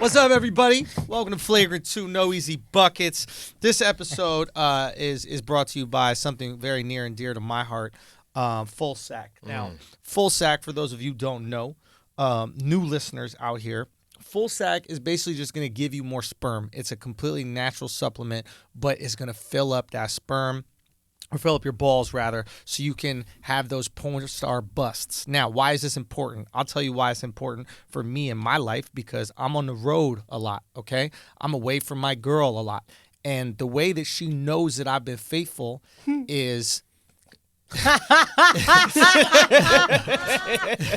What's up, everybody? Welcome to Flagrant 2, No Easy Buckets. This episode is brought to you by something very near and dear to my heart, Full Sack. Now, Full Sack, for those of you who don't know, new listeners out here, Full Sack is basically just going to give you more sperm. It's a completely natural supplement, but it's going to fill up that sperm, or fill up your balls, rather, so you can have those porn star busts. Now, why is this important? I'll tell you why it's important for me in my life, because I'm on the road a lot, okay? I'm away from my girl a lot. And the way that she knows that I've been faithful is...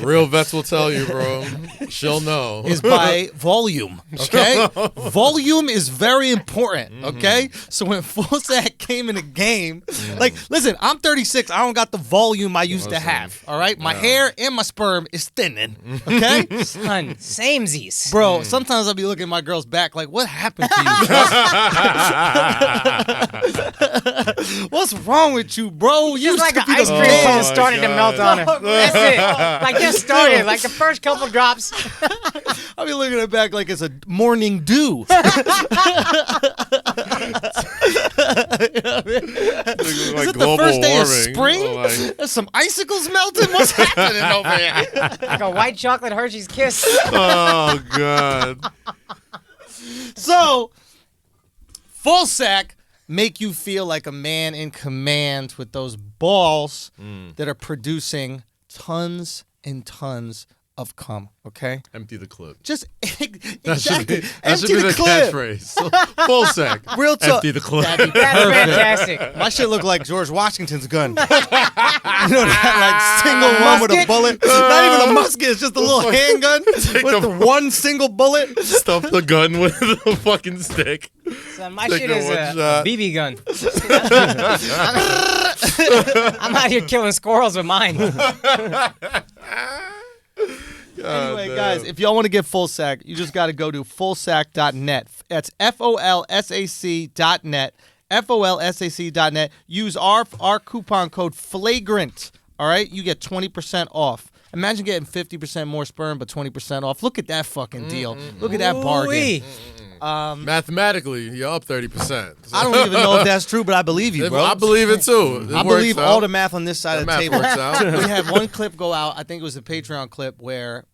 Real vets will tell you, bro. She'll know. Is by volume, okay? Volume is very important, okay? So when Full Sack came in the game, like, listen, I'm 36. I don't got the volume I used to have, all right? My hair and my sperm is thinning, okay? Son, samesies. Bro, sometimes I'll be looking at my girl's back like, what happened to you? What's wrong with you, bro? You Just like an ice cream cone started to melt on her. That's it. Like, just started. Like, the first couple drops. I'll be looking at her back like it's a morning dew. You know what I mean? Is it the first day of spring? There's some icicles melting? What's happening over here? Like a white chocolate Hershey's Kiss. Oh, God. So, Full Sack make you feel like a man in command with those balls that are producing tons and tons of cum, okay? Empty the clip. Just That should be empty the clip. catchphrase. Full Sack. Real talk. Empty the clip. That's fantastic. My shit look like George Washington's gun. You know that like single one with a bullet? Not even a musket, it's just a little handgun with the one single bullet. Stuff the gun with a fucking stick. Son, my Take shit a is one a shot. BB gun. I'm out here killing squirrels with mine. Anyway, guys, if y'all want to get Full Sack, you just got to go to fullsack.net. That's FOLSAC.net. FOLSAC.net. Use our coupon code FLAGRANT. All right? You get 20% off. Imagine getting 50% more sperm, but 20% off. Look at that fucking deal. Look at that bargain. Mathematically, you're up 30%. So. I don't even know if that's true, but I believe you, bro. I believe it, too. I believe all the math on this side of the table. Works out. We had one clip go out. I think it was a Patreon clip where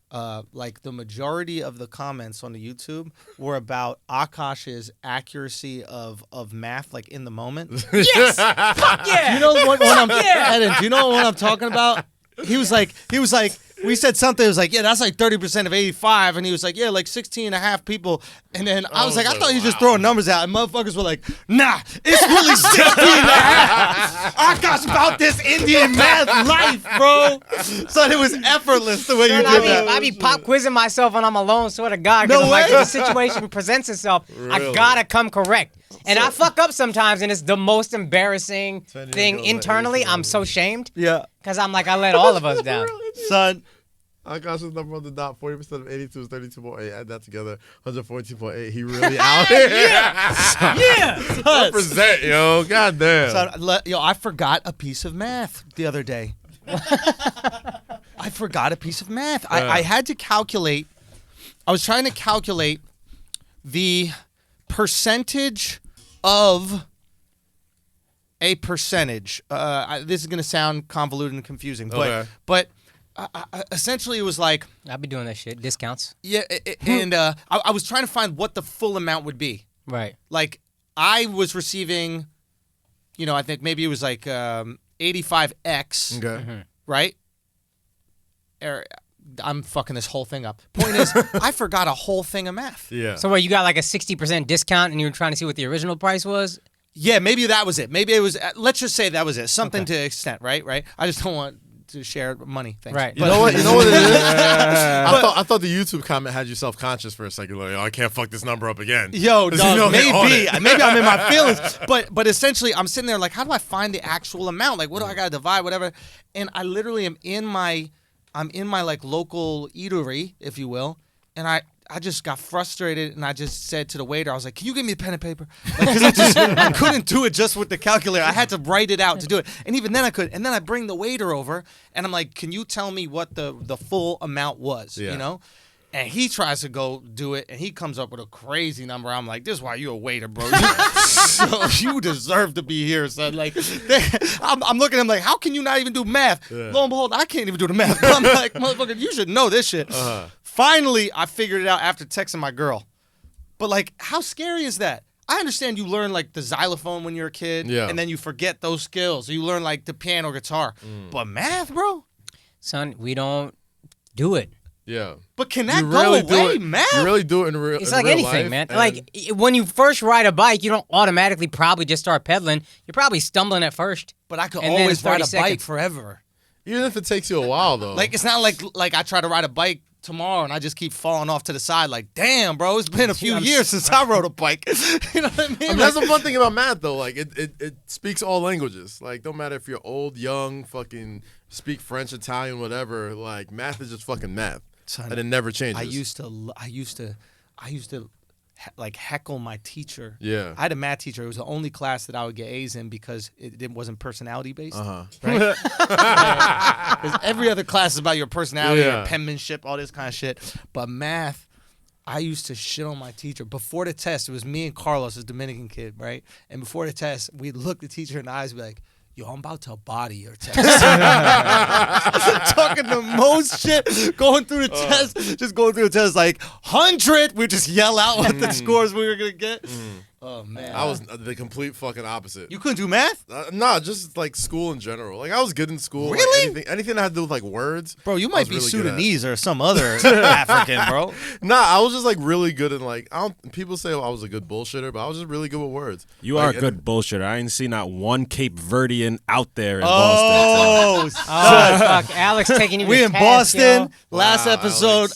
like the majority of the comments on the YouTube were about Akaash's accuracy of math, like in the moment. Yes! Fuck yeah! You know what I'm Eden, do you know what I'm talking about? He was like, we said something, it was like, yeah, that's like 30% of 85, and he was like, yeah, like 16 and a half people, and then I was like, I thought you were just throwing numbers out, and motherfuckers were like, nah, it's really 16 and a half. Akash about this Indian math life, bro. So it was effortless the way you did that. I be pop quizzing myself when I'm alone, swear to God, No because like, way. if the situation presents itself, I Really? gotta come correct. And I fuck up sometimes, and it's the most embarrassing thing internally. I'm so shamed. Yeah. Because I'm like, I let all of us down. Son. Akash's number on the dot, 40% of 82 is 32.8. Add that together, 114.8. He really out here. Yeah! Represent, yo. God damn. Son, I forgot a piece of math the other day. I forgot a piece of math. I had to calculate. I was trying to calculate the percentage of a percentage. This is going to sound convoluted and confusing, but essentially it was like, I'll be doing that shit. Discounts. yeah, and I was trying to find what the full amount would be. Right. Like I was receiving, I think maybe it was like 85x, Okay. right? I'm fucking this whole thing up. Point is, I forgot a whole thing of math. Yeah. So what, you got like a 60% discount and you were trying to see what the original price was? Yeah, maybe that was it. Maybe it was, let's just say that was it. Something to extent, right? I just don't want to share money. Thanks. Right. You know what it is? I thought the YouTube comment had you self-conscious for a second. Like, I can't fuck this number up again. Yo, dog, maybe I'm in my feelings, but essentially I'm sitting there like, how do I find the actual amount? Like, what do I gotta divide, whatever? And I literally am in my like local eatery, if you will, and I just got frustrated and I just said to the waiter, I was like, can you give me a pen and paper? Because I couldn't do it just with the calculator. I had to write it out to do it. And even then I could. And then I bring the waiter over and I'm like, can you tell me what the full amount was, you know? And he tries to go do it, and he comes up with a crazy number. I'm like, this is why you a waiter, bro. You deserve to be here, son. Like, I'm looking at him like, how can you not even do math? Yeah. Lo and behold, I can't even do the math. I'm like, motherfucker, you should know this shit. Finally, I figured it out after texting my girl. But, like, how scary is that? I understand you learn, like, the xylophone when you're a kid, and then you forget those skills. You learn, like, the piano, guitar. But math, bro? Son, we don't do it. Yeah. But can that go away, math? You really do it in real life. It's like anything, man. Like, when you first ride a bike, you don't automatically probably just start pedaling. You're probably stumbling at first. But I could and always then ride a 30 bike seconds. forever. Even if it takes you a while, though. Like, it's not like I try to ride a bike tomorrow and I just keep falling off to the side like, damn, bro, it's been a few years since I rode a bike. You know what I mean? That's the fun thing about math, though. Like, it speaks all languages. Like, don't matter if you're old, young, fucking speak French, Italian, whatever. Like, math is just fucking math. Son, and it never changes. I used to like heckle my teacher. Yeah. I had a math teacher. It was the only class that I would get A's in because it wasn't personality based. Uh-huh. Right? Because every other class is about your personality, your penmanship, all this kind of shit. But math, I used to shit on my teacher. Before the test, it was me and Carlos, this Dominican kid, right? And before the test, we'd look the teacher in the eyes and be like, yo, I'm about to body your test. Talking the most shit, going through the test, just going through the test like 100. We just yell out what the scores we were going to get. Oh, man. I was the complete fucking opposite. You couldn't do math? Nah, just like school in general. Like, I was good in school. Really? Like, anything that had to do with like words. Bro, you might be really good at. Sudanese or some other African, bro. Nah, I was just like really good in like, people say I was a good bullshitter, but I was just really good with words. You like, are a good bullshitter. I ain't seen not one Cape Verdean out there in Oh, fuck. Alex taking you we to in task, Boston. yo. Last episode,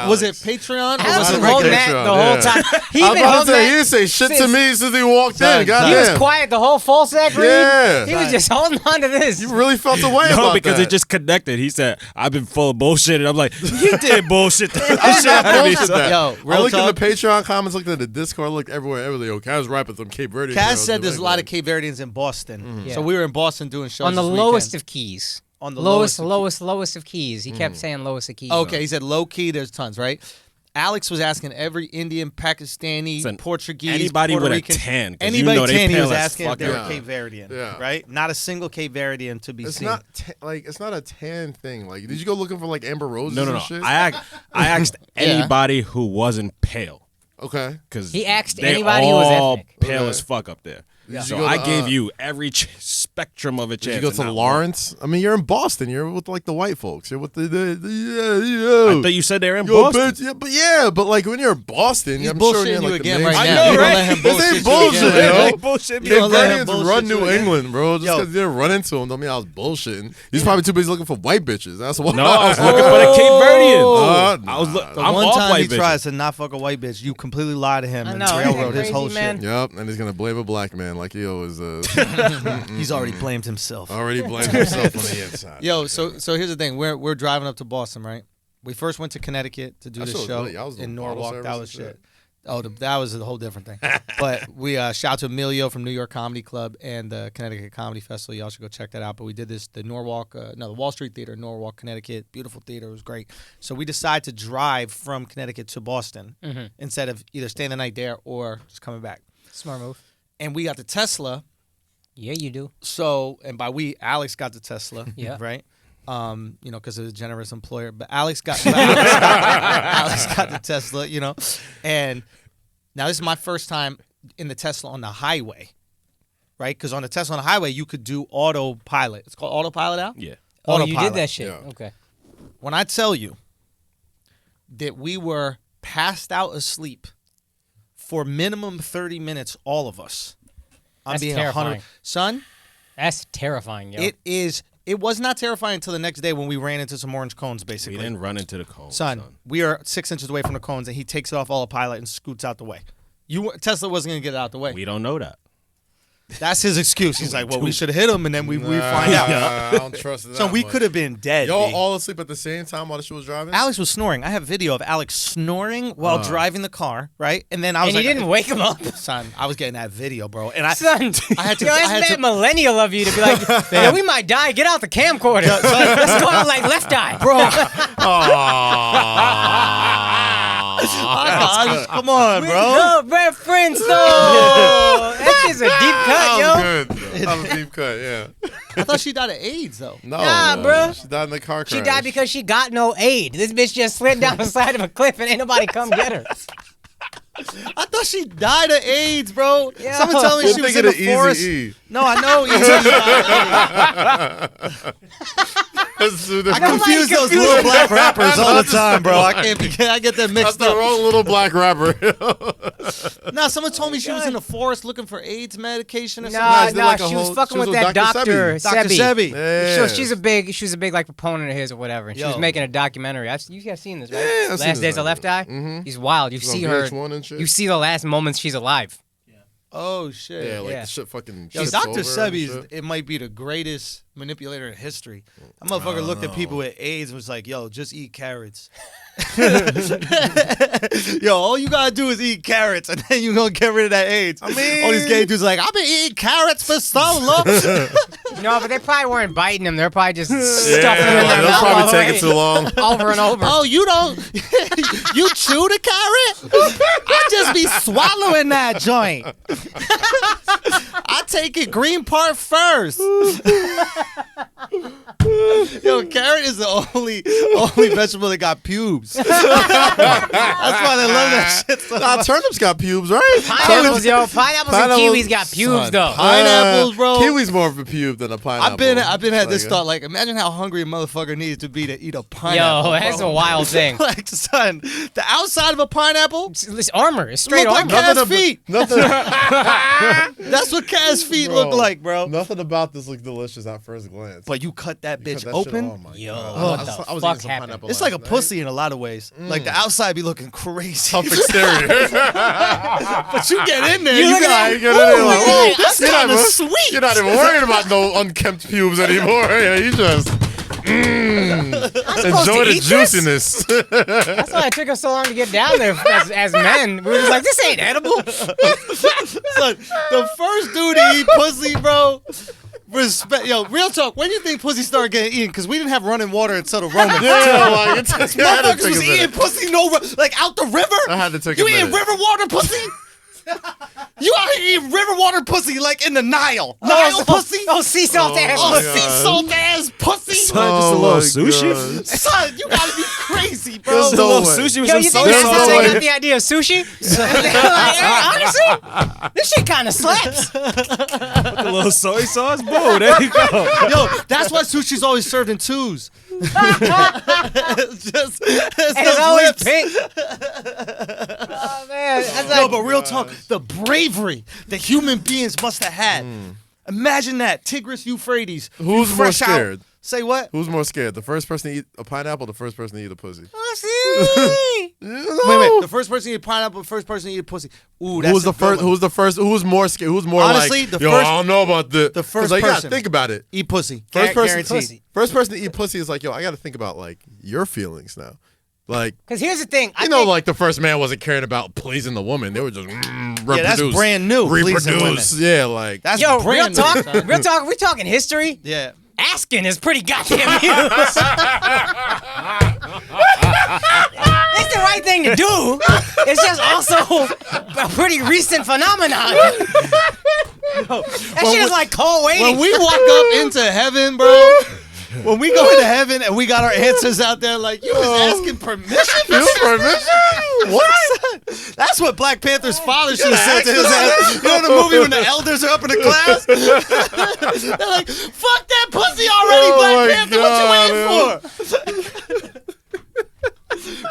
was it Patreon or Alex was was it holding regular? that the whole time. He I was been about to holding say, he that. didn't say shit to since- me since he walked in. Goddamn. He was quiet the whole full sack read. Yeah. He was just holding on to this. You really felt the way No, about because that. it just connected. He said, I've been full of bullshit. And I'm like, he did bullshit. I should have bullshit that. Yo, I real looked talk. in the Patreon comments, looked at the Discord, looked everywhere. Everybody, yo, Kaz rapping some Cape Verde. Cass said there's a lot of Cape Verdeans in Boston. Yeah. So we were in Boston doing shows on the this lowest weekend. of keys. On the lowest lowest of keys. He kept saying lowest of keys. Okay, he said low key, there's tons, right? Alex was asking every Indian, Pakistani, Listen, Portuguese, anybody Puerto with a Rican, tan, 'cause anybody you know they tan, he pale was as asking if fuck they were out. Cape Verdean, Yeah. right? Not a single Cape Verdean to be It's seen. not it's not a tan thing. Like, did you go looking for like Amber Roses No. and shit? I asked Yeah. anybody who wasn't pale. Okay. Because He asked they anybody who was all ethnic. pale Okay. as fuck up there. Did So you go I to, gave you every spectrum of a chance. Did you go to and not Lawrence? I mean, you're in Boston. You're with like the white folks. You're with the one. I thought you said they were in Yo, Boston. bitch, but like when you're in Boston, He's I'm sure you're bullshitting in you like again the right main- now. I know, You gonna right? let him This bullshit ain't you again, bullshit, right? yo. Like bullshit. You Cape gonna let him Verdeans bullshit run you New again? England, bro. Just Yo. because you didn't run into him don't mean I was bullshitting. He's probably too busy looking for white bitches. That's why. No, I was looking for the Cape Verdeans. Nah. I was The I'm one off time white he bitches. tries to not fuck a white bitch, you completely lie to him I and know, railroad isn't his that whole crazy, man? shit. Yep, and he's gonna blame a black man like he always He's already blamed himself. already blamed himself on the inside. Yo, so here's the thing. We're driving up to Boston, right? We first went to Connecticut to do That the shit was show lit. Y'all was doing in bottle Norwalk. That service was and shit. shit. Oh, that was a whole different thing. But we shout out to Emilio from New York Comedy Club and the Connecticut Comedy Festival. Y'all should go check that out. But we did this, the Wall Street Theater in Norwalk, Connecticut. Beautiful theater. It was great. So we decided to drive from Connecticut to Boston instead of either staying the night there or just coming back. Smart move. And we got the Tesla. Yeah, you do. So, and by we, Alex got the Tesla. Yeah. Right? Because of a generous employer. But Alex got the Tesla, And now this is my first time in the Tesla on the highway. Right? Because on the Tesla on the highway, you could do autopilot. It's called autopilot now? Yeah. Oh, you Autopilot. did that shit. Yeah. Okay. When I tell you that we were passed out asleep for minimum 30 minutes, all of us. I'm That's being terrifying. 100. Son, That's terrifying, yo. it was not terrifying until the next day when we ran into some orange cones, basically. We didn't run into the cone. Son, we are 6 inches away from the cones, and he takes it off autopilot and scoots out the way. Tesla wasn't going to get it out the way. We don't know that. That's his excuse. He's like, well, we should have hit him, and then we find out. I don't trust that. So we could have been dead. Y'all B. all asleep at the same time while the shit was driving? Alex was snoring. I have video of Alex snoring while driving the car, right? And then I was And like, you didn't wake him up? son, I was getting that video, bro. And I Son, I had to. yo, I that's had mad to millennial of you to be like, yo, we might die. Get out the camcorder. Let's go out like Left Eye. bro. That's Come on, bro. No reference, though. That shit's a deep cut, yo. Good. That was a deep cut, yeah. I thought she died of AIDS, though. No, Nah, bro. She died in the car crash. She died because she got no aid. This bitch just slid down the side of a cliff and ain't nobody come get her. I thought she died of AIDS, bro. Yo. Someone told me You're she was in thinking the of forest. Eazy-E. No, I know Easy. I confuse those little black rappers all the time, bro. I get them That's mixed the up. wrong little black rapper. No, someone told me she was in the forest looking for AIDS medication or Nah, something. nah, like a she was whole- fucking she was with with that Dr. doctor, Dr. Sebi. Sebi. Yeah. She was a big like proponent of his or whatever. And she was Yo. making a documentary. You guys seen this, right? Yeah, I've seen Last this Days of Left Eye. Mhm. He's wild. You She's see on her. VH1 and shit? You see the last moments she's alive. Oh shit. Yeah, like Yeah. the shit fucking Yo, shits Dr. over and Sebi, shit. it might be the greatest manipulator in history. That motherfucker looked at people with AIDS and was like, yo, just eat carrots. Yo, all you gotta do is eat carrots and then you're gonna get rid of that AIDS. I mean, all these gay dudes like, I've been eating carrots for so long. No, but they probably weren't biting them. They're probably just stuffing them in their they'll mouth probably all take the it too long. over and over. Oh, you don't, you chew the carrot? I just be swallowing that joint. I take it green part first. Yo, carrot is the only vegetable that got pubes. That's why they love that shit so Nah, much. turnips got pubes, right? Pineapples, yo. Pineapples and Pineapples- kiwis got pubes, Son, though. Pineapples, bro. Kiwi's more of a pube than a pineapple. I've been had this Like, thought, like, imagine how hungry a motherfucker needs to be to eat a pineapple. Yo, that's bro. a wild thing. Like, son, the outside of a pineapple It's armor. It's straight look like armor. cat's feet. Nothing, That's what cat's feet look like, bro. Nothing about this looks delicious at first glance. But you cut that You bitch cut that shit- open. oh my Yo, God. what I the was fuck eating some happened? pineapple It's like a last night. pussy in a lot of ways. Like the outside be looking crazy, Tough exterior. but you get in there, You you look at got that- You get in there like, ooh, ooh, this you're not kind of even- sweet. You're not even worried about no unkempt pubes anymore. Yeah, you just enjoy the eat this? juiciness. That's why it took us so long to get down there as men. We were just like, this ain't edible. Son, the first dude to eat pussy, bro. Respect, yo, real talk. When do you think pussy started getting eaten? Because we didn't have running water until the Romans. Yeah, like, I had to Motherfuckers take was a minute. eating pussy like out the river. I had to take a You eating minute. river water pussy? You out here eating river water pussy like in the Nile. Nile pussy? Oh, sea salt ass. Oh, my sea God. salt ass pussy. Son, just a little my sushi? God. Son, you gotta be crazy, bro. There's Just a no little way. sushi with Yo, some you soy think that's no how sauce they way. got the idea of sushi? Like, honestly, this shit kind of slaps. with a little soy sauce? Boom, there you go. Yo, that's why sushi's always served in twos. It's just And it's those always lips. pink. Oh, man. That's No, like, but real talk, the bravery that human beings must have had. Imagine that, Tigris Euphrates. Who's more fresh out- scared? Say what? Who's more scared? The first person to eat a pineapple or the first person to eat a pussy? Wait, the first person to eat pineapple, the first person to eat a pussy. Ooh, that's Who's the a good first? one. Who's the first? Who's more scared? Who's more Honestly, like? the Yo, first- I don't know about the 'Cause, first like, person. person. Think about it. Eat pussy. First person, Guaranteed. first person to eat pussy is like, yo, I got to think about like your feelings now. Like, because here's the thing. you know, like the first man wasn't caring about pleasing the woman. They were just reproduce. that's brand new, pleasing Reproduce. Yeah, like That's yo, real brand new, talk. son. Real talk. We talking history. Yeah. Asking is pretty goddamn huge. It's the right thing to do. It's just also a pretty recent phenomenon. That shit is like cold waiting. When we walk up into heaven, bro. When we go into heaven and we got our answers out there, like, you was asking permission for shit? What? That's what Black Panther's father should have said to his ass. You know the movie when the elders are up in the class? They're like, fuck that pussy already, Oh Black my Panther. God, What you waiting for?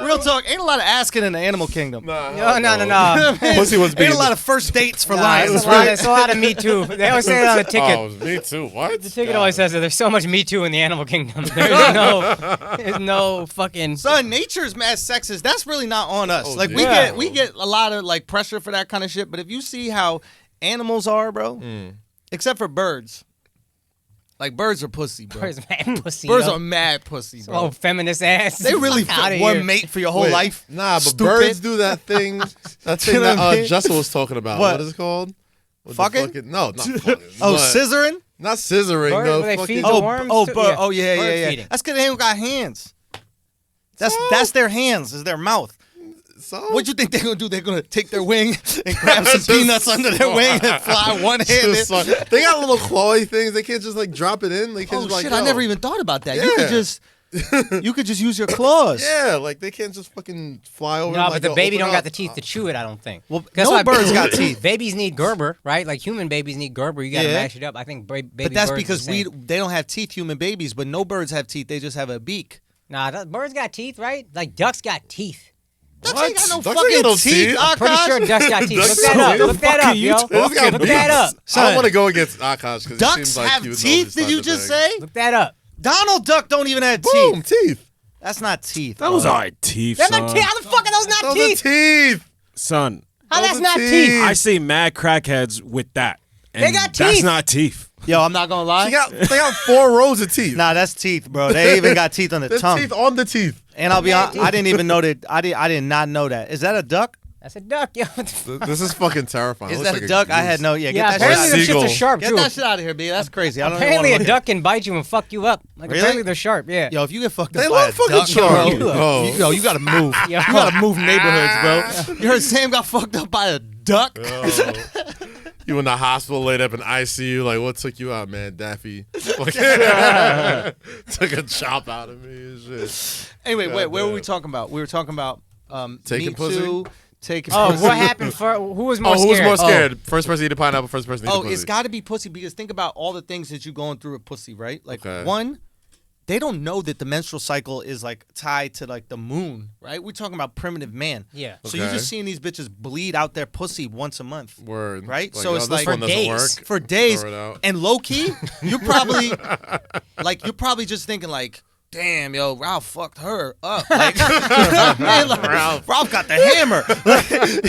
Real talk, ain't a lot of asking in the animal kingdom. No. Pussy was being Ain't a lot of first dates for Nah, lions. it's a lot of Me Too. They always say it on the ticket. Oh, me too. What? The ticket always says that there's so much Me Too in the animal kingdom. There's no fucking. Son, nature's mad sexist. That's really not on us. Oh, like yeah. we get a lot of like pressure for that kind of shit. But if you see how animals are, bro, Except for birds. Like, birds are pussy, bro. Birds mad pussy. Birds yo. are mad pussy, bro. Oh, feminist ass. They really Fuck outta one here. mate for your whole Wait, life. Nah, but Stupid. birds do that thing. That thing You know that what I mean? Jessel was talking about. What? What is it called? What the Fucking? No, not fucking. Oh, but- scissoring? Not scissoring. Bird, No, where they fucking. feed the Oh, worms oh, too? bird. Oh, yeah, Bird yeah. feeding. That's because they don't got hands. That's their hands. Is their mouth. So? What you think they're gonna do? They're gonna take their wing and grab some Just- peanuts under their wing and fly one-handed. Just like- they got little clawy things. They can't just like drop it in. They can't Oh just like. shit! yo. I never even thought about that. Yeah. You could just use your claws. Yeah, like they can't just fucking fly over. No, and, but like, the go baby open don't got up. the teeth to chew it, I don't think. Well, That's no why birds got teeth. Babies need Gerber, right? Like human babies need Gerber. You got to Yeah. mash it up. I think baby But that's birds because the same. they don't have teeth, human babies, but no birds have teeth. They just have a beak. Nah, birds got teeth, right? Like ducks got teeth. Ducks What? ain't got no Ducks fucking ain't got no teeth. teeth. I'm pretty Akash. sure ducks got teeth. Look Ducks that got up. teeth. Look that up, yo. Ducks got Look that up. I Son, don't want to go against Akaash because Ducks have teeth? Did you just say? Look that up. Donald Duck don't even have Boom, teeth. teeth. That's not teeth. Those bro. are teeth, They're son. not teeth. How the fuck are those not Those teeth? are teeth. Son, How Those that's are not teeth. teeth? I see mad crackheads with that. And They got That's teeth. not teeth. Yo, I'm not gonna lie. They got 4 rows of teeth. Nah, that's teeth, bro. They even got teeth on the There's tongue. teeth on the teeth. And I'll be honest, I didn't even know that. I did not know that. Is that a duck? That's a duck, yo. This is fucking terrifying. Is It looks that like a duck? I goose. had no. Yeah, Yeah, get that apparently shit them out. Seagull. shits are sharp, Get too. that shit out of here, B. That's crazy. I don't Apparently even a wanna duck can bite you and fuck you up. Like, Really? apparently they're sharp, yeah. Yo, if you get fucked up They by love a fucking duck, shark. bro, Oh. you gotta move. Yo. You gotta move neighborhoods, bro. You heard Sam got fucked up by a duck? Oh. You in the hospital, laid up in ICU. Like, what took you out, man? Daffy took a chop out of me and shit. Anyway, wait, where were we Goddamn. talking about? We were talking about Taking Me pussy? Too, taking Oh, pussy. what happened for who was more Oh, scared? who's more scared? First person to eat a pineapple, first person to eat a Oh, pussy. it's got to be pussy because think about all the things that you're going through with pussy, right? Like Okay. one, they don't know that the menstrual cycle is like tied to like the moon, right? We're talking about primitive man. Yeah. So you're Okay. just seeing these bitches bleed out their pussy once a month. Word. Right? Like, So oh, it's this like one for doesn't days. work. For days. Throw it out. And low key, you're probably you're probably just thinking like, damn, yo, Ralph fucked her up. Like, you know what I mean? Like, Ralph got the hammer. Like, you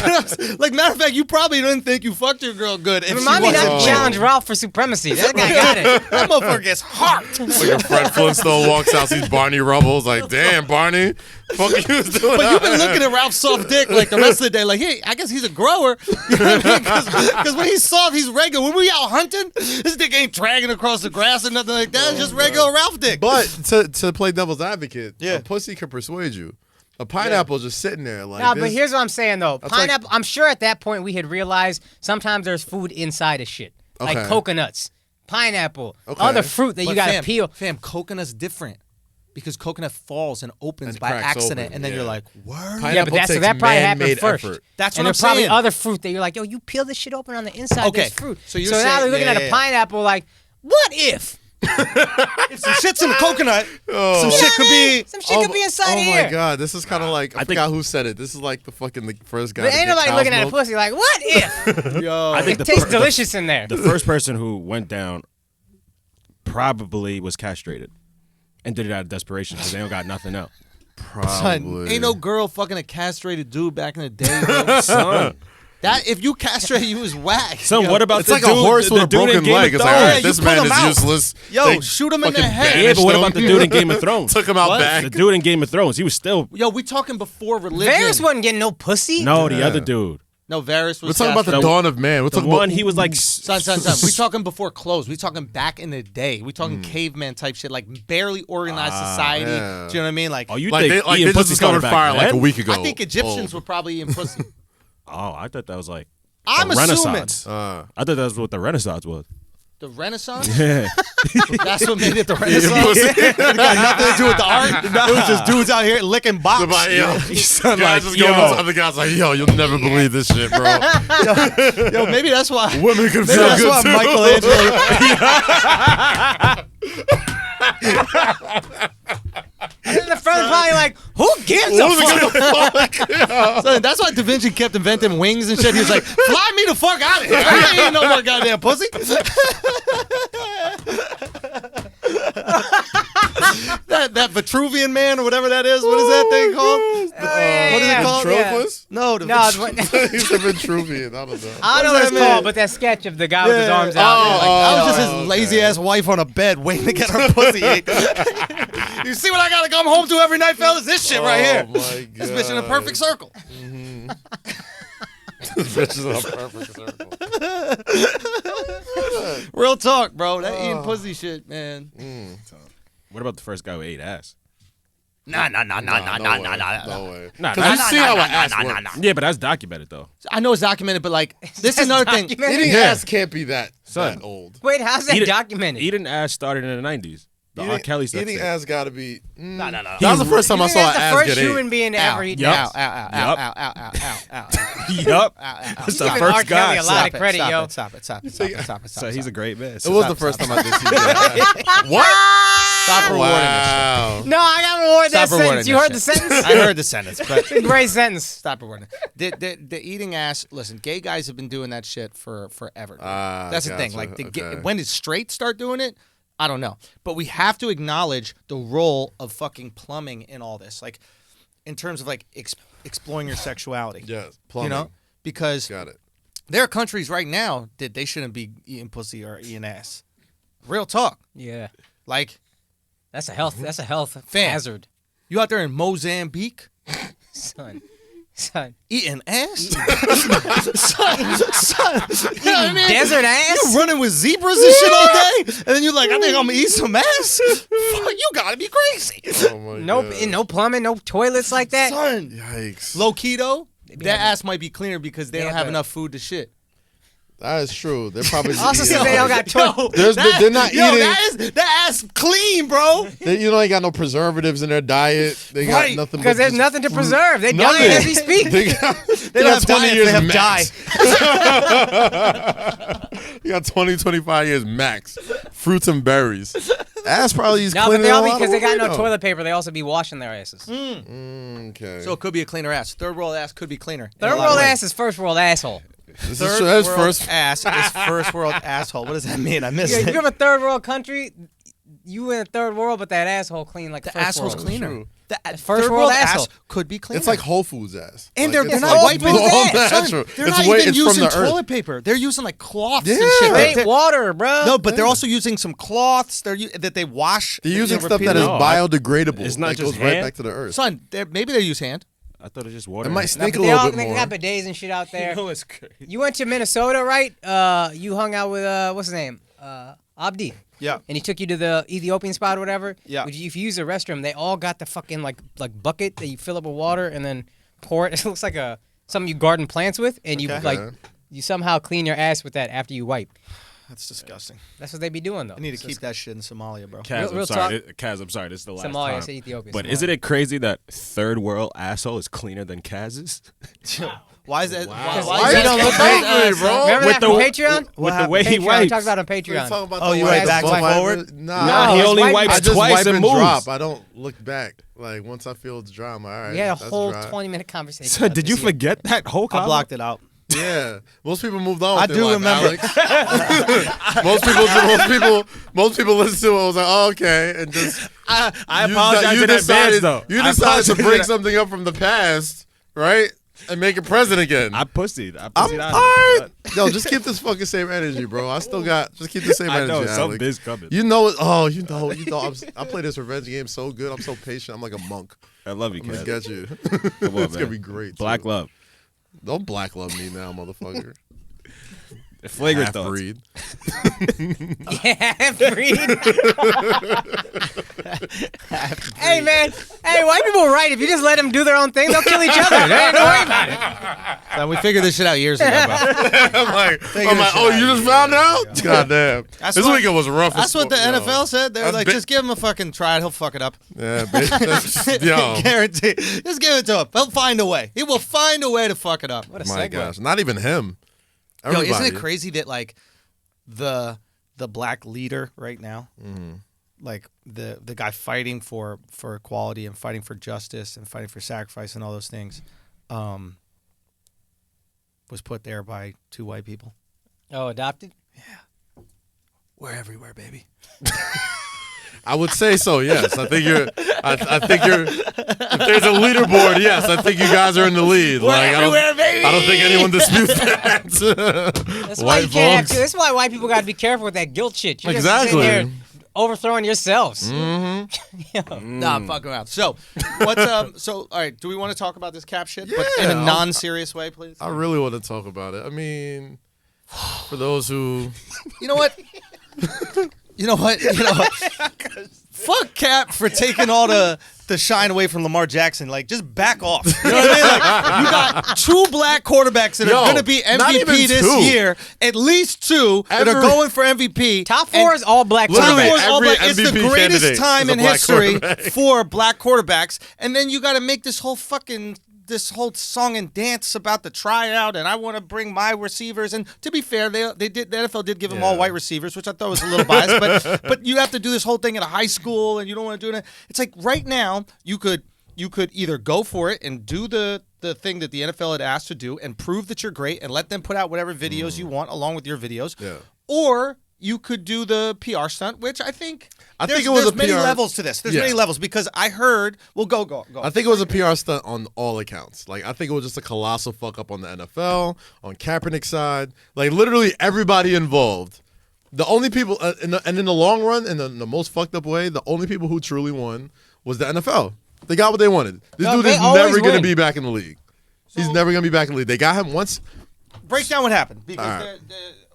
know, like, matter of fact, you probably didn't think you fucked your girl good. If Remind she me not wasn't. to challenge Ralph for supremacy. That guy got it. That motherfucker gets hard. Like a Fred Flintstone walks out, sees Barney Rubble's like, damn, Barney, fuck you was doing. But you've been looking at Ralph's soft dick like the rest of the day, like, hey, I guess he's a grower. You know what I mean? Because when he's soft, he's regular. When we out hunting, this dick ain't dragging across the grass or nothing like that. It's just regular Ralph dick. But to play devil's advocate, Yeah. a pussy could persuade you. A pineapple just sitting there like Nah, this. but here's what I'm saying though. That's like- Pineapple. I'm sure at that point we had realized sometimes there's food inside of shit, like Okay. coconuts, pineapple, Okay. other fruit that you gotta fam, peel. Fam, coconut's different. Because coconut falls and opens And by cracks accident, open, and then yeah. you're like, word? Yeah, but Pineapple that takes probably happened man-made first. effort. That's And what I'm there's probably saying. other fruit that you're like, yo, you peel this shit open on the inside. Okay, There's fruit. so you're now saying- they're looking yeah, at yeah. a pineapple like, what if? If some shit's in the coconut, Oh. some You know shit what could I mean? be. Some shit could be inside oh here. my god, this is kind of like I forgot who said it. This is like the fucking first guy. But to ain't get nobody cow's looking at a milk. pussy like, what if? Yo, I think It the tastes fir- delicious in there. The first person who went down probably was castrated and did it out of desperation because they don't got nothing else. son, Probably. ain't no girl fucking a castrated dude back in the day, bro. Son, That if you castrate, you was whack. son, Yo. what about It's the like dude, a horse the with a dude in broken Game of leg. It's like, Thrones? all Yeah, right, you this pull man him is out. useless. Yo, They shoot him in the fucking head. Yeah, banished but what him. about the dude in Game of Thrones? Took him out What? back. The dude in Game of Thrones, he was still Yo, we talking before religion. Varys wasn't getting no pussy. no the Yeah. other dude. No, Varys was. We're talking about the castrated. dawn of man. We're The talking one about he was like Son. We talking before clothes. We talking back in the day. We talking caveman type shit, like barely organized society. yeah. Do you know what I mean? Like, Oh, you like think they, like eating they just pussy discovered started back fire like a then? week ago. I think Egyptians Oh. were probably eating pussy. Oh, I thought that was like I'm the assuming Renaissance. Uh, I thought that was what the Renaissance was. the Renaissance. Yeah. That's what made it the Renaissance. It got nothing to do with the art. It was just dudes out here licking box. Somebody, yo, Son, guys like, just going up to yo. other guys like, yo, you'll never believe this shit, bro. Yo, maybe that's why. Women can Maybe feel that's good why too. Michelangelo. And then the front probably like, who gives a fuck? Son, that's why Da Vinci kept inventing wings and shit. He was like, fly me the fuck out of here. I ain't no more goddamn pussy. that Vitruvian man or whatever that is. What is that thing called? What is it called? Ventriloquist? No, No, He's a ventriloquist. I don't know. I don't know what it's called, but that sketch of the guy with his arms out. That was just his lazy ass wife on a bed waiting to get her pussy ate. You see what I gotta come home to every night, fellas? This shit right here. Oh my god. This bitch in a perfect circle. This bitch is in a perfect circle. Real talk, bro. That eating pussy shit, man. What about the first guy who ate ass? Nah. No way. Nah, Because you see how an ass works. Yeah, but that's documented though. I know it's documented, but like, this is another thing. Eating ass can't be that old. Wait, how's that documented? Eating ass started in the 90s. The R. Kelly stuff. Eating ass gotta be. No. That was the first time I saw an ass That's the first get ate. human being to ever eat Ow. Yup. That's the Giving R. first Kelly guy. a lot of credit, yo. Stop it. So he's a great man. It was the first time I did see that. What? Stop rewarding this shit. Wow. No, I got to reward that Stop rewarding sentence. You this heard the shit. sentence? I heard the sentence, but It's a great sentence. stop rewarding it. The eating ass, listen, gay guys have been doing that shit for forever. That's the thing. gotcha. Like, when did straight start doing it? I don't know. But we have to acknowledge the role of fucking plumbing in all this. Like, in terms of, like, exploring your sexuality. Yes, plumbing. You know? Because Got it. there are countries right now that they shouldn't be eating pussy or eating ass. Real talk. Yeah. Like, That's a health Fam. hazard. you out there in Mozambique Son. eating ass? son. You know what I mean? Desert ass? You running with zebras and shit all day? And then you're like, I think I'm going to eat some ass? Fuck, you got to be crazy. Oh my Nope. God. No plumbing, no toilets like that. Son. Yikes. Low keto, that having- ass might be cleaner because they They don't have have the- enough food to shit. That is true. They're probably Also eating says they don't like- got toilet. They're not eating. That ass clean, bro. They ain't got no preservatives in their diet. They got Right, nothing. Because but there's just nothing to preserve. They Nothing. die as we speak. They got, They don't have 20 diets, years they have max. You got 20, 25 years max. Fruits and berries. Ass probably is No, but cleaner they than all a lot because of they got women, no though. toilet paper. They also be washing their asses. Okay. So it could be a cleaner ass. Third world ass could be cleaner. in a Third lot of world ways. ass is first world asshole. This Third is true. That's world first. ass is first world asshole. What does that mean? I missed Yeah, it. you have a third world country, you in a third world, but that asshole clean like The first asshole's world. cleaner. True. The First third world world asshole. ass could be cleaner. It's like Whole Foods ass. And Like, they're it's not like wiping all that. natural. Son, they're It's not way- even it's from using the earth. toilet paper. They're using like cloths and Yeah. shit. Like, Straight water, bro. no, but they're also using some cloths. That they wash. They're using stuff that is repeatedly. No, biodegradable. it's not that just goes right hand. back to the earth. Son, maybe they use hand. I thought it was just water. It might No, stink but a they little all bit they more. got bidets and shit out there. it's crazy. You went to Minnesota, right? You hung out with what's his name? Abdi. Yeah. And he took you to the Ethiopian spot or whatever. Yeah. If you use the restroom, they all got the fucking like bucket that you fill up with water and then pour it. It looks like something you garden plants with, and you Okay. like you somehow clean your ass with that after you wipe. That's disgusting. That's what they be doing though. I need to keep that shit in Somalia, bro. Kaz, Real I'm sorry. Kaz, I'm sorry. This is the last Somalia, time. say Ethiopia. But Somalia. isn't it crazy that third world asshole is cleaner than Kaz's? Why is that? Why Why is is that that? crazy, bro? Remember With that the- from Patreon? With the way he Patreon. We wipes. talked about it on We're Patreon. talking about Oh, the you wipe went back before and I- forward? Nah, he his only wipe- wipes I just twice wipe and and moves. drop. I don't look back. Like once I feel it's dry, I'm like, all right. We had a that's whole dry. 20-minute conversation. So about did this you here. forget that whole I convo? blocked it out. Yeah, most people moved on. I With their do life, remember. Alex. most people listen to it. I was like, oh, okay, and just I you apologize you in advance, decided, though. You I decided to apologize bring in- something up from the past, right, and make it present again. I pussied. I'm out of all it. right. Yo, just keep this fucking same energy, bro. I still got. Just keep the same I energy, know Alex. something is coming. You know it. Oh, you know. I play this revenge game so good. I'm so patient. I'm like a monk. I love you, I'm gonna Kaz. get you. Come on, It's gonna man. be great. Black too. love. Don't black love me now, motherfucker. Flagrant thoughts. Half-breed. Yeah, breed. Hey man, hey, white people are right. If you just let them do their own thing, they'll kill each other. They ain't no way about it. We figured this shit out years ago, bro. I'm like, Figure this shit oh, out. you just found out? God damn. That's This what- weekend was rough. That's what the yo. NFL said. They were That's like, big- just give him a fucking try. He'll fuck it up. Yeah, bitch. Yo. Guarantee. Just give it to him. He'll find a way. He will find a way to fuck it up. What a My segue. gosh. Not even him. Yo, Everybody. isn't it crazy that like the black leader right now, like the guy fighting for equality and fighting for justice and fighting for sacrifice and all those things, was put there by two white people. Oh, adopted? We're everywhere, baby. I would say so. Yes, I think you're. I think you're. If there's a leaderboard, yes, I think you guys are in the lead. We're everywhere, baby. I don't think anyone disputes that. That's why you can't have to. That's why white people got to be careful with that guilt shit. You're Exactly. just sitting there overthrowing yourselves. Nah, fuck around. So, what's So, all right. Do we want to talk about this Cap shit, but in Yeah, a non-serious way, please? I really want to talk about it. I mean, for those who, You know what? You know what? Fuck Cap for taking all the shine away from Lamar Jackson. Like, just back off. You know what I mean? Like, you got 2 black quarterbacks that are going to be not even MVP this 2. year. At least 2 that are going for MVP. Top 4 is all black Top 4 quarterbacks. is all Every black. It's the MVP greatest candidate time is a in black history quarterback. for black quarterbacks. And then you got to make this whole song and dance about the tryout, and I want to bring my receivers. And to be fair, they did. The NFL did give them all white receivers, which I thought was a little biased. But you have to do this whole thing at a high school, and you don't want to do it. It's like right now you could either go for it and do the thing that the NFL had asked to do and prove that you're great and let them put out whatever videos you want along with your videos, or you could do the PR stunt, which I think there's many levels to this. There's many levels because I heard. Well, go. I think it was a PR stunt on all accounts. Like, I think it was just a colossal fuck up on the NFL, on Kaepernick's side. Like, literally everybody involved. The only people, in the long run, in the most fucked up way, the only people who truly won was the NFL. They got what they wanted. This dude is never going to be back in the league. He's never going to be back in the league. They got him once. Break down what happened because.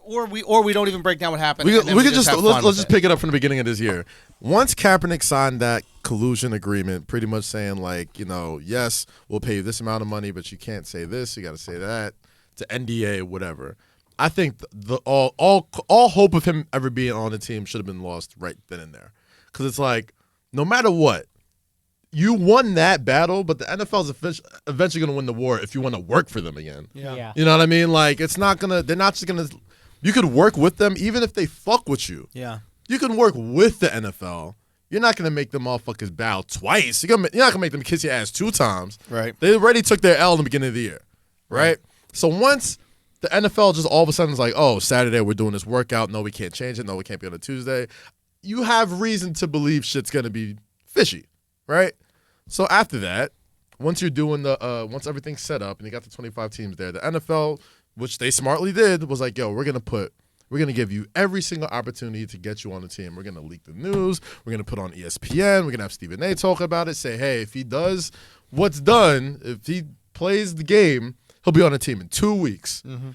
Or we don't even break down what happened. We could just let's just pick it up from the beginning of this year. Once Kaepernick signed that collusion agreement, pretty much saying like, yes, we'll pay you this amount of money, but you can't say this, you got to say that, to NDA, whatever. I think all hope of him ever being on the team should have been lost right then and there, because it's like no matter what, you won that battle, but the NFL is eventually going to win the war if you want to work for them again. Yeah. You know what I mean? Like they're not just going to. You could work with them even if they fuck with you. Yeah. You can work with the NFL. You're not going to make them motherfuckers bow twice. You're not going to make them kiss your ass 2 times. Right. They already took their L in the beginning of the year. Right? So once the NFL just all of a sudden is like, oh, Saturday we're doing this workout. No, we can't change it. No, we can't be on a Tuesday. You have reason to believe shit's going to be fishy. Right? So after that, once you're doing once everything's set up and you got the 25 teams there, the NFL, which they smartly did, was like, yo, we're gonna give you every single opportunity to get you on the team. We're gonna leak the news. We're gonna put on ESPN. We're gonna have Stephen A. talk about it. Say, hey, if he does what's done, if he plays the game, he'll be on the team in 2 weeks. Mm-hmm.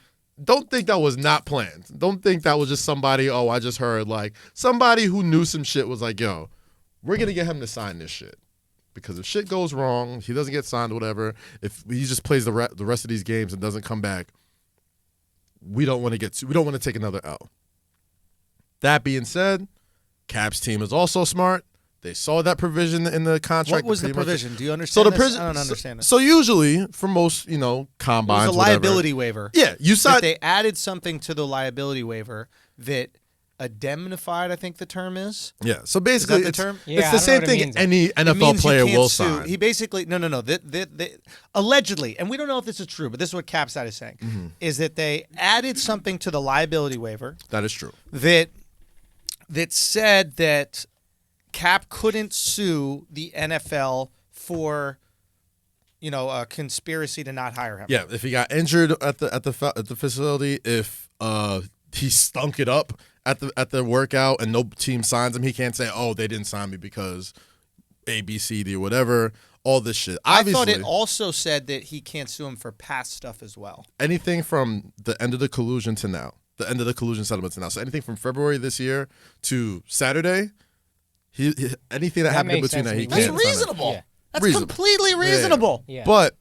Don't think that was not planned. Don't think that was just somebody, I just heard. Like, somebody who knew some shit was like, yo, we're gonna get him to sign this shit. Because if shit goes wrong, he doesn't get signed, whatever, if he just plays the rest of these games and doesn't come back, we don't want to take another L. That being said, Cap's team is also smart. They saw that provision in the contract. What was the provision? Do you understand this? I don't understand it. So usually, for most, combines, it was a liability waiver. Yeah, you saw they added something to the liability waiver that indemnified, I think the term is. Yeah. So basically, the term? It's the same thing any NFL player will sign. He basically no. Allegedly, and we don't know if this is true, but this is what Capside is saying, is that they added something to the liability waiver. That is true. That said that Cap couldn't sue the NFL for a conspiracy to not hire him. Yeah, if he got injured at the facility, if he stunk it up at the workout and no team signs him, he can't say, oh, they didn't sign me because A, B, C, D, or whatever. All this shit. Obviously, I thought it also said that he can't sue him for past stuff as well. Anything from the end of the collusion to now, the end of the collusion settlement to now. So anything from February this year to Saturday, anything that happened in between that, he can't. That's reasonable. Yeah. That's completely reasonable. Yeah. But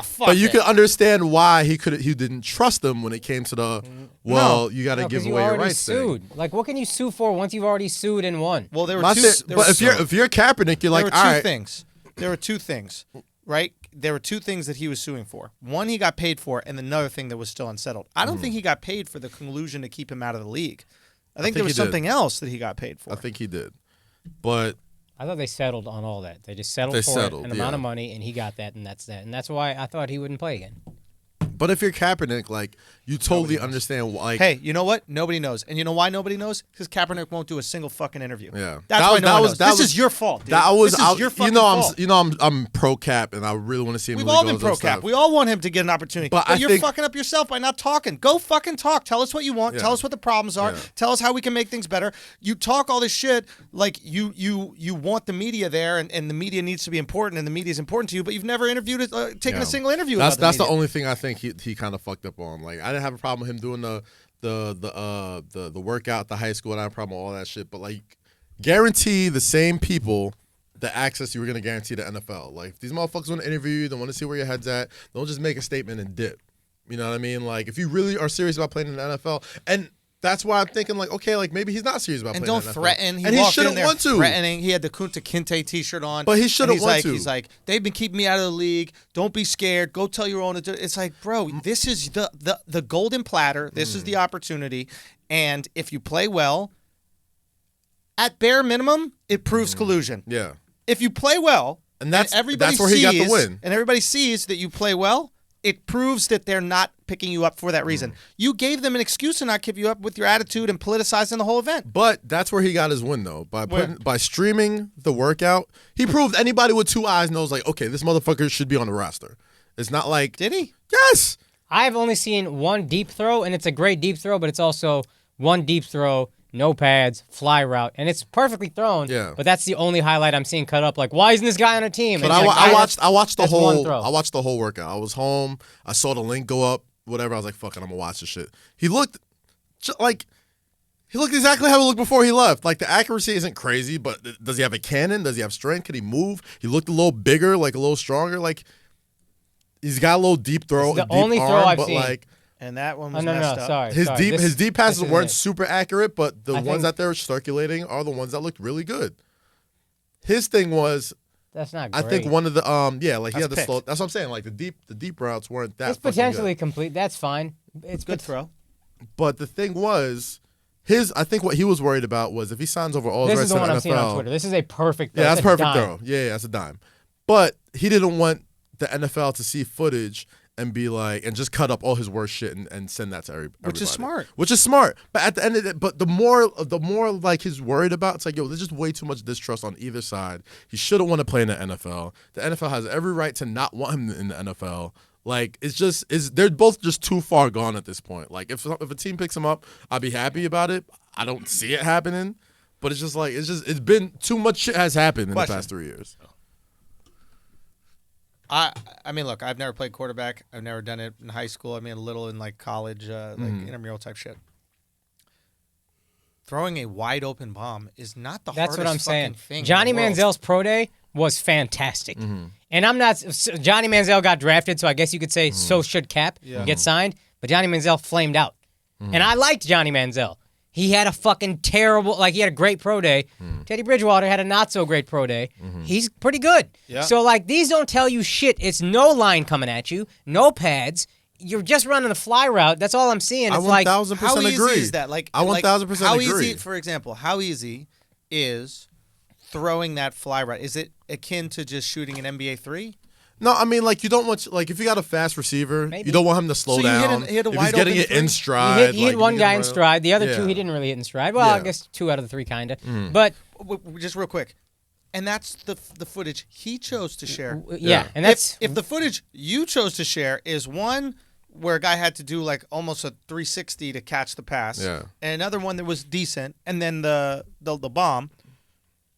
fuck. But you can understand why he didn't trust them when it came to the you got to give away your rights. Sued. Like, what can you sue for once you've already sued and won? Well, there were but if you're Kaepernick, you're like, all right. There were two things, right? There were 2 things that he was suing for. One he got paid for, and another thing that was still unsettled. I don't think he got paid for the collusion to keep him out of the league. I think there was something else that he got paid for. I think he did, but I thought they settled on all that. They just settled an amount of money, and he got that, and that's that. And that's why I thought he wouldn't play again. But if you're Kaepernick, like, you totally understand. Like, hey, you know what? Nobody knows, and you know why nobody knows? Because Kaepernick won't do a single fucking interview. Yeah, that's why no one knows. This is your fault, dude. This is your fucking fault. I'm pro Cap, and I really want to see him. We've all been pro Cap. We all want him to get an opportunity, but you're fucking up yourself by not talking. Go fucking talk. Tell us what you want. Tell us what the problems are. Tell us how we can make things better. You talk all this shit like you want the media there, and the media needs to be important, and the media is important to you, but you've never interviewed, taken a single interview. That's the only thing I think he kind of fucked up on. Like, I didn't have a problem with him doing the workout at the high school. I have a problem with all that shit, but like, guarantee the same people the access you were gonna guarantee the NFL. Like, if these motherfuckers want to interview you, they want to see where your head's at. Don't just make a statement and dip. You know what I mean? Like, if you really are serious about playing in the NFL, and that's why I'm thinking, like, okay, like, maybe he's not serious about playing in the NFL. And don't threaten. And he shouldn't want to. Threatening. He had the Kunta Kinte T-shirt on. But he shouldn't want to. He's like, they've been keeping me out of the league. Don't be scared. Go tell your own. It's like, bro, this is the golden platter. This is the opportunity. And if you play well, at bare minimum, it proves collusion. Yeah. If you play well, and that's where he got the win. And everybody sees that you play well, it proves that they're not picking you up for that reason. You gave them an excuse to not keep you up with your attitude and politicizing the whole event. But that's where he got his win, though. By streaming the workout, he proved anybody with two eyes knows, like, okay, this motherfucker should be on the roster. It's not like... Did he? Yes! I've only seen one deep throw, and it's a great deep throw, but it's also one deep throw, no pads, fly route, and it's perfectly thrown. Yeah. But that's the only highlight I'm seeing cut up. Like, why isn't this guy on a team? But I watched the whole workout. I was home. I saw the link go up. Whatever. I was like, fuck it, I'm gonna watch this shit. He looked exactly how he looked before he left. Like, the accuracy isn't crazy, but does he have a cannon? Does he have strength? Can he move? He looked a little bigger, like a little stronger. Like, he's got a little deep throw, the only throw I've seen. Like, and that one was messed up. Sorry. His deep passes weren't super accurate, but the ones that they're circulating are the ones that looked really good. His thing was, that's not great. I think one of the he had the slow. That's what I'm saying. Like, the deep routes weren't that. It's potentially complete. That's fine. It's good throw. But the thing was, I think what he was worried about was if he signs over all his rights This is to the one the I'm NFL, seeing on Twitter. This is a perfect throw. Yeah, that's perfect throw. Yeah, that's a dime. But he didn't want the NFL to see footage and be like, and just cut up all his worst shit and send that to everybody. Which is smart. But at the end of it, but the more like he's worried about, it's like, yo, there's just way too much distrust on either side. He shouldn't want to play in the NFL. The NFL has every right to not want him in the NFL. Like, they're both just too far gone at this point. Like, if a team picks him up, I'll be happy about it. I don't see it happening, but it's been too much shit has happened in the past 3 years. I mean, look, I've never played quarterback. I've never done it in high school. I mean, a little in like college, like intramural type shit. Throwing a wide open bomb is not the hardest what I'm saying. Thing. Johnny Manziel's pro day was fantastic. And I'm not... Johnny Manziel got drafted, so I guess you could say so should Cap get signed. But Johnny Manziel flamed out. And I liked Johnny Manziel. He had a fucking terrible... Like, he had a great pro day. Teddy Bridgewater had a not-so-great pro day. He's pretty good. Yeah. So, like, these don't tell you shit. It's no line coming at you, no pads. You're just running the fly route. That's all I'm seeing. It's like... 1,000% how agree. Easy is that? Like, I 1,000% agree. How easy, for example, how easy is throwing that fly route? Is it akin to just shooting an NBA 3? No, I mean, like, you don't want, like, if you got a fast receiver, you don't want him to slow down. He hit a if wide he's getting it in stride. He hit one guy in stride. The other two he didn't really hit in stride. Well, I guess 2 out of the 3 kind of. But just real quick, and that's the footage he chose to share. Yeah, and that's if the footage you chose to share is one where a guy had to do like almost a 360 to catch the pass, and another one that was decent, and then the bomb.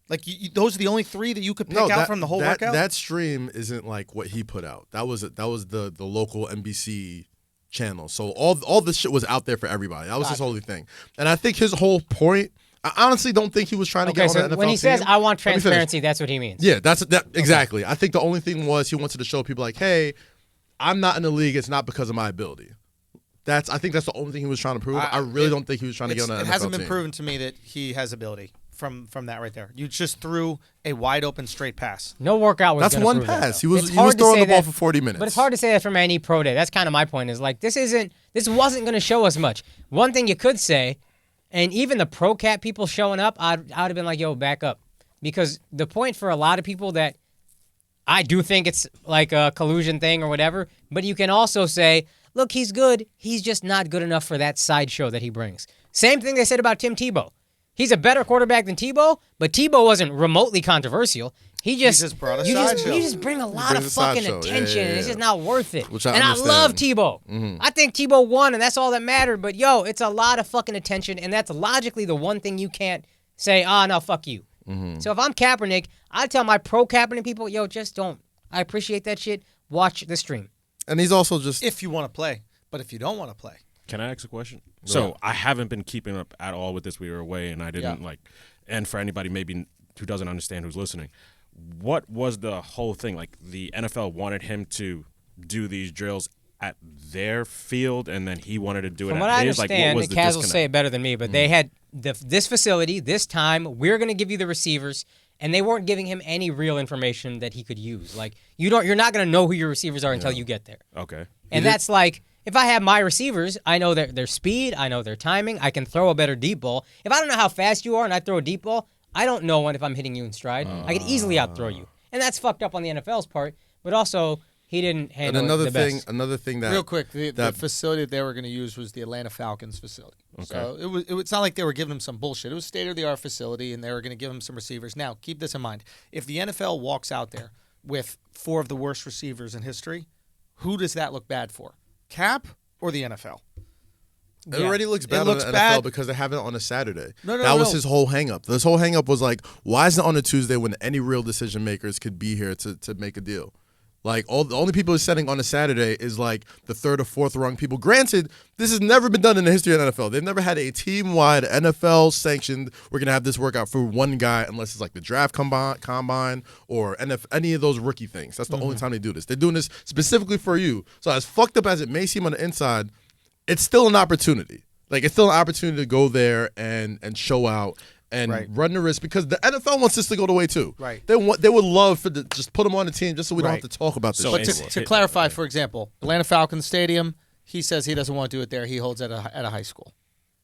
Like, those are the only 3 that you could pick out from the whole workout? That stream isn't like what he put out. That was the local NBC channel. So all this shit was out there for everybody. That was his whole thing. And I think his whole point, I honestly don't think he was trying to get on the NFL when he team. says, I want transparency, that's what he means. Yeah, exactly. I think the only thing was he wanted to show people like, hey, I'm not in the league. It's not because of my ability. I think that's the only thing he was trying to prove. I really don't think he was trying to get on the NFL team. It hasn't been proven to me that he has ability. From that right there, you just threw a wide open straight pass. No workout was. That's one prove pass. That, he was throwing the ball for 40 minutes. But it's hard to say that from any pro day. That's kind of my point. Is like this wasn't going to show us much. One thing you could say, and even the pro cat people showing up, I'd have been like, yo, back up, because the point for a lot of people that I do think it's like a collusion thing or whatever. But you can also say, look, he's good. He's just not good enough for that sideshow that he brings. Same thing they said about Tim Tebow. He's a better quarterback than Tebow, but Tebow wasn't remotely controversial. He just brought a you sideshow. just bring a lot of fucking attention, and it's just not worth it. Which I and understand. I love Tebow. I think Tebow won, and that's all that mattered. But yo, it's a lot of fucking attention, and that's logically the one thing you can't say. No, fuck you. So if I'm Kaepernick, I tell my pro Kaepernick people, yo, just don't. I appreciate that shit. Watch the stream. And he's also just If you want to play, but if you don't want to play. Can I ask a question? So I haven't been keeping up at all with this. We were away, and I didn't and for anybody maybe who doesn't understand who's listening, what was the whole thing? Like the NFL wanted him to do these drills at their field, and then he wanted to do it From at what I his? understand, Like, what was the Kaz will disconnect? say it better than me, but they had this facility, this time, we're going to give you the receivers, and they weren't giving him any real information that he could use. Like, you're not going to know who your receivers are until you get there. Okay. And that's like, if I have my receivers, I know their speed, I know their timing, I can throw a better deep ball. If I don't know how fast you are and I throw a deep ball, I don't know if I'm hitting you in stride. I could easily outthrow you. And that's fucked up on the NFL's part, but also he didn't handle it the best. Another thing that Real quick, the facility that they were going to use was the Atlanta Falcons facility. Okay. So it's not like they were giving him some bullshit. It was state-of-the-art facility, and they were going to give him some receivers. Now, keep this in mind. If the NFL walks out there with 4 of the worst receivers in history, who does that look bad for? Cap or the NFL? It already looks bad on the NFL because they have it on a Saturday. That was his whole hang-up. This whole hang-up was like, why is it on a Tuesday when any real decision makers could be here to make a deal? Like, the only people who's setting on a Saturday is like the 3rd or 4th rung people. Granted, this has never been done in the history of the NFL. They've never had a team-wide NFL sanctioned, we're going to have this workout for one guy unless it's like the draft combine or any of those rookie things. That's the only time they do this. They're doing this specifically for you. So as fucked up as it may seem on the inside, it's still an opportunity. Like, it's still an opportunity to go there and show out and run the risk, because the NFL wants this to go the way too. Right. They would love to just put them on the team just so we don't have to talk about this. But to clarify, for example, Atlanta Falcons Stadium, he says he doesn't want to do it there. He holds at a high school.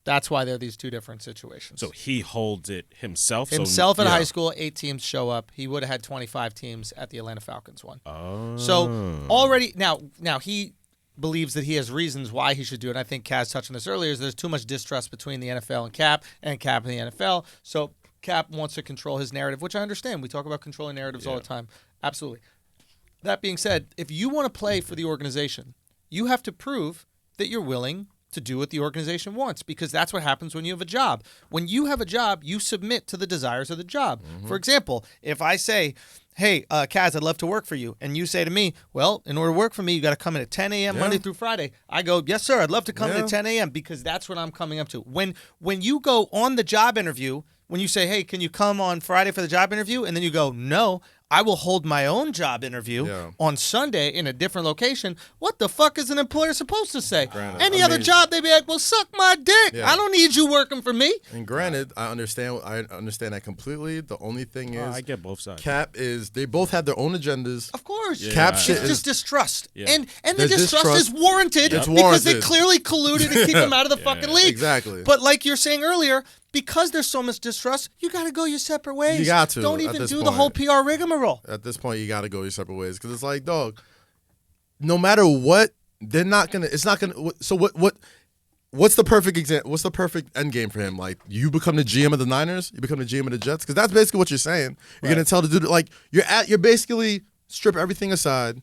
That's why they're these two different situations. So he holds it himself? Himself at high school, 8 teams show up. He would have had 25 teams at the Atlanta Falcons one. Oh. So already, now he believes that he has reasons why he should do it. I think Kaz touched on this earlier, is there's too much distrust between the NFL and Cap and the NFL. So Cap wants to control his narrative, which I understand. We talk about controlling narratives all the time. Absolutely. That being said, if you want to play for the organization, you have to prove that you're willing to do what the organization wants, because that's what happens when you have a job. When you have a job, you submit to the desires of the job. For example, if I say, hey, Kaz, I'd love to work for you, and you say to me, well, in order to work for me, you got to come in at 10 a.m. Monday through Friday. I go, yes, sir, I'd love to come in at 10 a.m. because that's what I'm coming up to. When you go on the job interview, when you say, hey, can you come on Friday for the job interview? And then you go, no, I will hold my own job interview on Sunday in a different location. What the fuck is an employer supposed to say? Any other job, they'd be like, well, suck my dick. I don't need you working for me. And granted, I understand that completely. The only thing is, I get both sides. Cap is, they both have their own agendas. Of course. Cap It's shit just distrust. Yeah. And the distrust is warranted because they clearly colluded to keep him out of the fucking league. Exactly. But like you're saying earlier, because there's so much distrust, you got to go your separate ways. You got to. Don't even do the whole PR rigmarole. At this point, you got to go your separate ways, because it's like, dog, no matter what, they're not gonna. It's not gonna. So what's the perfect example? What's the perfect end game for him? Like, you become the GM of the Niners, you become the GM of the Jets, because that's basically what you're saying. You're gonna tell the dude, like, you're basically strip everything aside.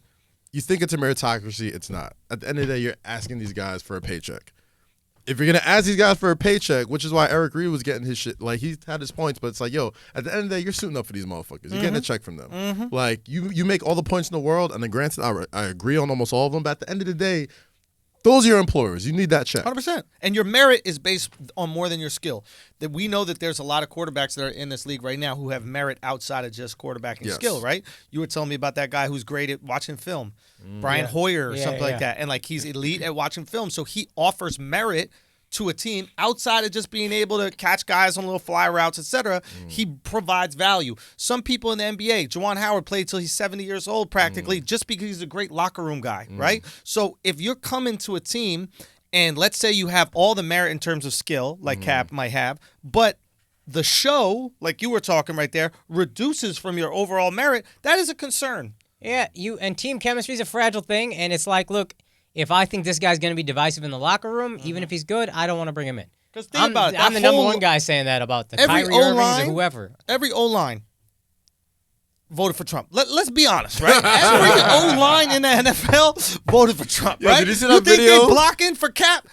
You think it's a meritocracy, it's not. At the end of the day, you're asking these guys for a paycheck. If you're going to ask these guys for a paycheck, which is why Eric Reed was getting his shit, like, he had his points, but it's like, yo, at the end of the day, you're suiting up for these motherfuckers. You're getting a check from them. Like, you make all the points in the world, and then granted, I agree on almost all of them, but at the end of the day, those are your employers. You need that check. 100%. And your merit is based on more than your skill. That we know that there's a lot of quarterbacks that are in this league right now who have merit outside of just quarterbacking skill, right? You were telling me about that guy who's great at watching film, Brian Hoyer or something like that. And, like, he's elite at watching film. So he offers merit to a team outside of just being able to catch guys on little fly routes, etc. He provides value. Some people in the NBA, Juwan Howard played till he's 70 years old practically just because he's a great locker room guy, right? So if you're coming to a team and let's say you have all the merit in terms of skill, like Cap might have, but the show, like you were talking right there, reduces from your overall merit, that is a concern. Yeah, and team chemistry is a fragile thing, and it's like, look, if I think this guy's going to be divisive in the locker room, even if he's good, I don't want to bring him in. Because think about it. I'm the number one guy saying that about the Kyrie Irvings or whoever. Every O-line voted for Trump. Let's be honest, right? Every O-line in the NFL voted for Trump, right? Did you see that you think video? they blocking for Cap?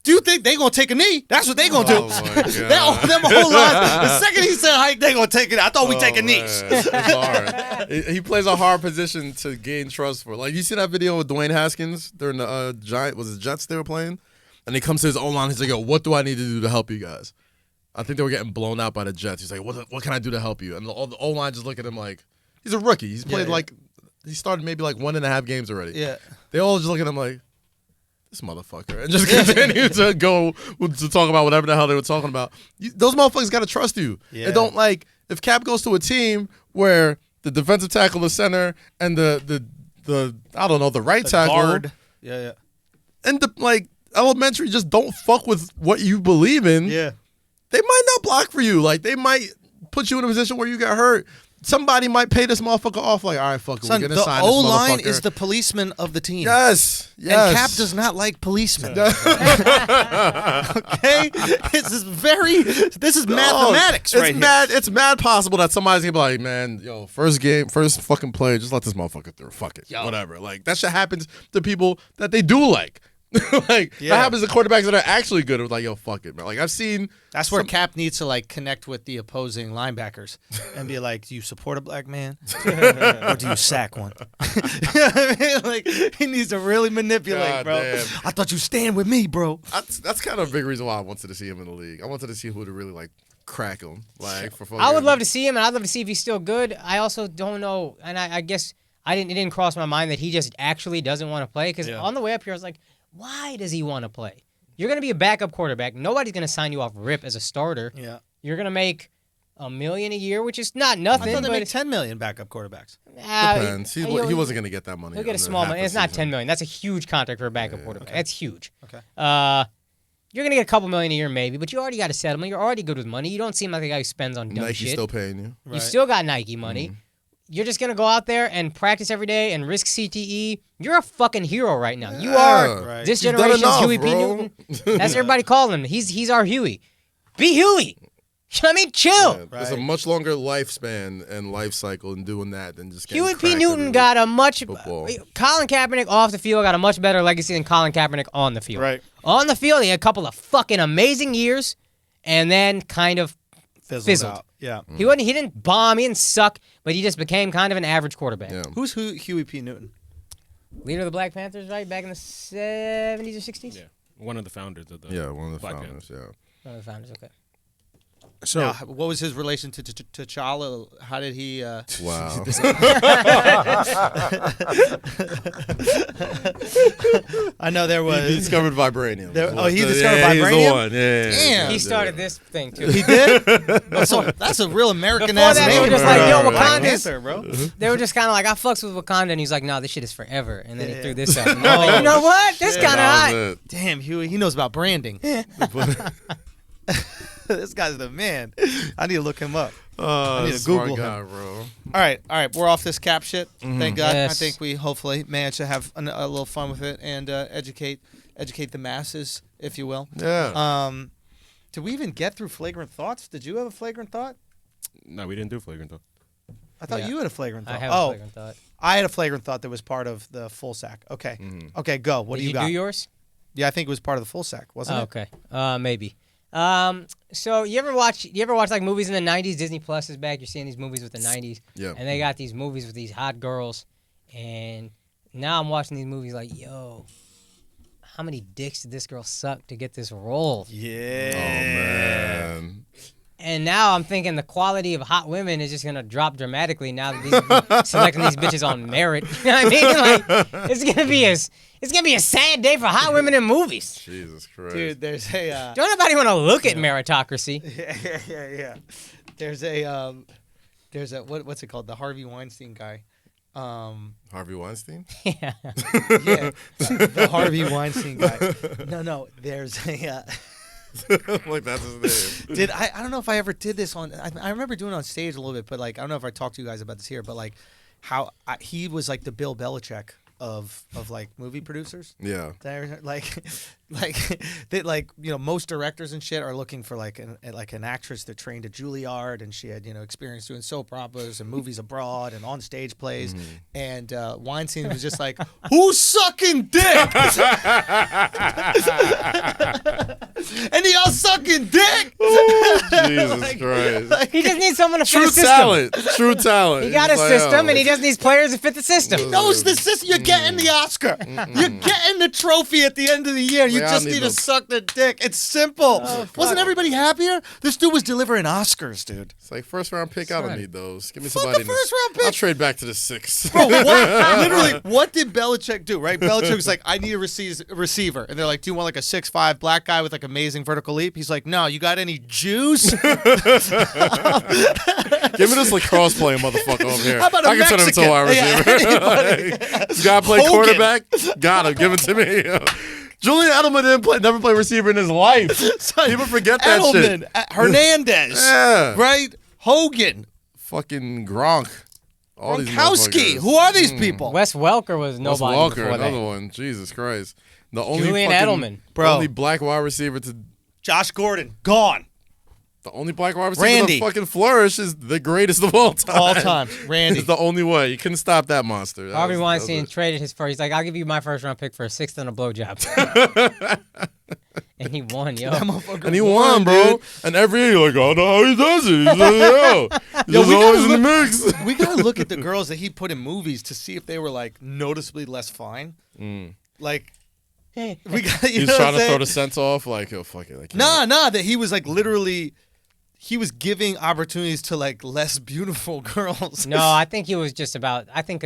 Do you think they gonna take a knee? That's what they gonna do. Oh my God. Them O-line. The second he said hike, they gonna take it. I thought we taking knees. It's hard. He plays a hard position to gain trust for. Like, you see that video with Dwayne Haskins during the Jets they were playing? And he comes to his O-line. He's like, yo, what do I need to do to help you guys? I think they were getting blown out by the Jets. He's like, what can I do to help you? And all the O-line just look at him like, he's a rookie. He's played he started maybe like 1.5 games already. Yeah. They all just look at him like, this motherfucker, and just continue to go to talk about whatever the hell they were talking about. Those motherfuckers got to trust you. Yeah. And don't, like, if Cap goes to a team where the defensive tackle, the center, and the I don't know, the right tackle, Guard. Yeah. and the, like, elementary just don't fuck with what you believe in, Yeah. they might not block for you. Like, they might put you in a position where you got hurt. Somebody might pay this motherfucker off. Like, all right, fuck it, Son, we're gonna the sign this O-line motherfucker. is the policeman of the team. Yes. And Cap does not like policemen. Okay? This is mathematics right here. It's mad possible that somebody's gonna be like, man, yo, first fucking play, just let this motherfucker through. Fuck it. Yo. Whatever. Like, that shit happens to people that they do like. Like, Yeah. that happens to quarterbacks that are actually good. It's like, yo, fuck it, man. Like, I've seen That's where Cap needs to like connect with the opposing linebackers and be like, "Do you support a black man, or do you sack one?" You know what I mean? Like, he needs to really manipulate, God bro. damn. I thought you stand with me, bro. that's kind of a big reason why I wanted to see him in the league. I wanted to see who would really like crack him. Like, for fucking, I would love to see him, and I'd love to see if he's still good. I also don't know, and I guess it didn't cross my mind that he just actually doesn't want to play, because on the way up here, I was like, why does he want to play? You're going to be a backup quarterback. Nobody's going to sign you off rip as a starter. Yeah, You're going to make $1 million a year, which is not nothing. I thought they but make $10 million backup quarterbacks. Depends. He wasn't gonna get that money. He'll get a small money. It's not $10 million. That's a huge contract for a backup quarterback. That's huge. Okay. You're going to get a couple million a year maybe, but you already got a settlement. You're already good with money. You don't seem like a guy who spends on dumb Nike's shit. still paying you. Right. You still got Nike money. You're just going to go out there and practice every day and risk CTE. You're a fucking hero right now. You are Right. this You've done generation's enough, Huey P. bro. Newton. That's everybody calling him. He's our Huey. Be Huey. You know what I mean? Chill. Yeah, there's a much longer lifespan and life cycle in doing that than just getting Huey P. cracked Newton every got week. a much... Football. Colin Kaepernick off the field got a much better legacy than Colin Kaepernick on the field. Right. On the field, he had a couple of fucking amazing years and then kind of fizzled. Out. Yeah. He didn't bomb, he didn't suck, but he just became kind of an average quarterback. Yeah. Who's Huey P. Newton? Leader of the Black Panthers, right? Back in the 70s or 60s? Yeah, one of the founders of the One of the Black founders. Panthers. Yeah. One of the founders, okay. So Now, what was his relation to T'Challa? How did he? Wow. I know there He was. discovered vibranium. He discovered He's vibranium? the one. Yeah. Damn. He started this thing, too. He did. That's a real American Before ass that, they name. were just like, yo, Black Wakanda's. Panther, bro. They were just kind of like, I fucks with Wakanda, and he's like, no, this shit is forever. And then he Yeah. threw this out. And I'm like, you know what? This kind of That hot. was it. Damn, Huey, he knows about branding. This guy's the man. I need to look him up. I need to Smart Google guy, him. bro. All right. We're off this Cap shit. Thank God. Yes. I think we hopefully managed to have a little fun with it and educate the masses, if you will. Yeah. Did we even get through flagrant thoughts? Did you have a flagrant thought? no, we didn't do flagrant though. I thought Yeah. you had a flagrant thought. I have a flagrant thought. I had a flagrant thought that was part of the full sack. Okay. Okay, go. What Did do you you got? do yours? Yeah, I think it was part of the full sack, wasn't Oh, it? okay. Maybe. So you ever watch like movies in the 90s? Disney Plus is back. You're seeing these movies with the 90s. Yeah. And they got these movies with these hot girls. And now I'm watching these movies like, yo, how many dicks did this girl suck to get this role? Yeah. Oh man. And now I'm thinking the quality of hot women is just gonna drop dramatically now that these selecting these bitches on merit. You know what I mean? Like it's gonna be a sad day for hot women in movies. Jesus Christ. Dude, there's a Don't nobody want to look at meritocracy. yeah. There's a what's it called? The Harvey Weinstein guy. Harvey Weinstein? Yeah. Yeah, the Harvey Weinstein guy. No, there's a. Like, that's his name. I don't know if I ever did this on. I remember doing it on stage a little bit, but like I don't know if I talked to you guys about this here, but like how he was like the Bill Belichick of like movie producers. Yeah. Like they most directors and shit are looking for like an actress that trained at Juilliard and she had experience doing soap operas and movies abroad and on stage plays. And Weinstein was just like, who's sucking dick? And he all sucking dick. Jesus Christ. He just needs someone to fit True the system. talent. True talent. He got a system, and he just needs players to fit the system. He knows the system. You're getting the Oscar. You're getting the trophy at the end of the year. You just need to suck the dick. It's simple. Wasn't everybody happier? This dude was delivering Oscars, dude. It's like first round pick. I don't need those. Give me Fuck somebody. the first round pick. I'll trade back to the 6. Bro, literally, what did Belichick do, right? Belichick was like, I need a receiver. And they're like, do you want like a 6'5" black guy with like amazing vertical leap? He's like, no, you got any juice? Give me this lacrosse playing motherfucker over here. How about a I can turn him into a wide receiver. This guy play Hogan. quarterback? Got him. Give it to me. Julian Edelman never played receiver in his life. People forget that Edelman, shit. Hernandez, Yeah. right? Hogan, Fucking Gronk. All these Gronkowski. motherfuckers. Who are these people? Wes Welker was Wes nobody Walker, before another that. one. Jesus Christ. The only Julian fucking, Edelman. Bro. Only black wide receiver to Josh Gordon, gone. the only black wide receiver Randy. to fucking flourish is the greatest of all time. All time. Randy. It's the only way. You couldn't stop that monster. That Harvey was- Weinstein that was traded his first. He's like, I'll give you my first round pick for a 6th and a blowjob. And he won, yo. That motherfucker And he won, bro. dude. And every year, you're like, oh, no, how he does it. He's like, yo. He's Yo, we gotta always in the mix. We gotta look at the girls that he put in movies to see if they were like noticeably less fine. Like, we got. He's trying to throw the sense off. Like, oh, fuck it. I can't. Nah, that he was like literally. He was giving opportunities to like less beautiful girls. No, I think he was just about. I think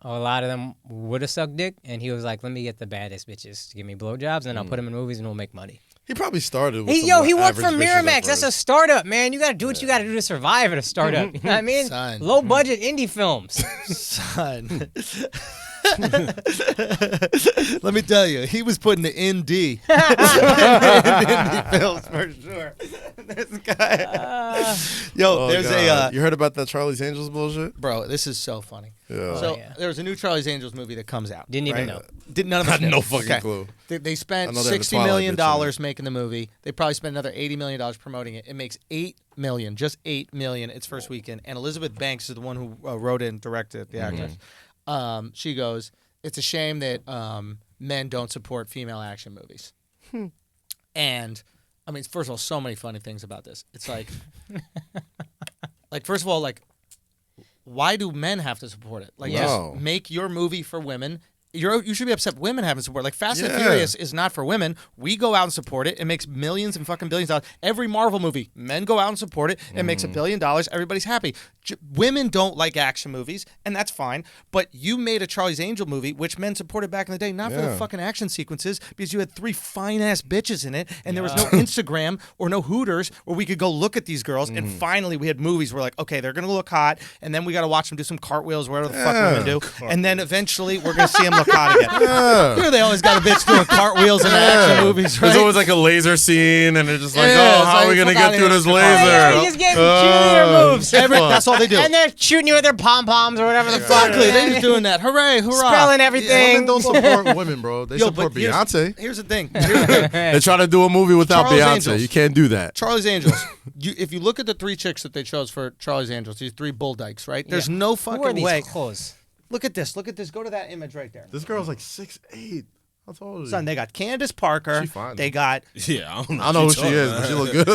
a lot of them would have sucked dick, and he was like, "Let me get the baddest bitches to give me blowjobs, and I'll put them in movies, and we'll make money." He probably started with He some worked average for bitches Miramax. at That's a first. startup, man. You got to do what you got to do to survive at a startup. You know what I mean? Son. Low budget indie films. Son. Let me tell you, he was putting the ND in indie films for sure. This guy. Oh, there's God. a You heard about that Charlie's Angels bullshit? bro. This is so funny. Yeah. So yeah. there's a new Charlie's Angels movie that comes out. Didn't even know. None of us Had knew. no fucking clue. They spent I know they have the $60 Twilight million bitch in making the movie. They probably spent another $80 million promoting it. It makes $8 million, just $8 million its first weekend. And Elizabeth Banks is the one who wrote it and directed the actress. She goes, "It's a shame that men don't support female action movies." And I mean, first of all, so many funny things about this. It's like, first of all, like, why do men have to support it? Like, Yeah. just make your movie for women. You should be upset women haven't support. Like Fast and Yeah. Furious is not for women. We go out and support it. It makes millions and fucking billions of dollars. Every Marvel movie, men go out and support it. It makes $1 billion. Everybody's happy. Women don't like action movies, and that's fine. But you made a Charlie's Angel movie, which men supported back in the day, not for the Yeah. fucking action sequences, because you had 3 fine ass bitches in it, and there was no Instagram or no Hooters where we could go look at these girls. And finally, we had movies where like, okay, they're gonna look hot, and then we got to watch them do some cartwheels, whatever the fuck we're gonna do, and then eventually we're gonna see them look hot again. You know, they always got a bitch doing cartwheels in the action movies, right? There's always like a laser scene, and they're just like, Yeah, oh, it's how are like, we going to fuck get outta through here. this Oh, laser? yeah, he just gave cheerleader moves. That's all they do. And they're shooting you with their pom-poms or whatever the fuck. Exactly. They're just doing that. Hooray, hurrah. Spelling Yeah, everything. women don't support women, bro. They Yo, support but here's- Beyonce. Here's the thing. They try to do a movie without Charlie's Beyonce. Angels. You can't do that. Charlie's Angels. If you look at the 3 chicks that they chose for Charlie's Angels, these 3 bull dykes, right? There's no Who are fucking these way. hoes? Look at this. Look at this. Go to that image right there. This girl's like 6'8". How tall is she? Son, they got Candace Parker. She fine, They got. Yeah, I don't know. I don't know who what she you're is, talking but she look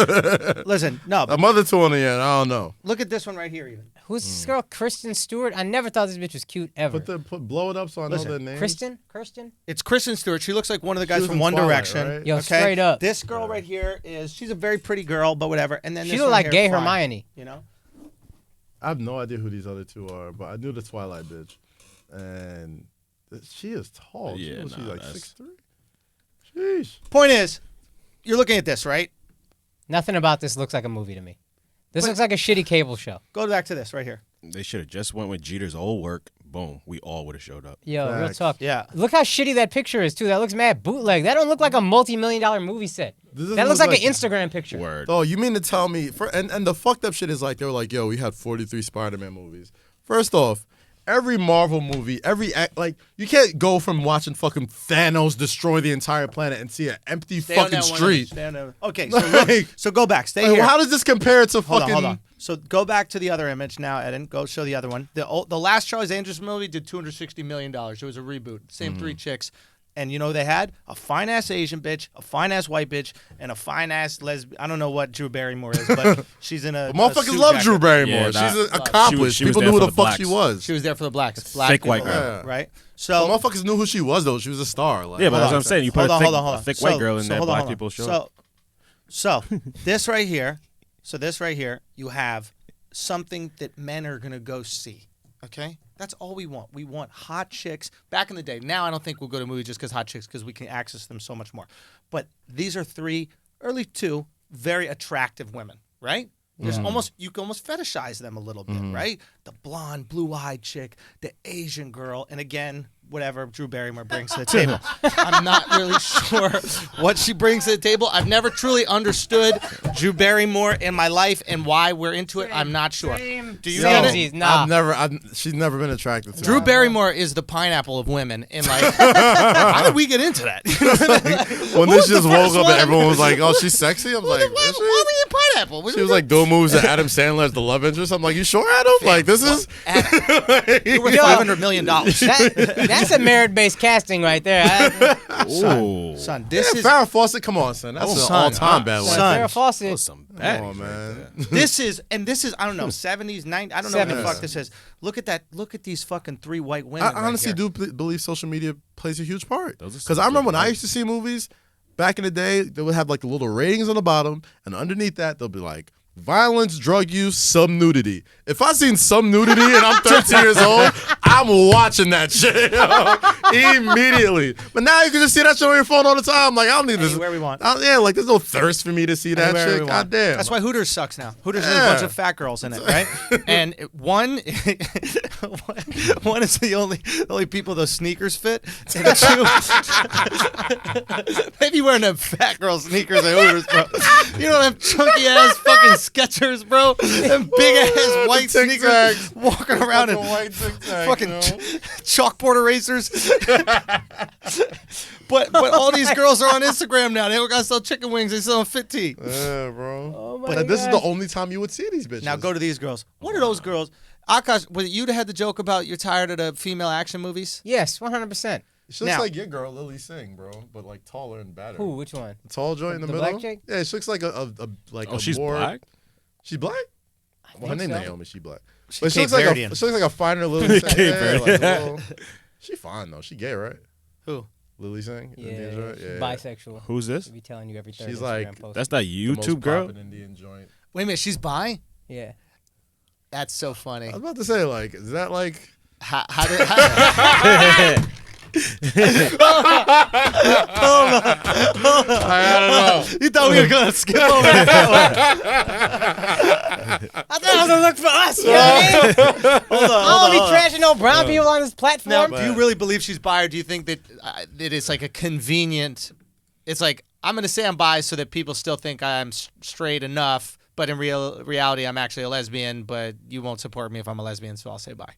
good. Listen, no. A But mother to on the end. I don't know. look at this one right here, even. Who's this girl? Kristen Stewart? I never thought this bitch was cute ever. Blow it up so I Listen, know their names. Kirsten? It's Kristen Stewart. She looks like one of the guys was from in One Twilight, Direction. right? Yo, straight up. This girl right here she's a very pretty girl, but whatever. And then She this look one like here, gay fine, Hermione. You know. I have no idea who these other 2 are, but I knew the Twilight bitch. And she is tall. Yeah, She's like that's- 6'3". Sheesh. Point is, you're looking at this, right? Nothing about this looks like a movie to me. This looks like a shitty cable show. Go back to this right here. They should have just went with Jeter's old work. Boom, we all would have showed up. Yo, real Facts. talk. Yeah. Look how shitty that picture is, too. That looks mad bootleg. That don't look like a multi-million-dollar movie set. This That doesn't looks look like an Instagram picture. Word. Oh, you mean to tell me? And the fucked up shit is like, they were like, yo, we had 43 Spider-Man movies. First off, every Marvel movie, like you can't go from watching fucking Thanos destroy the entire planet and see an empty fucking street. Okay, so look, so go back. Stay here. How does this compare to fucking? Hold on. So go back to the other image now, Eden. Go show the other one. The last Charlie's Angels movie did $260 million. It was a reboot. Same three chicks. And you know they had a fine-ass Asian bitch, a fine-ass white bitch, and a fine-ass lesbian. I don't know what Drew Barrymore is, but she's in a motherfuckers suit love jacket. Drew Barrymore. Yeah, she's accomplished. she was People there knew who for the the fuck she blacks. was. She was there for the blacks. Black Thick white people, girl. right? But So motherfuckers knew who she was, though. She was a star. Like, Yeah, but that's what I'm saying. You put hold a on. thick white girl in there, black people show up. So this right here, you have something that men are gonna go see. Okay, that's all we want. We want hot chicks. Back in the day. Now I don't think we'll go to movies just because hot chicks, because we can access them so much more. But these are two very attractive women, right? There's you can almost fetishize them a little bit, right? The blonde, blue-eyed chick, the Asian girl, and again, whatever Drew Barrymore brings to the table. I'm not really sure what she brings to the table. I've never truly understood Drew Barrymore in my life and why we're into it. I'm not sure. Do you get it? Nah. She's never been attracted to Drew her. Barrymore is the pineapple of women, and like, how did we get into that? When this just woke first up one? and everyone was like, "Oh, she's sexy," I'm like, why "Is were we she?" in pineapple? She was like doing moves to Adam Sandler as the love interest. I'm like, "You sure, Adam? Like this is." You're worth $500 million. That's a merit-based casting right there. Son, this is Farrah Fawcett. Come on, son. That's an son. all-time bad one. Son. Farrah Fawcett. Some Come bad. on, man. this is I don't know 70s 90s. I don't know what the 70s. fuck this is. Look at that. Look at these fucking three white women. I honestly right here. do believe social media plays a huge part. Those are Because some I remember good when I movies. used to see movies back in the day, they would have like the little ratings on the bottom, and underneath that they'll be like violence, drug use, some nudity. If I seen some nudity and I'm 13 years old, I'm watching that shit immediately. But now you can just see that shit on your phone all the time. Like I don't need this. Anywhere we want. Yeah, like there's no thirst for me to see that Anywhere we shit. want. God damn. That's why Hooters sucks now. Hooters has a bunch of fat girls in it, right? And one is the only people those sneakers fit, and two, maybe wearing them fat girl sneakers at Hooters, bro. You know them chunky ass fucking Skechers, bro. Them big ass white Tic sneakers Tacs. walking around in Fucking white Tic Tacs, fucking you know? chalkboard erasers. But all these girls are on Instagram now. They don't gotta sell chicken wings. They sell fit tea. Yeah, bro. Oh my But this is God. the only time you would see these bitches. Now go to these girls. What are those girls? Akash, was it you that had the joke about you're tired of the female action movies? Yes, 100%. She looks Now- like your girl, Lily Singh, bro, but like taller and badder. Who? Which one? The tall joint in the The middle. black chick? Yeah, she looks like a Oh, she's more, black? She's black. Well, her think name so. Naomi. She black. She But she Cape looks like Verdean. she looks like a finer Lily Singh. Cape Yeah, like a Verdean. little- she fine though. She gay, right? Who? Lily Singh. Yeah, Indian joint? she's Yeah. bisexual. Who's this? She'll be telling you every third She's Instagram like- post. That's that The most YouTube girl? poppin' Indian joint. Wait a minute, she's bi? Yeah. That's so funny. I was about to say, like, is that like? How did I don't know. you thought we were gonna skip over that? I thought it was a look for us, you know what I mean? Hold on, I don't be trashing no brown people on this Now, platform. do you really believe she's bi, or do you think that it is like a convenient? It's like I'm gonna say I'm bi so that people still think I'm straight enough, but in reality I'm actually a lesbian. But you won't support me if I'm a lesbian, so I'll say bi.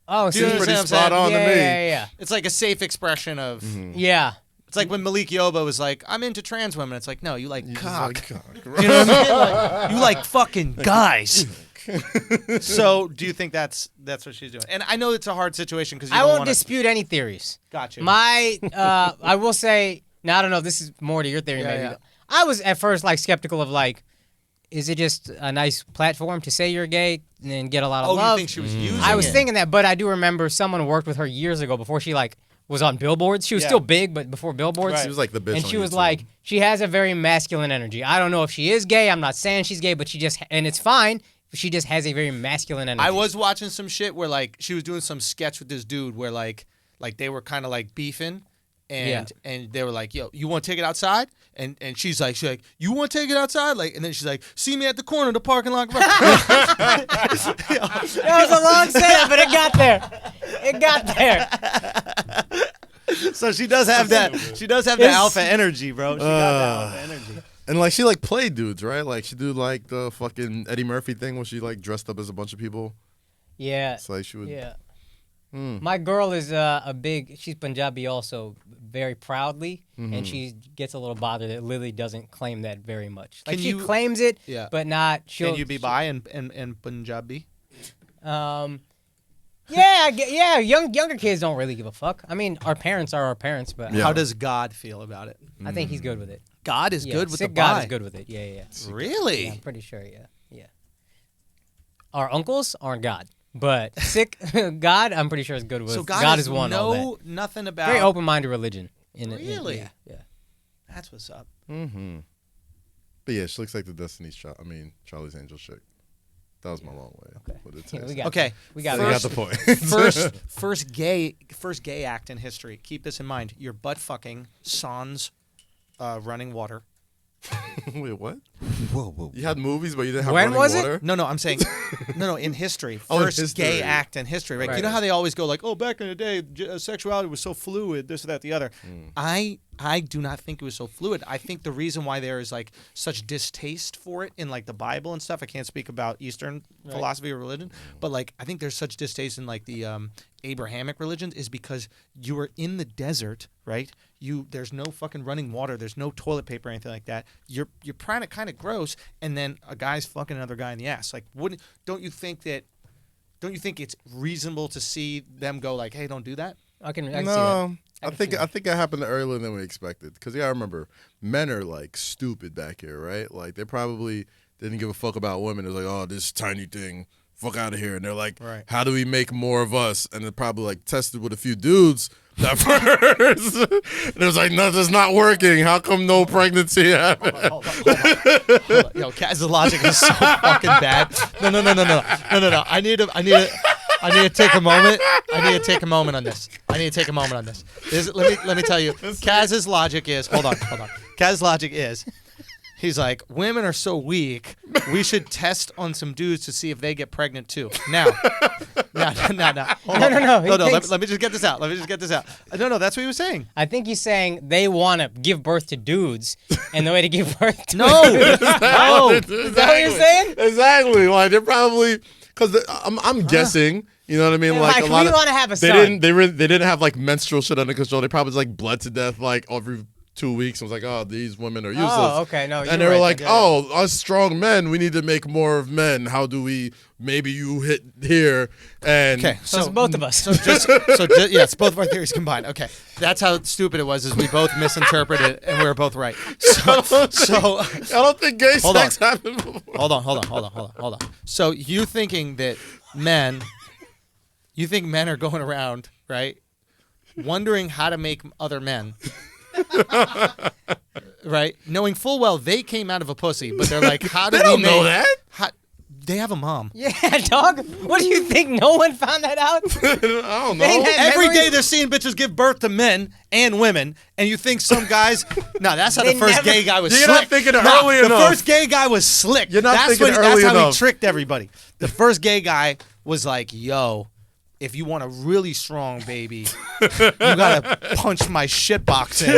Oh, Do you see, understand pretty what I'm spot saying? on to yeah, me. yeah. It's like a safe expression of. Yeah. It's like when Malik Yoba was like, "I'm into trans women." It's like, no, you like You just cock. like cock. You know what I mean? Like, you like fucking guys. So, do you think that's what she's doing? And I know it's a hard situation because I won't dispute any theories. Gotcha. My, I will say, now I don't know if this is more to your theory Yeah, maybe. yeah. I was at first like skeptical of like, is it just a nice platform to say you're gay and then get a lot of Oh, love? you think she was using I was it? thinking that, but I do remember someone worked with her years ago before she like was on billboards. She was Yeah. still big, but before billboards. She was like the bitch. And on she was YouTube. like, she has a very masculine energy. I don't know if she is gay. I'm not saying she's gay, but she just, and it's fine. She just has a very masculine energy. I was watching some shit where like she was doing some sketch with this dude where like they were kind of like beefing, and they were like, "Yo, you want to take it outside?" And she's like, "You want to take it outside?" Like, and then she's like, "See me at the corner of the parking lot." That was a long setup, but it got there. It got there. So she does have that. She does have the alpha energy, bro. She got that alpha energy. And like she like played dudes, right? Like she do like the fucking Eddie Murphy thing where she like dressed up as a bunch of people. Yeah. It's like she would. Yeah. My girl is she's Punjabi also, very proudly, and she gets a little bothered that Lily doesn't claim that very much. Like she claims it, but not. Can you be bi and Punjabi? Yeah. Younger kids don't really give a fuck. I mean, our parents are our parents, but how does God feel about it? I think he's good with it. God is good with the bi. God is good with it. Yeah. Really? Yeah, I'm pretty sure. Yeah. Our uncles aren't God. But sick God, I'm pretty sure is good with. So God is one. Nothing about very open-minded religion. Really? Yeah. That's what's up. Mm-hmm. But yeah, she looks like the Destiny's Child. I mean, Charlie's Angel chick. That was my long way. Okay. With it we got the point. first gay act in history. Keep this in mind. You're butt fucking sans running water. Wait, what? Whoa. You had movies, but you didn't have When running was water? it? No, I'm saying, no, in history. Oh, in First history. gay act in history, right? Right. You know how they always go like, oh, back in the day, sexuality was so fluid, this or that, the other. I do not think it was so fluid. I think the reason why there is like such distaste for it in like the Bible and stuff, I can't speak about Eastern philosophy or religion, but like I think there's such distaste in like the Abrahamic religions is because you were in the desert, right? There's no fucking running water, there's no toilet paper or anything like that. You're kind of gross, and then a guy's fucking another guy in the ass. Like, don't you think it's reasonable to see them go like, hey, don't do that? I can see that. I think it happened earlier than we expected. Because I remember men are like stupid back here, right? Like they probably didn't give a fuck about women. It was like, oh, this tiny thing, fuck out of here. And they're like, how do we make more of us? And they probably like tested with a few dudes at first. And it was like, no, this is not working. How come no pregnancy happened? Hold on. Yo, Kaz's logic is so fucking bad. No. I need to take a moment. I need to take a moment on this. Let me tell you. Kaz's logic is hold on. Kaz's logic is he's like, women are so weak, we should test on some dudes to see if they get pregnant too. Now. No. Let me just get this out. No, that's what he was saying. I think he's saying they want to give birth to dudes, and the way to give birth to No. Is that what you're saying? Exactly. Like they're probably because I'm guessing. You know what I mean? Yeah, like a lot we of want to have a they son. didn't they didn't have like menstrual shit under control. They probably like bled to death like every 2 weeks. And was like, oh, these women are useless. Oh, okay, no. And they were like, oh, us strong men, we need to make more of men. How do we? Maybe you hit here and so it's both of us. So it's both of our theories combined. Okay, that's how stupid it was. Is we both misinterpreted and we were both right. I don't think gay sex happened before. Hold on. So you thinking that men are going around, right, wondering how to make other men, right, knowing full well they came out of a pussy, but they're like, how do they we don't make? know that. They have a mom. Yeah, dog. What do you think? No one found that out? I don't know. Every day they're seeing bitches give birth to men and women, and you think some guys? No, that's how the first gay guy was. You're slick. not thinking early enough. The first gay guy was slick. You're not thinking early That's how enough. he tricked everybody. The first gay guy was like, "Yo, if you want a really strong baby, you gotta punch my shit box in."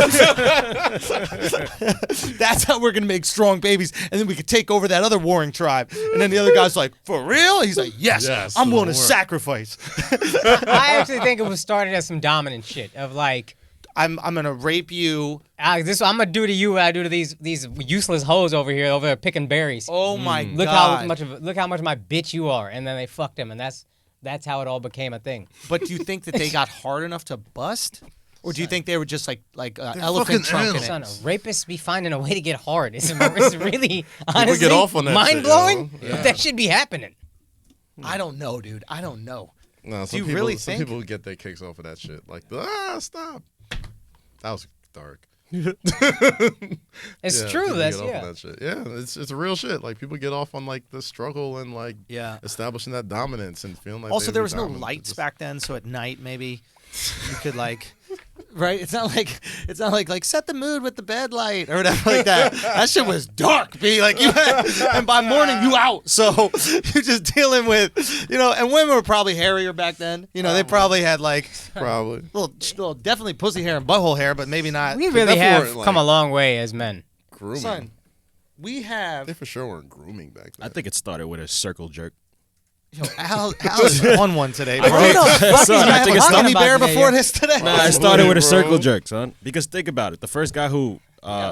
That's how we're gonna make strong babies, and then we could take over that other warring tribe. And then the other guy's like, "For real?" He's like, "Yes, I'm willing to sacrifice." I actually think it was started as some dominant shit of like, I'm gonna rape you. This I'm gonna do to you what I do to these useless hoes over there picking berries. Oh my god! Look how much my bitch you are, and then they fucked him, and that's how it all became a thing. But do you think that they got hard enough to bust? Or do you think they were just like elephant trunking it? Son, rapists be finding a way to get hard. It's really, honestly, get off on that mind-blowing. shit, yo. That should be happening. I don't know, dude. I don't know. No, do you really think? Some people get their kicks off of that shit. Like, stop. That was dark. It's true. That's that shit. Yeah, it's real shit. Like people get off on like the struggle and like establishing that dominance and feeling like. Also, there was no lights back then, so at night maybe you could like. Right? It's not like set the mood with the bed light or whatever like that. That shit was dark, B. Like and by morning you out. So you're just dealing with, and women were probably hairier back then. They probably had like little definitely pussy hair and butthole hair, but maybe not. We really have come a long way as men. Grooming. Son, we have. They for sure weren't grooming back then. I think it started with a circle jerk. Yo, Al is on one today, bro. Who the fuck is Son, I think it's a gummy about bear today, before yo? this today. Nah, I started with a Bro. circle jerk, son. Because think about it. The first guy who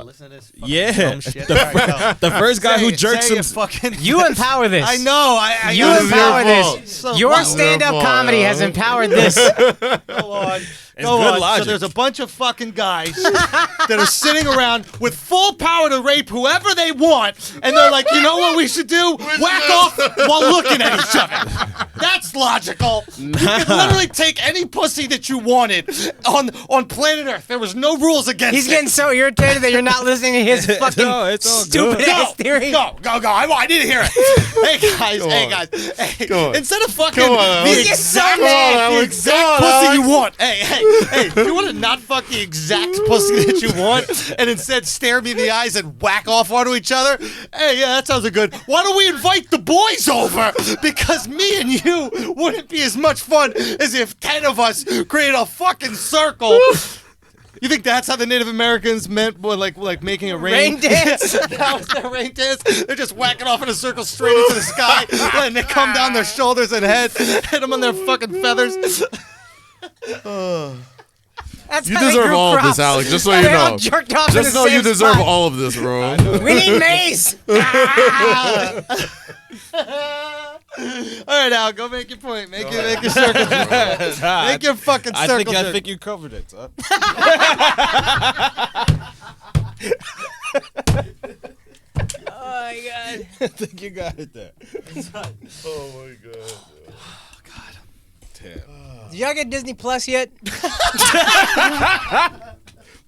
Listen to this. yeah. Dumb shit. All right, go. the first guy who jerks say him it, fucking. You empower this. I know. I You gotta- empower your fault. this. So Your what? stand-up Your fault, comedy yo. has empowered this. Go on. It's Go good on. So logic. there's a bunch of fucking guys that are sitting around with full power to rape whoever they want, and they're like, you know what we should do? Whack off while looking at each other. That's logical. You could literally take any pussy that you wanted on planet Earth. There was no rules against He's it. getting so irritated that you're not listening to his fucking No, it's all stupid good. ass theory. Go. I need to hear it. Hey guys. Hey, Go on. instead of fucking Come on, the Alex. exact, Come on, the Alex. exact Come on, pussy Alex. you want. Hey, you want to not fuck the exact pussy that you want and instead stare me in the eyes and whack off onto each other? Hey, yeah, that sounds good. Why don't we invite the boys over? Because me and you wouldn't be as much fun as if 10 of us created a fucking circle. You think that's how the Native Americans meant, like making a Rain dance? That was their rain dance. They're just whacking off in a circle straight into the sky, letting it come down their shoulders and head, hit them on their fucking feathers. That's You how they deserve grew all of crops. this, Alex, just so Yeah, you they all know. jerked off in Just the know you same deserve spot. all of this, bro. We need maize. All right, Al, go make your point. Make your circle. Make your fucking circle. I think you covered it, son. Oh my god. I think you got it there. Oh my god. Damn. Did y'all get Disney Plus yet?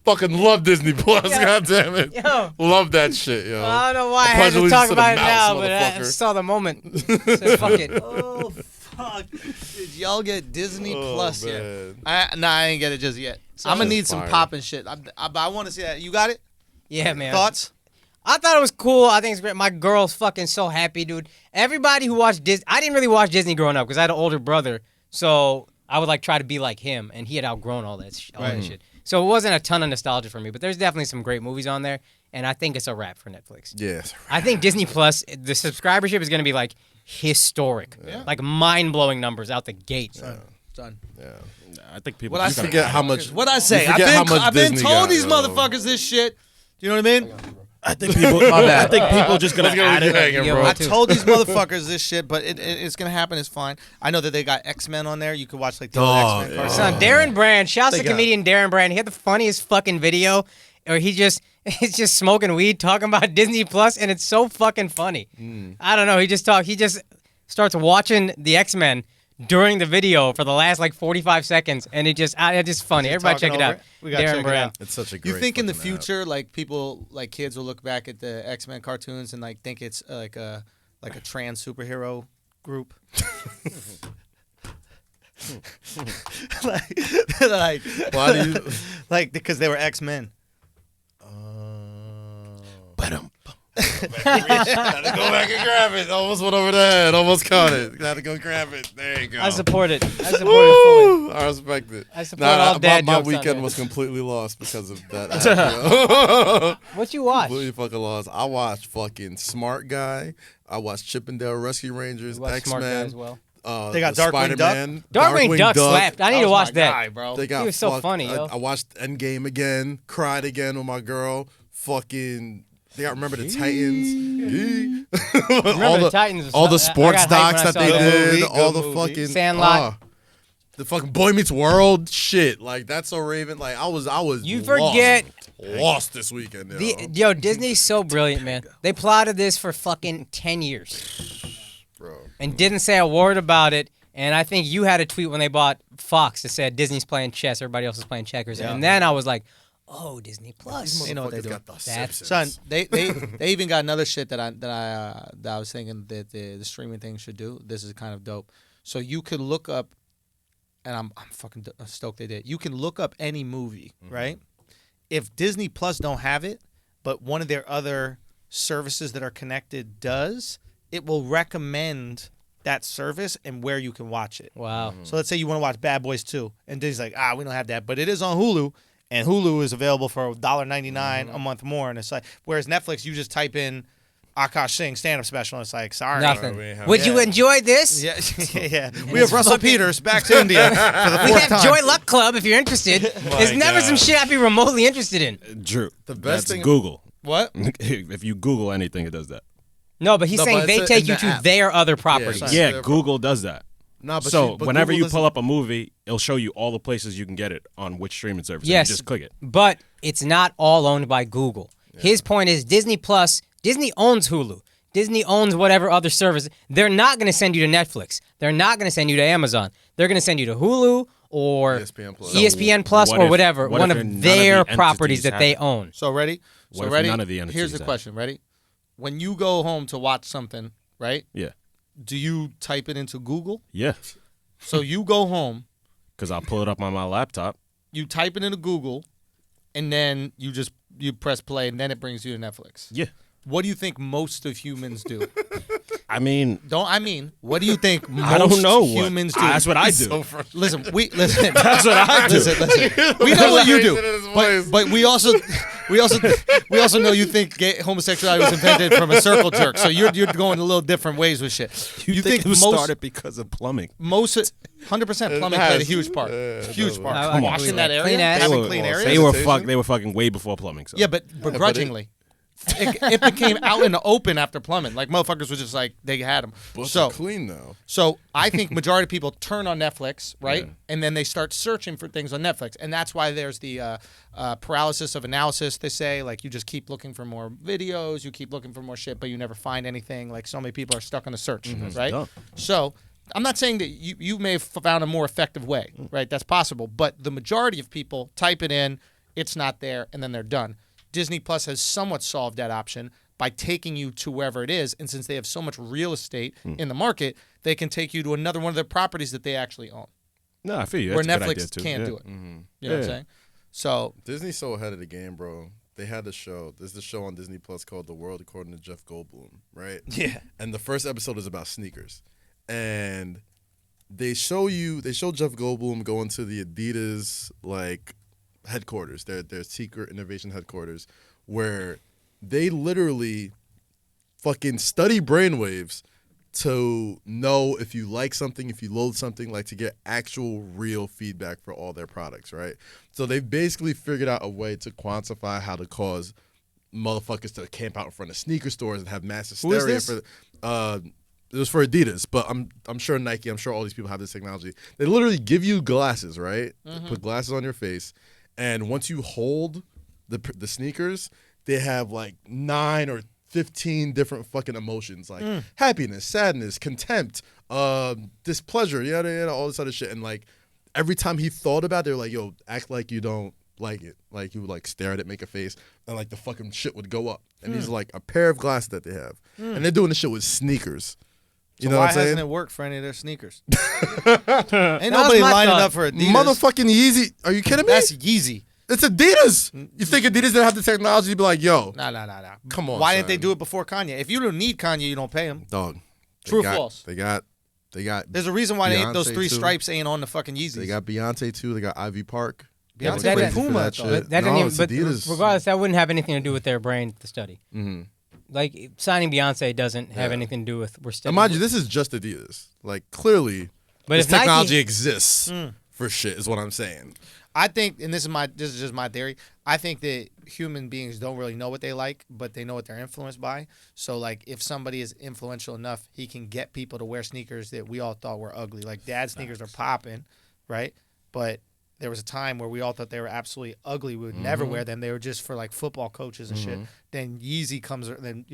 Fucking love Disney Plus, Yeah. god damn it. Yo. Love that shit, yo. I don't know why I Pledge had to allegiance talk to the about it mouse, now, but I motherfucker. saw the moment. So fuck it. Oh fuck! Did y'all get Disney Oh, Plus man. yet? I ain't get it just yet. I'm gonna shit's need some fire. popping shit. I want to see that. You got it? Yeah, man. Thoughts? I thought it was cool. I think it's great. My girl's fucking so happy, dude. Everybody who watched Disney, I didn't really watch Disney growing up because I had an older brother, so I would like try to be like him, and he had outgrown all that shit. So it wasn't a ton of nostalgia for me, but there's definitely some great movies on there, and I think it's a wrap for Netflix. Yes. I think Disney Plus, the subscribership is going to be like historic, like mind-blowing numbers out the gate. Done. Yeah. I think people What I just gotta- Forget how much. What I say? You forget how much I've been Disney told got, these yo. motherfuckers this shit. Do you know what I mean? I think people. I think people just gonna add it. hanging, Yeah, bro. well, I told these motherfuckers this shit, but it's gonna happen. It's fine. I know that they got X-Men on there. You can watch like the Dog, X-Men yeah. cartoon. Son, Darren Brand, shouts to They got- comedian Darren Brand. He had the funniest fucking video, or he's just smoking weed, talking about Disney Plus, and it's so fucking funny. I don't know. He just starts watching the X-Men during the video for the last like 45 seconds, and it's just funny. Everybody check talking it over out. it? We gotta check Darren it Brand. out. It's such a great You think in the fucking app. future, like people, like kids will look back at the X-Men cartoons and like think it's like a trans superhero group? like, Why do you? like because they were X-Men. Gotta go back and grab it. Almost went over the head. Almost caught it. Gotta go grab it. There you go. I support it. I support it fully. Woo! I respect it. I support all dad my jokes on weekend there. was completely lost because of that. app, yo. What you watch? Completely fucking lost. I watched fucking Smart Guy. I watched Chippendale Rescue Rangers, You watch Smart Guy X-Men. as well. They got the Darkwing Duck? Spider-Man, Darkwing Duck slapped. I need to watch that. Guy, bro. They got He was so funny, yo. I watched Endgame again. Cried again with my girl. Fucking. They got Remember the Titans. Remember the Titans was all the I sports got hyped when docs I that saw they that. did. movie, All good the movie. fucking Sandlot. the fucking Boy Meets World shit. Like That's So Raven. Like I was. You lost. forget Lost this weekend. Yo. Disney's so brilliant, man. They plotted this for fucking 10 years Bro. and didn't say a word about it. And I think you had a tweet when they bought Fox that said Disney's playing chess, everybody else is playing checkers. Yeah. And then I was like, oh, Disney Plus. You know what they Motherfuckers do. got the That's- Simpsons. Son, they even got another shit that I was thinking that the streaming thing should do. This is kind of dope. So you could look up, and I'm fucking stoked they did. You can look up any movie, right? If Disney Plus don't have it, but one of their other services that are connected does, it will recommend that service and where you can watch it. Wow. So let's say you want to watch Bad Boys 2, and Disney's like, we don't have that, but it is on Hulu, and Hulu is available for $1.99 a month more, and it's like, whereas Netflix, you just type in Akaash Singh stand-up special, and it's like, sorry. Nothing. we ain't have- Would you enjoy this? Yeah, yeah. We have Russell Peters back to India for the We fourth have time. Joy Luck Club if you're interested. There's never some shit I'd be remotely interested in. Drew, The best that's thing- Google. What? If you Google anything, it does that. No, but he's No, saying but they it's take in you the to app. their other properties. sorry. Yeah, They're- Google does that. Nah, but So but whenever Google you pull doesn't- up a movie, it'll show you all the places you can get it on which streaming service. Yes. You just click it. But it's not all owned by Google. His point is Disney Plus, Disney owns Hulu. Disney owns whatever other service. They're not going to send you to Netflix. They're not going to send you to Amazon. They're going to send you to Hulu or ESPN Plus. ESPN Plus what or if- whatever, what one if of none of their the properties entities that they have it? own. So ready? What So if ready? none of the entities Here's the have it? question. Ready? When you go home to watch something, right? Yeah. Do you type it into Google? Yeah. So you go home, Because I'll pull it up on my laptop. you type it into Google, and then you press play, and then it brings you to Netflix. Yeah. What do you think most of humans do? I mean, What do you think most I don't know humans do? That's what I do. Listen. That's what I do. Listen. We know what you do, voice. but we also know you think homosexuality was invented from a circle jerk. So you're going a little different ways with shit. You think it was started because of plumbing? 100% plumbing played a huge part. Huge part. I Come can on. believe In that that. area, Clean ass. having clean areas. They were fucking way before plumbing. So. Yeah, but begrudgingly. It became out in the open after plumbing. Like motherfuckers were just like they had them. So clean though. So I think majority of people turn on Netflix, right? Yeah. And then they start searching for things on Netflix. And that's why there's the paralysis of analysis, they say. Like you just keep looking for more videos, you keep looking for more shit, but you never find anything. Like so many people are stuck on the search, right? dumb. So I'm not saying that you may have found a more effective way, right? That's possible. But the majority of people type it in, it's not there, and then they're done. Disney Plus has somewhat solved that option by taking you to wherever it is. And since they have so much real estate in the market, they can take you to another one of their properties that they actually own. No, I feel you. Where That's a good idea, Netflix too. can't Yeah. do it. You know what I'm saying? So Disney's so ahead of the game, bro. They had a show. There's a show on Disney Plus called The World According to Jeff Goldblum, right? Yeah. And the first episode is about sneakers. And they show Jeff Goldblum going to the Adidas headquarters, their secret innovation headquarters, where they literally fucking study brainwaves to know if you like something, if you loathe something, like to get actual real feedback for all their products, right? So they've basically figured out a way to quantify how to cause motherfuckers to camp out in front of sneaker stores and have mass hysteria. Who is this? It was for Adidas, but I'm sure Nike, I'm sure all these people have this technology. They literally give you glasses, right? Put glasses on your face, and once you hold the sneakers, they have like 9 or 15 different fucking emotions, like happiness, sadness, contempt, displeasure, yada, all this other shit. And like every time he thought about it, they were like, yo, act like you don't like it. Like he would like stare at it, make a face, and like the fucking shit would go up. And these are like a pair of glasses that they have. And they're doing this shit with sneakers. You know why what I'm saying? hasn't it worked for any of their sneakers? Ain't nobody my lining thought. up for Adidas. Motherfucking Yeezy. Are you kidding me? That's Yeezy. It's Adidas. You think Adidas didn't have the technology to be like, yo, Nah. come on, Why didn't they son. do it before Kanye? If you don't need Kanye, you don't pay him. dog. True or false? They got There's a reason why those Beyonce, 3 too. stripes ain't on the fucking Yeezys. They got Beyonce too. They got Ivy Park. Beyonce That- with that- Puma. that though. shit. That No, didn't it's even, but Adidas. regardless, that wouldn't have anything to do with their brain to study. Like signing Beyonce doesn't have anything to do with we're And studying. mind you, this is just Adidas. Like clearly, But this if Nike- technology exists for shit. Is what I'm saying. I think, and this is just my theory. I think that human beings don't really know what they like, but they know what they're influenced by. So, like, if somebody is influential enough, he can get people to wear sneakers that we all thought were ugly. Like, Dad's sneakers are popping, right? But there was a time where we all thought they were absolutely ugly. We would never wear them. They were just for like football coaches and shit. Then Yeezy comes, then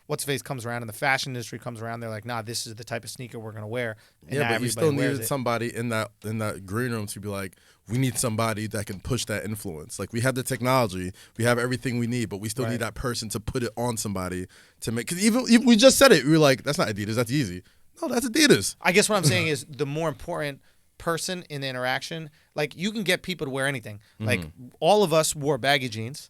what's face comes around, and the fashion industry comes around. They're like, nah, this is the type of sneaker we're gonna wear. And now Yeah, but you still everybody wears needed it. somebody in that green room to be like, we need somebody that can push that influence. Like we have the technology, we have everything we need, but we still need that person to put it on somebody to make. Because even we just said it, we were like, that's not Adidas, that's Yeezy. No, that's Adidas. I guess what I'm saying is the more important person in the interaction, like you can get people to wear anything. Like all of us wore baggy jeans.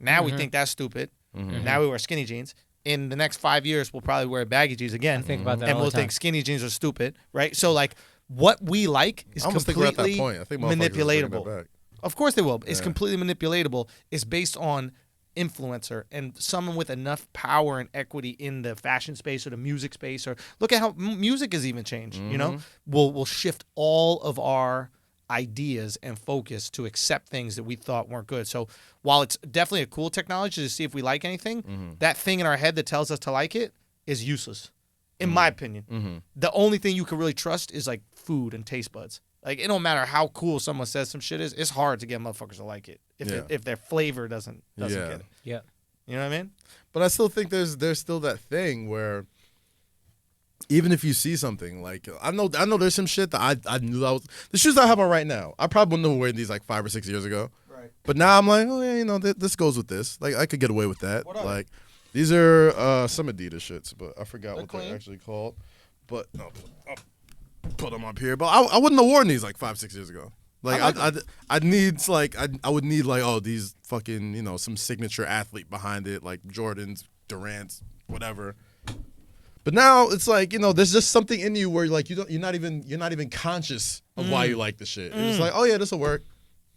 Now we think that's stupid. Now we wear skinny jeans. In the next 5 years, we'll probably wear baggy jeans again. I think about that and all we'll the time. think skinny jeans are stupid, right? So like what we like is I almost think we're at that completely point. I think motherfuckers are bringing that manipulatable. back. Of course they will. It's completely manipulatable. It's based on influencer and someone with enough power and equity in the fashion space or the music space, or look at how music has even changed, you know, will shift all of our ideas and focus to accept things that we thought weren't good. So while it's definitely a cool technology to see if we like anything, that thing in our head that tells us to like it is useless, in my opinion. The only thing you can really trust is like food and taste buds. Like, it don't matter how cool someone says some shit is. It's hard to get motherfuckers to like it if their flavor doesn't get it. Yeah. You know what I mean? But I still think there's still that thing where even if you see something, like I know there's some shit that I knew that was the shoes I have on right now. I probably wouldn't have worn these like 5 or 6 years ago. Right. But now I'm like, oh yeah, you know, this goes with this. Like, I could get away with that. What are Like, these are some Adidas shits, but I forgot what clean. they're actually called. But no, I'll put them up here. But I wouldn't have worn these like 5-6 years ago. Like, I would need like, oh, these fucking, you know, some signature athlete behind it, like Jordans, Durant's, whatever. But now it's like, you know, there's just something in you where like you're not even conscious of why you like the shit. It's like, oh yeah, this will work.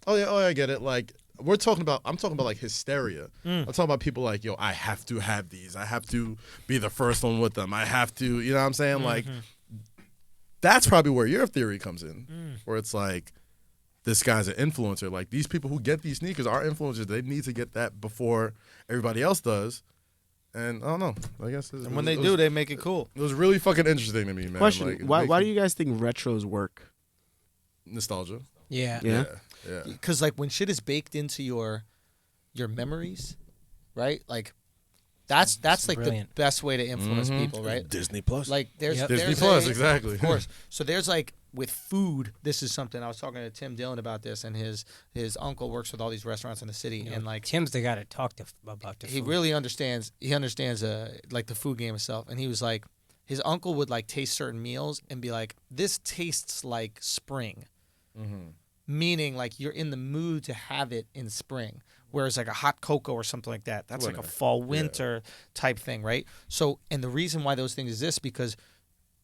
Oh yeah, I get it. Like, I'm talking about like hysteria. I'm talking about people like, yo, I have to have these. I have to be the first one with them. I have to, you know what I'm saying? Like, that's probably where your theory comes in, where it's like, this guy's an influencer. Like, these people who get these sneakers are influencers. They need to get that before everybody else does. And I don't know. I guess when they do, they make it cool. It was really fucking interesting to me, man. Question: like, Why do you guys think retros work? Nostalgia. Yeah. Yeah. Because like when shit is baked into your memories, right? Like that's like brilliant. the best way to influence people, right? Disney Plus. Like there's Disney Plus, exactly. Of course. So there's like with food, this is something I was talking to Tim Dillon about this, and his uncle works with all these restaurants in the city, You know, and like Tim's the guy to talk to about the he food. really understands. He understands like the food game itself, and he was like, his uncle would like taste certain meals and be like, this tastes like spring. Meaning like you're in the mood to have it in spring, whereas like a hot cocoa or something like that's like a fall winter type thing, right? So, and the reason why those things exist because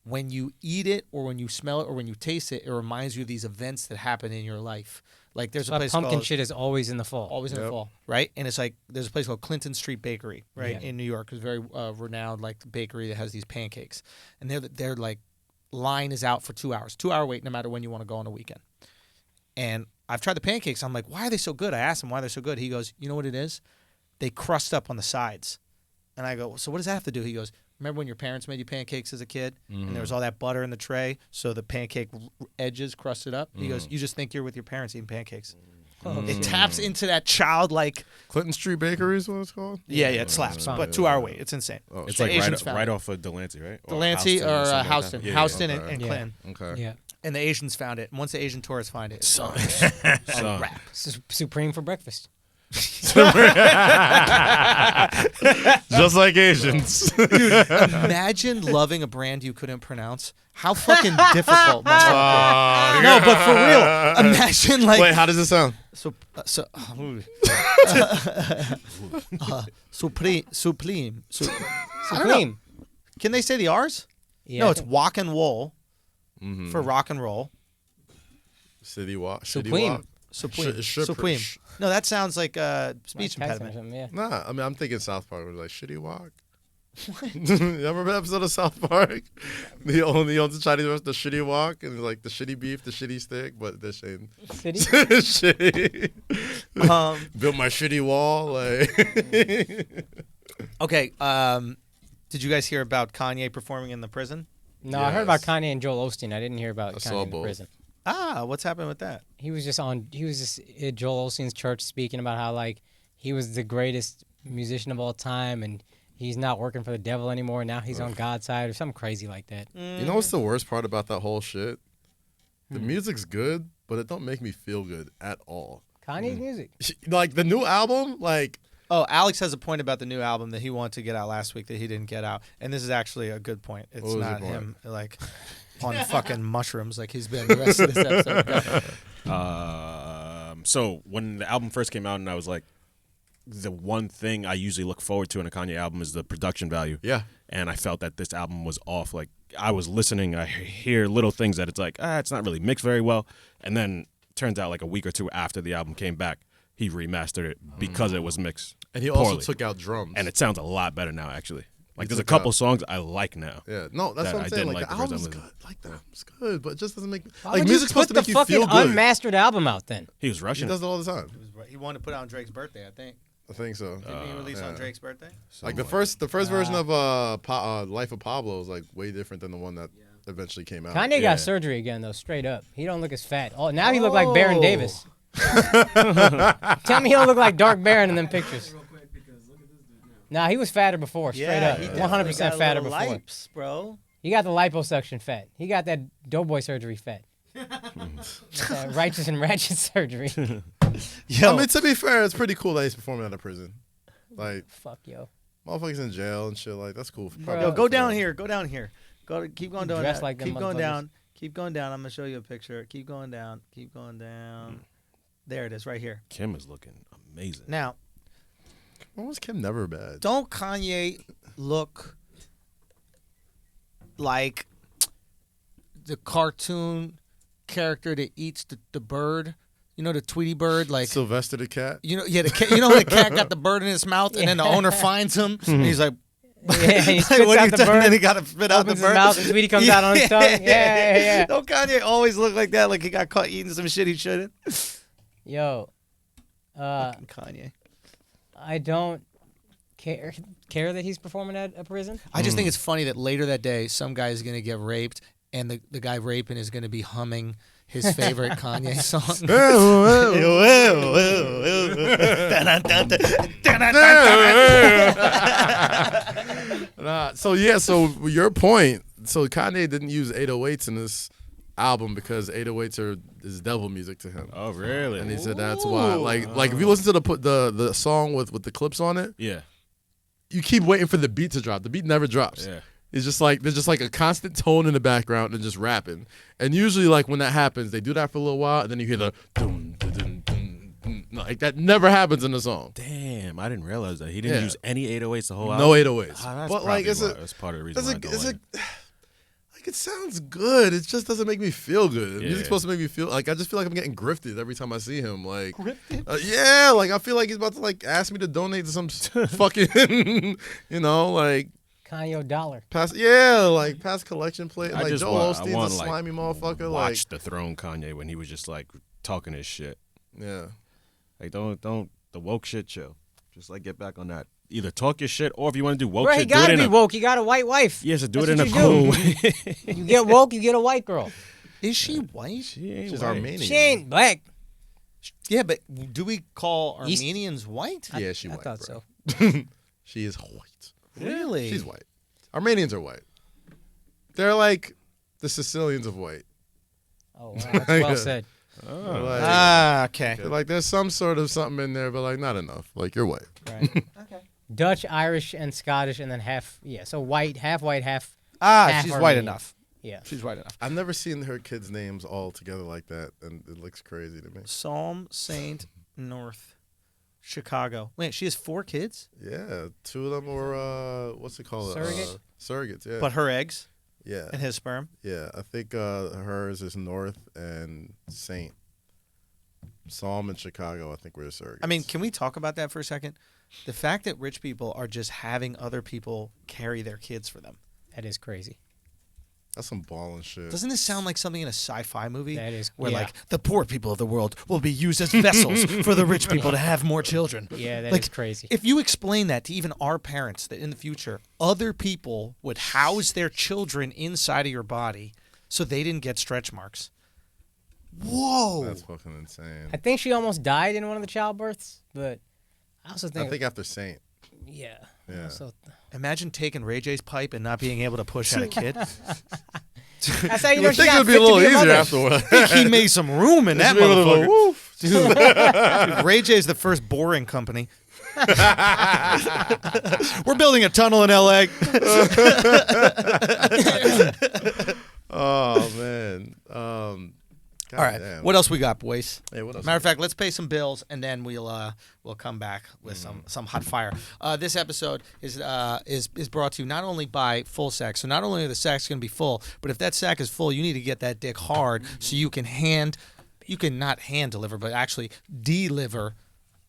when you eat it or when you smell it or when you taste it, it reminds you of these events that happen in your life. Like there's a place pumpkin called, shit is always in the fall. always in the fall, right? And it's like there's a place called Clinton Street Bakery, right, in New York. It's a very renowned like bakery that has these pancakes, and they're like line is out for 2 hours, 2-hour wait no matter when you want to go on a weekend. And I've tried the pancakes. I'm like, why are they so good? I asked him why they're so good. He goes, you know what it is? They crust up on the sides. And I go, so what does that have to do? He goes, remember when your parents made you pancakes as a kid? And there was all that butter in the tray, so the pancake edges crusted up? He goes, you just think you're with your parents eating pancakes. It taps into that childlike. Clinton Street Bakery is what it's called? Yeah, it slaps. But 2-hour wait. It's insane. It's The like Asians found right it. off of Delancey, right? Delancey or something like Houston. that. Yeah, Houston yeah. and Clinton. Okay. Yeah. And the Asians found it. And once the Asian tourists find it, it's Son. a wrap. Supreme for breakfast. Just like Asians. Dude, imagine loving a brand you couldn't pronounce. How fucking difficult. No, but for real, imagine like. Wait, how does it sound? Supreme. Supreme. Can they say the R's? Yeah, No, I it's think- walk and roll for rock and roll. City Walk. Supreme. Supreme. Sh- Supreme. sh- No, that sounds like a speech Mike Tyson or impediment. something, yeah. Nah, I mean, I'm thinking South Park was like, shitty walk. You remember that episode of South Park? He owns the Chinese restaurant, the shitty walk, and like the shitty beef, the shitty steak, but they're saying City? shitty. Built my shitty wall. Like, Okay. Did you guys hear about Kanye performing in the prison? No, I heard about Yes. Kanye and Joel Osteen. I didn't hear about saw Kanye in the both. prison. What's happened with that? He was just at Joel Osteen's church speaking about how like he was the greatest musician of all time and he's not working for the devil anymore. Now he's on God's side or something crazy like that. you know what's the worst part about that whole shit? The music's good, but it don't make me feel good at all. Kanye's music. Like the new album, like Oh, Alex has a point about the new album that he wanted to get out last week that he didn't get out. And this is actually a good point. It's What was not your point? him like on fucking mushrooms like he's been the rest of this episode. So when the album first came out, and I was like, the one thing I usually look forward to in a Kanye album is the production value. yeah. And I felt that this album was off. Like I was listening, I hear little things that it's like, it's not really mixed very well. And then turns out like a week or two after the album came back, he remastered it because it was mixed. And he poorly. also took out drums. And it sounds a lot better now, actually. Like, there's a took couple out- songs I like now. Yeah, no, that's that what I'm I saying. didn't Like, like the the first album's time. good. Like, the album's good, but it just doesn't make Why like would music's you put supposed to the make you fucking feel good. unmastered album out then? He was He rushing does it. it all the time. He wanted to put it on Drake's birthday, I think. I think so. Didn't he release on yeah. Drake's birthday? Like the first version of Life of Pablo is like way different than the one that eventually came out. Kanye Yeah. got surgery again, though, straight up. He don't look as fat. Oh, now he look like Baron Davis. Tell me he don't look like Dark Baron in them pictures. Nah, he was fatter before, straight up. 100% fatter before. Lipes, bro. He got the liposuction fat. He got that doughboy surgery fat. That righteous and ratchet surgery. Yo, I mean, to be fair, it's pretty cool that he's performing out of prison. Like, Fuck, yo. motherfuckers in jail and shit. Like, that's cool. yo, go down here. Go down here. Keep going down. Dressed like them keep going motherfuckers. down. Keep going down. I'm gonna show you a picture. Keep going down. Keep going down. There it is, right here. Kim is looking amazing. Now, When was Kim never bad? don't Kanye look like the cartoon character that eats the bird? You know, the Tweety bird, like. Sylvester the cat. You know, yeah, you know, the cat got the bird in his mouth, and then the owner finds him, and he's like, Yeah, he like, spits what are out you the doing? bird. And he got to spit out the Opens bird. his mouth and Tweety comes out on his tongue. Yeah. Don't Kanye always look like that? Like he got caught eating some shit he shouldn't. Yo, Fucking Kanye. I don't care that he's performing at a prison. I just think it's funny that later that day, some guy is gonna get raped, and the guy raping is gonna be humming his favorite Kanye song. So your point. So Kanye didn't use 808s in this album because 808s is devil music to him. Oh, really? And he said that's why. Like if you listen to the song with the clips on it, Yeah. you keep waiting for the beat to drop. The beat never drops. Yeah. It's just like there's just like a constant tone in the background and just rapping. And usually like when that happens, they do that for a little while, and then you hear the dum, dum, dum, dum, dum. Like that never happens in the song. Damn, I didn't realize that. He didn't Yeah. use any 808s the whole album? No 808s. Ah, that's but like probably that's part of the reason why I don't like it. like it sounds good. It just doesn't make me feel good. Yeah. Music's supposed to make me feel like I just feel like I'm getting grifted every time I see him. Like yeah, like I feel like he's about to like ask me to donate to some fucking you know, like Kanye dollar. past collection plate. Like Joel Osteen's a slimy motherfucker. Watch the Throne Kanye when he was just like talking his shit. Like yeah. Like don't the woke shit chill. Just like get back on that. Either talk your shit, or if you want to do woke Bro, he shit, do it gotta in be a woke. He got a white wife. yes, do it That's in a what you cool do. way. You get woke, you get a white girl. Is she white? She's Armenian. She ain't black. Yeah, but do we call East- Armenians white? Yeah, she I white. thought bro. so. She is white. Really? She's white. Armenians are white. They're like the Sicilians of white. Oh, wow, that's well said. Like, okay. like there's some sort of something in there, but like not enough. Like you're white. Right. Okay. Dutch, Irish, and Scottish, and then half. Yeah, so white, half, half. She's white Armenian. enough. Yeah. She's white enough. I've never seen her kids' names all together like that, and it looks crazy to me. Psalm Saint North, Chicago. Wait, she has 4 kids, Yeah, 2 of them were what's it called? Surrogate? Surrogates. Yeah. but her eggs yeah, and his sperm. yeah. I think hers is North and Saint. Psalm and Chicago, I think we're surrogates. I mean, can we talk about that for a second? The fact that rich people are just having other people carry their kids for them. That is crazy. that's some ballin' shit. Doesn't this sound like something in a sci-fi movie? That is- where yeah. like the poor people of the world will be used as vessels for the rich people to have more children. Yeah, that is Like, crazy. If you explain that to even our parents, that in the future other people would house their children inside of your body so they didn't get stretch marks. Whoa. That's fucking insane. I think she almost died in one of the childbirths, but I also I think, think after Saint. yeah. Yeah. So Imagine taking Ray J's pipe and not being able to push out a kid. that's how you You know would she think it got would be fit a little to be a easier mother. afterward. I think he made some room in that Just be able to go, motherfucker. woof. Dude, Ray J's the first boring company. We're building a tunnel in LA. Oh man. God All right. damn. What else we got, boys? Hey, what else? Matter of fact, let's pay some bills and then we'll come back with some hot fire. This episode is brought to you not only by Full Sack. So not only are the sacks going to be full, but if that sack is full, you need to get that dick hard so you can not hand deliver, but actually deliver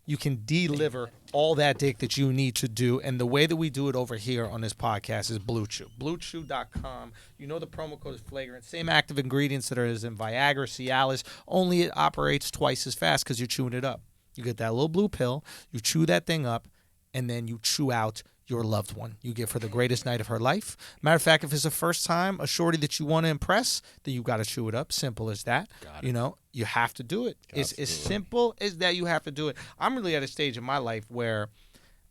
you can deliver all that dick that you need to do. And the way that we do it over here on this podcast is Blue Chew. BlueChew.com. You know the promo code is Flagrant. Same active ingredients that are as in Viagra, Cialis, only it operates twice as fast because you're chewing it up. You get that little blue pill, you chew that thing up, and then you chew out your loved one. You give her the greatest night of her life. Matter of fact, if it's the first time a shorty that you want to impress, then you got to chew it up. Simple as that. You know, you have to do it. It's as simple as that. You have to do it. I'm really at a stage in my life where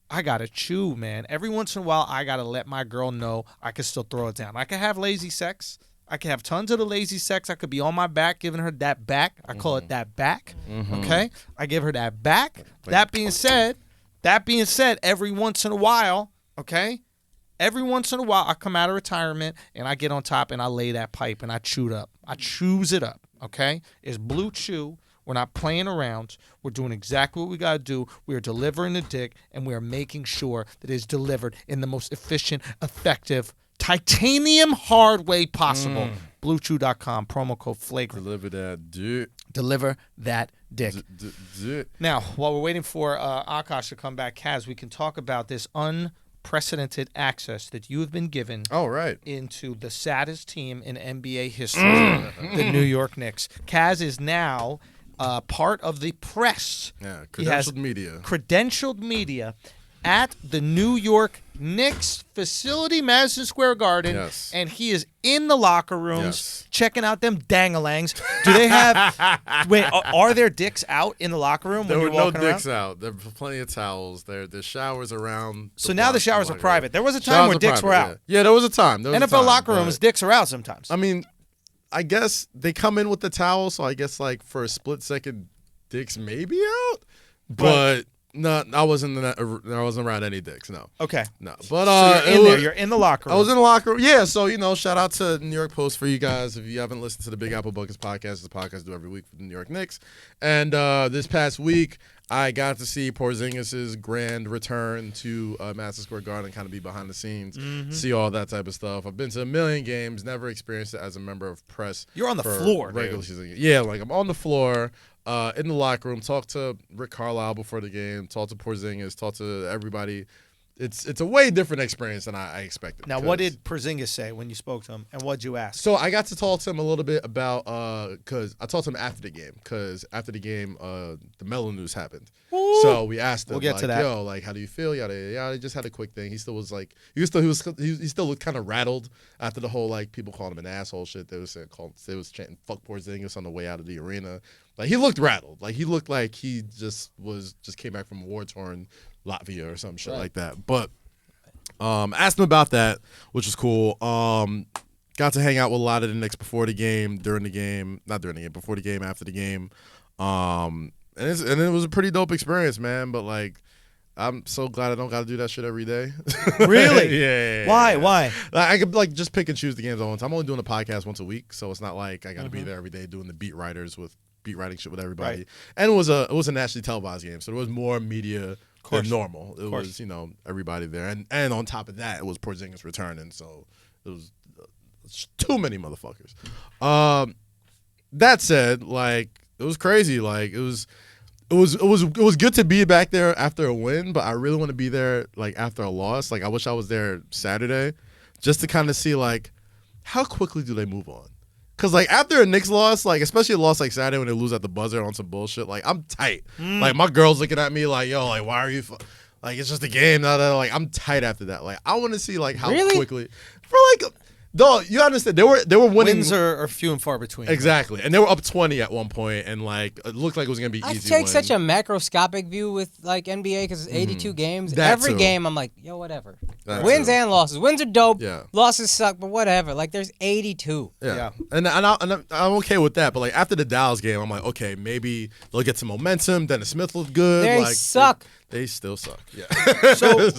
I got to chew, man. Every once in a while, I got to let my girl know I can still throw it down. I can have lazy sex. I can have tons of the lazy sex. I could be on my back giving her that back. I call it that back. Okay? I give her that back. That being said, every once in a while, okay? Every once in a while, I come out of retirement and I get on top and I lay that pipe and I chew it up. I chews it up, okay? It's Blue Chew. We're not playing around. We're doing exactly what we got to do. We are delivering the dick and we are making sure that it's delivered in the most efficient, effective, titanium hard way possible. BlueChew.com, promo code Flagrant. Deliver that dick. Deliver that dick. Now, while we're waiting for Akaash to come back, Kaz, we can talk about this unprecedented access that you have been given into the saddest team in NBA history, the New York Knicks. Kaz is now part of the press. Yeah, credentialed media. Credentialed media at the New York Knicks facility, Madison Square Garden, and he is in the locker rooms checking out them dangalangs. Do they have? Wait, are there dicks out in the locker room? There when were you're no walking dicks around? out. There were plenty of towels. There's showers around. So now the showers are private. There was a time where dicks were out. Yeah, there was a time. NFL locker rooms, dicks are out sometimes. I mean, I guess they come in with the towel, so I guess like for a split second, dicks may be out, but. No, I wasn't around any dicks. No. Okay. No, but so you're in the locker room. I was in the locker room. Yeah. So shout out to New York Post for you guys. If you haven't listened to the Big Apple Buckets podcast, it's a podcast I do every week for the New York Knicks. And this past week, I got to see Porzingis' grand return to Madison Square Garden, kind of be behind the scenes, see all that type of stuff. I've been to a million games, never experienced it as a member of press. You're on the floor, regular season. Yeah, like I'm on the floor. In the locker room, talk to Rick Carlisle before the game, talk to Porzingis, talk to everybody. It's a way different experience than I expected. Now, what did Porzingis say when you spoke to him, and what did you ask? So I got to talk to him a little bit about because I talked to him after the game the Melo news happened. Ooh. So we asked him, to that. Yo, like, how do you feel? Yada yada yada. He just had a quick thing. He still was like, he still looked kind of rattled after the whole like people calling him an asshole shit. They was chanting "fuck Porzingis" on the way out of the arena. Like he looked rattled. Like he looked like he just came back from a war-torn Latvia or some shit like that. But asked him about that, which was cool. Got to hang out with a lot of the Knicks before the game, before the game, after the game. And it was a pretty dope experience, man. But like, I'm so glad I don't got to do that shit every day. Really? Yeah. Why? Like, I could like just pick and choose the games I want. I'm only doing a podcast once a week, so it's not like I got to be there every day doing the beat writing shit with everybody. Right. And it was a nationally televised game, so there was more media than normal. It was everybody there, and on top of that, it was Porzingis returning, so it was too many motherfuckers. That said, like it was crazy. Like it was good to be back there after a win, but I really want to be there like after a loss. Like I wish I was there Saturday, just to kind of see like how quickly do they move on. Cause like after a Knicks loss, like especially a loss like Saturday when they lose at the buzzer on some bullshit, like I'm tight. Like my girl's looking at me like, yo, like why are you? Like it's just a game. Like I'm tight after that. Like I want to see like how quickly for like. Dog, you understand? They were winning. Wins are few and far between. Exactly, and they were up 20 at one point, and like it looked like it was gonna be easy. I take such a macroscopic view with like NBA because it's 82 games. Every game, I'm like, yo, whatever. Wins and losses. Wins are dope. Yeah. Losses suck, but whatever. Like there's 82. Yeah. And I'm okay with that. But like after the Dallas game, I'm like, okay, maybe they'll get some momentum. Dennis Smith looked good. They like, suck. They still suck. Yeah. So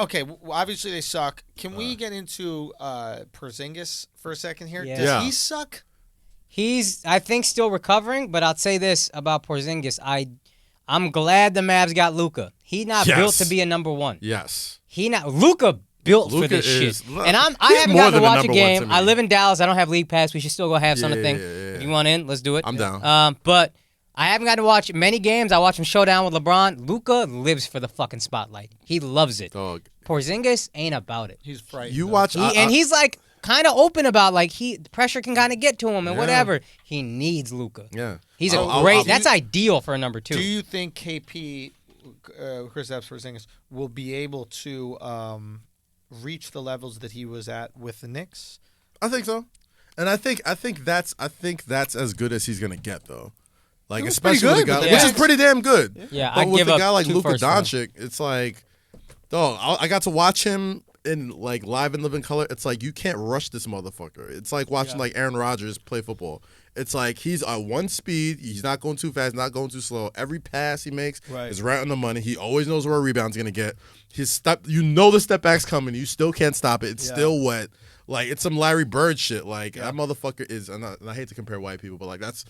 okay, obviously they suck. Can we get into Porzingis for a second here? Yeah. Does he suck? He's, I think, still recovering. But I'll say this about Porzingis: I'm glad the Mavs got Luka. He's not built to be a number one. Yes. Luka built for this shit. And I haven't gotten to watch a game. I live in Dallas. I don't have League Pass. We should still go have something. If you want in, let's do it. I'm down. But I haven't got to watch many games. I watch him showdown with LeBron. Luka lives for the fucking spotlight. He loves it. Dog. Porzingis ain't about it. He's frightened. You watch, And he's like kind of open about like the pressure can kind of get to him and Yeah. whatever. He needs Luka. Yeah. He's I'll- a great. I'll- That's ideal for a number 2. Do you think KP, Kristaps Porzingis, will be able to reach the levels that he was at with the Knicks? I think so, and I think that's as good as he's gonna get though. Like It was pretty especially with a good guy, with the which is Knicks. pretty damn good. Yeah, but I'd with give a up guy like 2 Luka firsts for him. Doncic, it's like, dog. I got to watch him in like live and living color. It's like you can't rush this motherfucker. It's like watching like Aaron Rodgers play football. It's like he's at one speed. He's not going too fast, not going too slow. Every pass he makes is right on the money. He always knows where a rebound's gonna get. His step, you know the step back's coming. You still can't stop it. It's still wet. Like it's some Larry Bird shit. Like that motherfucker is. And I hate to compare white people, but like that's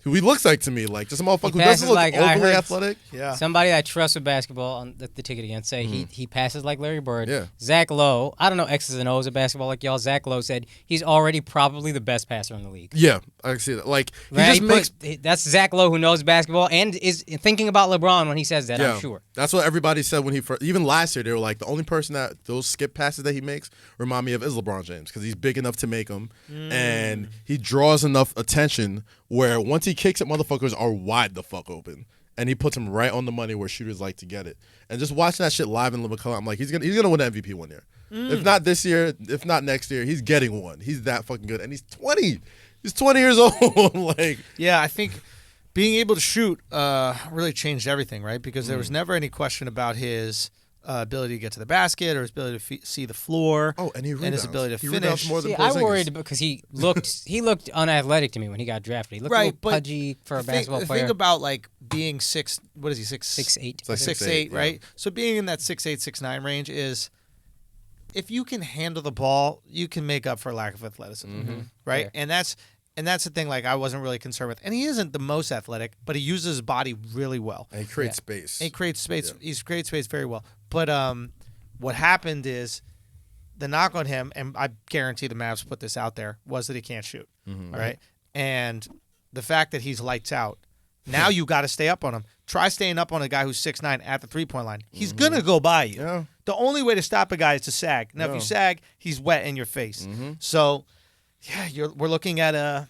who he looks like to me. Like just a motherfucker who passes doesn't look like- I overly heard- athletic. Yeah. Somebody I trust with basketball on the ticket again say he passes like Larry Bird. Yeah. Zach Lowe, I don't know X's and O's of basketball like y'all. Zach Lowe said he's already probably the best passer in the league. Yeah, I can see that. Like he Right? just makes. That's Zach Lowe who knows basketball and is thinking about LeBron when he says that. I'm sure. That's what everybody said when he first. Even last year, they were like the only person that those skip passes that he makes remind me of is LeBron James because he's big enough to make them, and he draws enough attention where once he kicks it, motherfuckers are wide the fuck open, and he puts them right on the money where shooters like to get it. And just watching that shit live in living color, I'm like, he's gonna win the MVP one year. If not this year, if not next year, he's getting one. He's that fucking good, and he's 20. He's 20 years old. Like, Yeah, I think being able to shoot really changed everything, right? Because there was never any question about his ability to get to the basket or his ability to see the floor. oh, and he rebounds. and his ability to he finish. rebounds more than See, I Porzingis. worried because he looked unathletic to me when he got drafted. He looked a Right, little but pudgy for a basketball the player. thing about like being what is he, 6'8". It's like 6'8", yeah. right? So being in that 6'8", 6'9" range is, if you can handle the ball, you can make up for lack of athleticism, right? Fair. And that's the thing. Like I wasn't really concerned with, and he isn't the most athletic, but he uses his body really well. And he creates space. He creates space. He creates space very well. But what happened is the knock on him, and I guarantee the Mavs put this out there, was that he can't shoot. All right, and the fact that he's lights out. Now you got to stay up on him. Try staying up on a guy who's 6'9" at the 3-point line. He's gonna go by you. Yeah. The only way to stop a guy is to sag. Now, if you sag, he's wet in your face. So, yeah, we're looking at a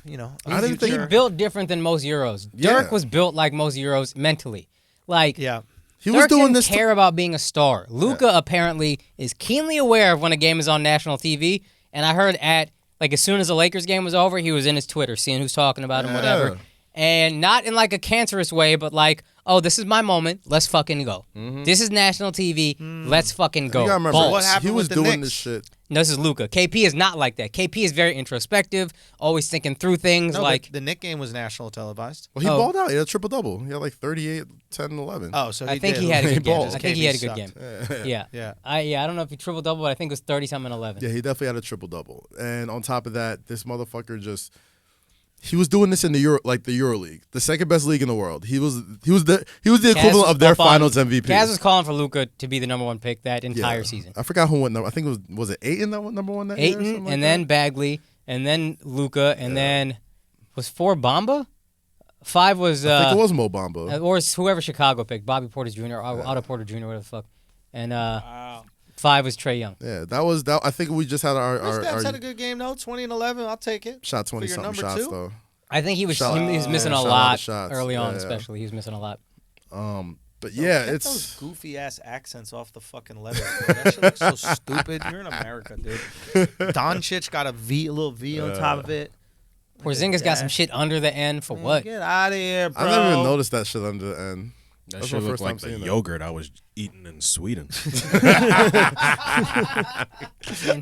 you know. I didn't think- He built different than most Euros. Yeah. Dirk was built like most Euros mentally. Like Yeah. He was Dirk doing didn't this. care about being a star. Luka apparently is keenly aware of when a game is on national TV. And I heard as soon as the Lakers game was over, he was in his Twitter, seeing who's talking about him, whatever. And not in like a cancerous way, but like, oh, this is my moment. Let's fucking go. This is national TV. Let's fucking go. You gotta remember, Balls. What happened he was with the doing Knicks? this shit. No, this is Luka. KP is not like that. KP is very introspective, always thinking through things. No, like but the Knick game was national televised. Well, he Oh. balled out. He had a triple double. He had like 38, 10, and 11. Oh, so I think did. he had a He good game. balls. I think he had a good KB game. sucked. Yeah. Yeah. I don't know if he triple double, but I think it was 30 something and 11. Yeah, he definitely had a triple double. And on top of that, this motherfucker he was doing this in the EuroLeague, the second best league in the world. He was the equivalent of their Finals MVP. Kaz was calling for Luka to be the number one pick that entire season. I forgot who went number. I think it was it Ayton that went number one that year or Ayton, something like and that? then Bagley, and then Luka, and then was 4 Bamba? 5 was I think it was Mo Bamba. or whoever Chicago picked, Bobby Porter Jr. or Otto Porter Jr. whatever the fuck, and 5 was Trae Young. Yeah, that was that. I think we just had our Kristaps had a good game though. 20 and 11. I'll take it. shot 20 For your something number shots two? though. I think he was Shot- missing yeah, a shot a lot of lot shots. early on, Yeah, yeah. especially. He was missing a lot. But yeah, Get it's those goofy ass accents off the fucking letters. Bro. That shit looks so stupid. You're in America, dude. Doncic got a little V on top of it. Porzingis got some shit under the end for what? Get out of here, bro. I never even noticed that shit under the end. That That's shit my looked first like time the seeing that. yogurt I was eating in Sweden.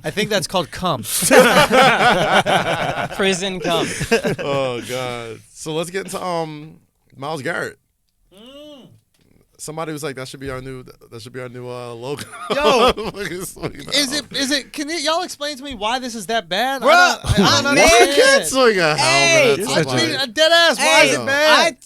I think that's called cum. Prison come. Oh god. So let's get into Myles Garrett. Somebody was like, that should be our new logo. Yo, Is Is it? Can y'all explain to me why this is that bad? Bruh, I don't man. Why understand. can't swing a Hey, helmet? I That's mean, like- a dead ass. Why is Hey, it bad?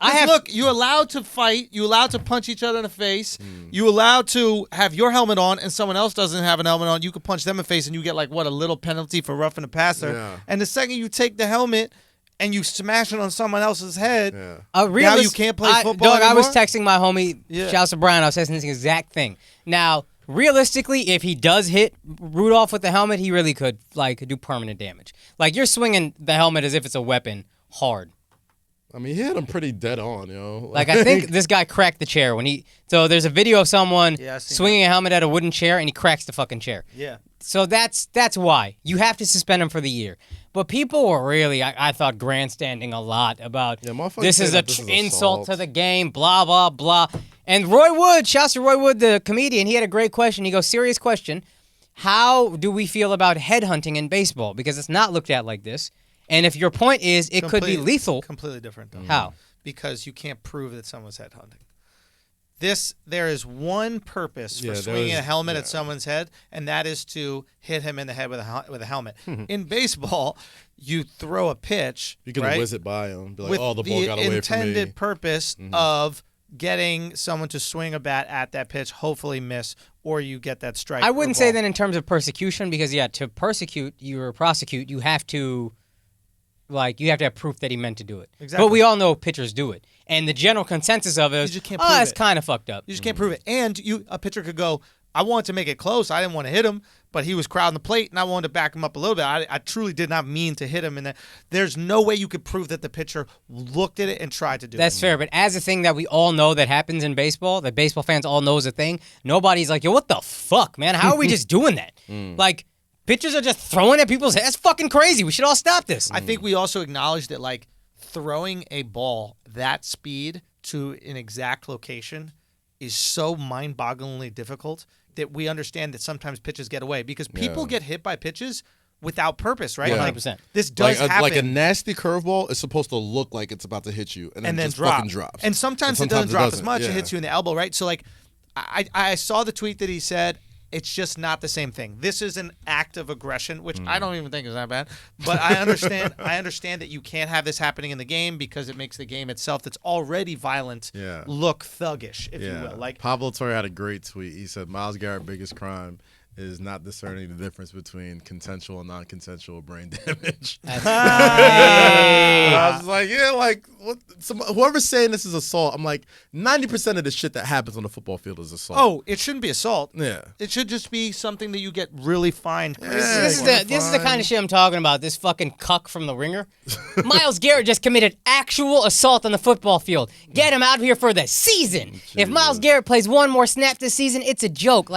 I have Look, you allowed to fight. You allowed to punch each other in the face. You allowed to have your helmet on, and someone else doesn't have an helmet on. You could punch them in the face, and you get like a little penalty for roughing the passer. Yeah. And the second you take the helmet and you smash it on someone else's head. Yeah. Now you can't play football Dog, I was anymore? texting my homie, shouts to Brian, I was texting this exact thing. Now, realistically, if he does hit Rudolph with the helmet, he really could do permanent damage. Like, you're swinging the helmet as if it's a weapon hard. I mean, he hit him pretty dead on, Like, I think this guy cracked the chair when he... So there's a video of someone swinging a helmet at a wooden chair, and he cracks the fucking chair. Yeah. So that's why. You have to suspend him for the year. But people were really, I thought, grandstanding a lot about this is an insult to the game, blah, blah, blah. And Roy Wood, shouts to Roy Wood, the comedian, he had a great question. He goes, serious question. How do we feel about headhunting in baseball? Because it's not looked at like this. And if your point is it could be lethal. Completely different, though. How? Because you can't prove that someone's headhunting. There is one purpose for swinging a helmet at someone's head, and that is to hit him in the head with a helmet. In baseball, you throw a pitch. You can whiz it by him. Be like, with the ball got away from me. the intended purpose of getting someone to swing a bat at that pitch, hopefully miss, or you get that strike. I wouldn't say that in terms of persecution, because to prosecute, you have to have proof that he meant to do it. Exactly. But we all know pitchers do it. And the general consensus of it is, it's kind of fucked up. You just can't prove it. And a pitcher could go, I wanted to make it close. I didn't want to hit him, but he was crowding the plate, and I wanted to back him up a little bit. I truly did not mean to hit him. And there's no way you could prove that the pitcher looked at it and tried to do it. That's fair. But as a thing that we all know that happens in baseball, that baseball fans all know is a thing, nobody's like, yo, what the fuck, man? How are we just doing that? Like, pitchers are just throwing at people's heads. That's fucking crazy. We should all stop this. I think we also acknowledge that, throwing a ball that speed to an exact location is so mind-bogglingly difficult that we understand that sometimes pitches get away because people get hit by pitches without purpose, right? 100%. This does happen. Like a nasty curveball is supposed to look like it's about to hit you and then just fucking drops. And sometimes it doesn't drop as much. It hits you in the elbow, right? So, I saw the tweet that he said, it's just not the same thing. This is an act of aggression, which I don't even think is that bad. But I understand. I understand that you can't have this happening in the game because it makes the game itself, that's already violent, look thuggish, if you will. Pablo Torre had a great tweet. He said, "Myles Garrett's biggest crime is not discerning the difference between consensual and non-consensual brain damage." I was like, what? Whoever's saying this is assault, I'm like, 90% of the shit that happens on the football field is assault. Oh, it shouldn't be assault. Yeah. It should just be something that you get really fined. This is the kind of shit I'm talking about, this fucking cuck from The Ringer. Myles Garrett just committed actual assault on the football field. Get him out of here for the season. If Myles Garrett plays one more snap this season, it's a joke.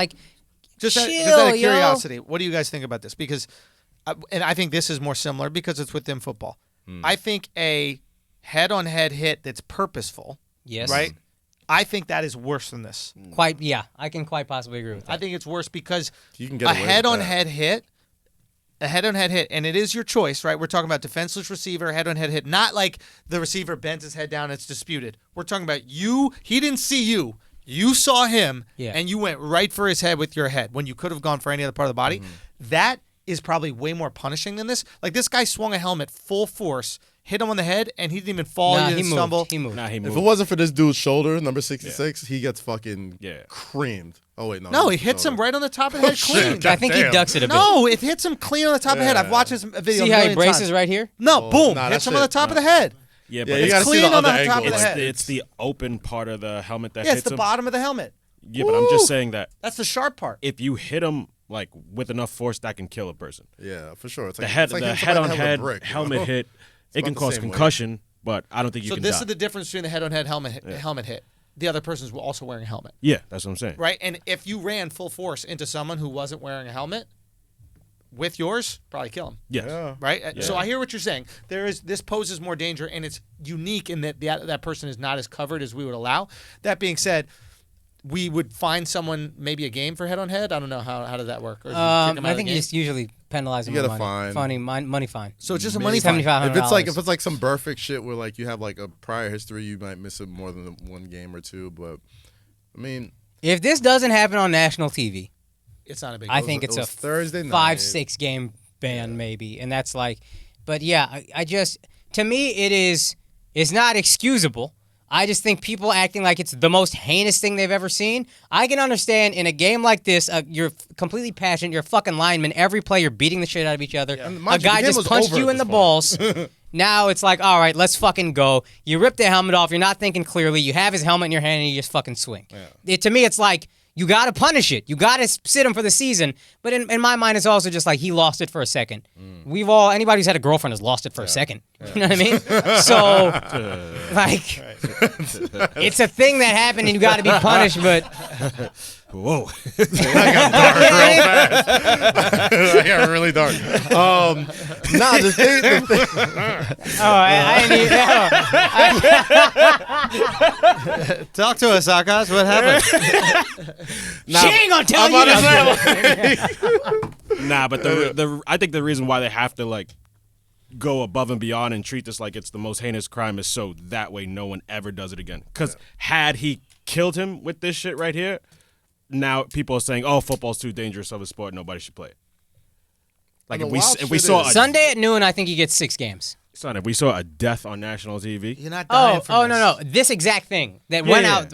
Just out of curiosity, what do you guys think about this? Because, and I think this is more similar because it's within football. I think a head-on-head hit that's purposeful, right? I think that is worse than this. I can quite possibly agree with that. I think it's worse because you can get a head-on-head hit, and it is your choice, right? We're talking about defenseless receiver, head-on-head hit, not like the receiver bends his head down, it's disputed. We're talking about he didn't see you. You saw him, and you went right for his head with your head when you could have gone for any other part of the body. That is probably way more punishing than this. Like, this guy swung a helmet full force, hit him on the head, and he didn't even fall. He didn't stumble. He moved. If it wasn't for this dude's shoulder, number 66, he gets fucking creamed. Oh, wait, no. No, he hits him right on the top of the head clean. I think he ducks it a bit. No, it hits him clean on the top of the head. I've watched this video See a how million he braces times. right here? No, boom. Hits him on the top of the head. Yeah, Yeah, but you it's gotta see clean the on the other top angle. of the head. it's the open part of the helmet that Yeah, hits it's the him. bottom of the helmet. Yeah, but I'm just saying that That's the sharp part. if you hit him with enough force, that can kill a person. Yeah, for sure. It's The like, head, it's like the hitting somebody in the head-on-head with a brick, helmet hit, it can about the cause same weight. concussion, but I don't think you So can this die. is the difference between the head-on-head helmet hit. The other person's also wearing a helmet, Yeah, that's what I'm saying. right? And if you ran full force into someone who wasn't wearing a helmet with yours, probably kill him. Yes. Yeah. Right? Yeah. So I hear what you're saying. This poses more danger, and it's unique in that that person is not as covered as we would allow. That being said, we would find someone maybe a game for head-on-head. I don't know how does that work. Or kick 'em out I of the think you game? just usually penalize them You with get a money. fine. Money fine. So it's just a money fine. $7,500. If it's like some perfect shit where like you have like a prior history, you might miss it more than one game or two. But I mean, If this doesn't happen on national TV, It's not a big I deal. think it it's a was Thursday night. 5-6 game ban maybe, and that's but yeah, I just, to me it's not excusable. I just think people acting like it's the most heinous thing they've ever seen. I can understand in a game like this, you're completely passionate, you're a fucking lineman, every play you're beating the shit out of each other. And A mind you, guy the game just was punched over you at in the this balls, Now it's like, all right, let's fucking go. You rip the helmet off. You're not thinking clearly. You have his helmet in your hand and you just fucking swing. To me, it's like, you got to punish it. You got to sit him for the season. But in my mind, it's also just like he lost it for a second. Anybody who's had a girlfriend has lost it for a second. You know what I mean? So, like, it's a thing that happened and you got to be punished, but... Whoa. That got dark real fast. That got really dark. The thing. I didn't even... Talk to us, Akaash. What happened? She ain't gonna tell you nothing. Nah, but I think the reason why they have to like go above and beyond and treat this like it's the most heinous crime is so that way no one ever does it again. Because had he killed him with this shit right here, now people are saying, "Oh, football's too dangerous of a sport. Nobody should play it." Like if we saw Sunday at noon, I think he gets 6 games. Son, if we saw a death on national TV, You're not dying from this. No. This exact thing that went out.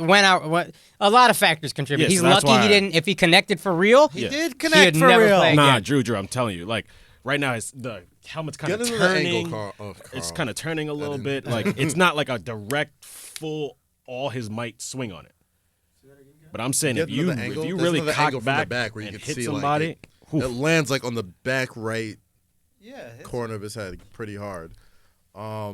A lot of factors contribute. Yeah, He's so that's lucky why he didn't. If he connected for real, He did he connect would for never real. play nah, again. Drew, I'm telling you, like right now, the helmet's kind Get of into the turning. angle, Carl. It's kind of turning a little bit. Like it's not like a direct, full, all his might swing on it. But I'm saying if you really cock back where you and can hit see somebody, it lands like on the back right Yeah. corner of his head pretty hard. so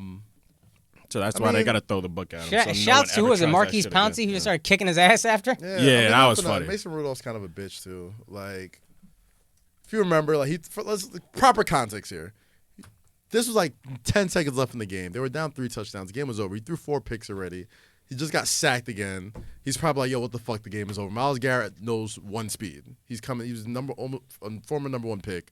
that's why they got to throw the book at him. So no Shouts to one who was it? ever tries that Marquise shit Pouncey again. who just started kicking his ass after. Yeah, that was funny. Mason Rudolph's kind of a bitch too. Like, if you remember, like proper context here. This was like 10 seconds left in the game. They were down 3 touchdowns. The game was over. He threw 4 picks already. He just got sacked again. He's probably like, yo, what the fuck? The game is over. Myles Garrett knows one speed. He's coming. He was former number 1 pick.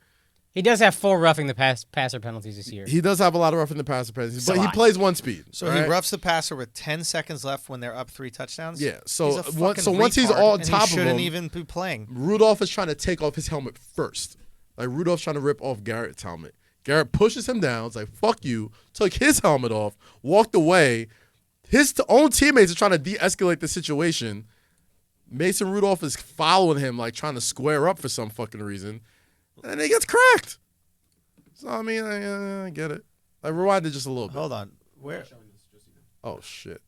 He does have 4 roughing the passer penalties this year. He does have a lot of roughing the passer penalties, It's a but he lot. plays one speed. So he roughs the passer with 10 seconds left when they're up 3 touchdowns? Yeah, so He's a fucking once he's retard, all on and top of he shouldn't him, even be playing. Rudolph is trying to take off his helmet first. Like, Rudolph's trying to rip off Garrett's helmet. Garrett pushes him down. It's like, fuck you. Took his helmet off, walked away. His own teammates are trying to de-escalate the situation. Mason Rudolph is following him, like, trying to square up for some fucking reason. And then he gets cracked. So, I mean, I get it. I rewind it just a little bit. Hold on. Where? Oh, shit.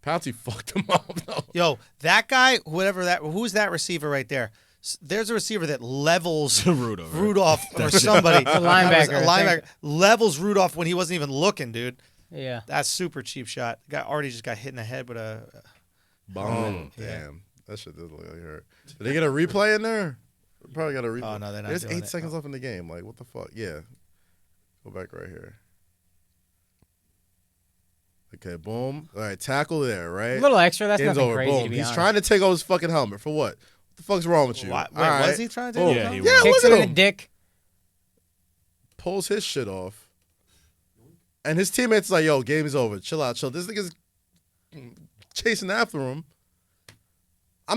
Pouncey fucked him up, though. Yo, that guy, who's that receiver right there? There's a receiver that levels Rudolph or somebody. A linebacker, A I linebacker think. levels Rudolph when he wasn't even looking, dude. Yeah. That's super cheap shot. Guy already just got hit in the head with a. Boom. Damn. That shit does look like it hurt. Did they get a replay in there? Probably got a replay. Oh, no, they're not There's doing 8 it. seconds left in the game. Like, what the fuck? Yeah. Go back right here. Okay, boom. All right, tackle there, right? A little extra. That's Game's nothing over. crazy, Boom. to be He's honest. trying to take off his fucking helmet. For what? What the fuck's wrong with you? Wait, All right. was he trying to Boom. take it Yeah, off? he Yeah, was. Kicks look him at in the him. dick. Pulls his shit off. And his teammates like, yo, game's over. Chill out, chill. This nigga's chasing after him. I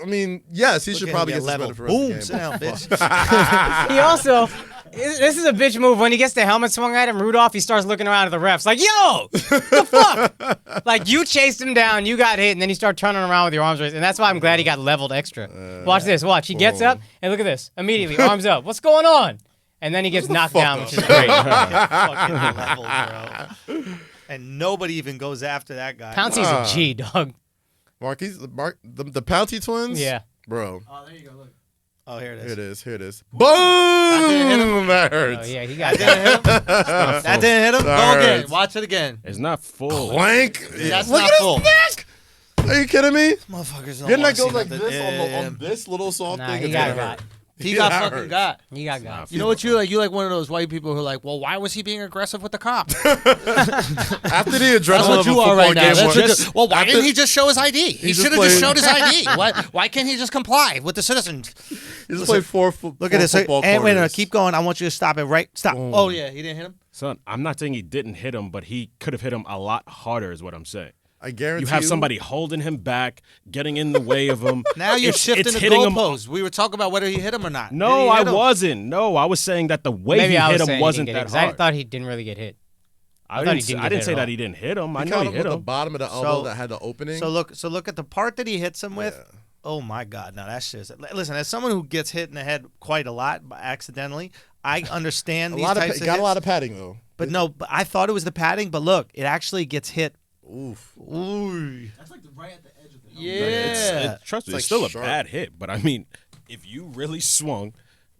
mean, yes, he should probably get level. suspended for the rest of Boom. the Sit game. down, bitch. He also, this is a bitch move. When he gets the helmet swung at him, Rudolph, he starts looking around at the refs like, yo, the fuck? Like, you chased him down, you got hit, and then you start turning around with your arms raised. And that's why I'm glad he got leveled extra. Watch this. Watch. He gets up, and look at this. Immediately, arms up. What's going on? And then he gets knocked down, which is great. Fucking level, bro. And nobody even goes after that guy. Pouncey's a G, dog. The Pouncey twins? Yeah. Bro. Oh, there you go. Look. Oh, here it Here is. it is. Here it is. Boom! That hurts. Oh, yeah, he got That didn't hit him? That didn't hit him? Go That again. hurts. Watch it again. It's not full. Clank. That's Look not at full. his neck. Are you kidding me? Motherfuckers don't Didn't wanna that go see like nothing. this on this little soft Nah, thing? he It's got gonna got. hurt. He Yeah, got that fucking hurts. got. He got got. You know what you like? You like one of those white people who are like, well, why was he being aggressive with the cop? After the That's adrenaline what of a you football are right now. game, That's where- what you- well, why after- didn't he just show his ID? He just should have just played- showed his ID. Why can't he just comply with the citizens? He just played four Look at this. football And wait, no, quarters. keep going. I want you to stop it right. Stop. Oh, yeah, he didn't hit him? Son, I'm not saying he didn't hit him, but he could have hit him a lot harder is what I'm saying. I guarantee You have somebody holding him back, getting in the way of him. Now you're It's- shifting it's the hitting him- goalposts. We were talking about whether he hit him or not. No, Did he I hit him? wasn't. No, I was saying that the way Maybe he I was hit him saying he wasn't didn't get that hit, 'cause I hard. thought he didn't really get hit. I thought he didn't, didn't I get didn't hit say at that all. he didn't hit him. I He know caught he him hit with the him. bottom of the elbow that had the opening. So look at the part that he hits him with. Oh my God! Now that's just listen. As someone who gets hit in the head quite a lot accidentally, I understand these types of got hits. a lot of padding though. But no, but I thought it was the padding. But look, it actually gets hit. Oof. Ooh. That's like right at the edge of the helmet. Yeah. Trust me, It's it's still like a sharp. bad hit. But I mean, if you really swung,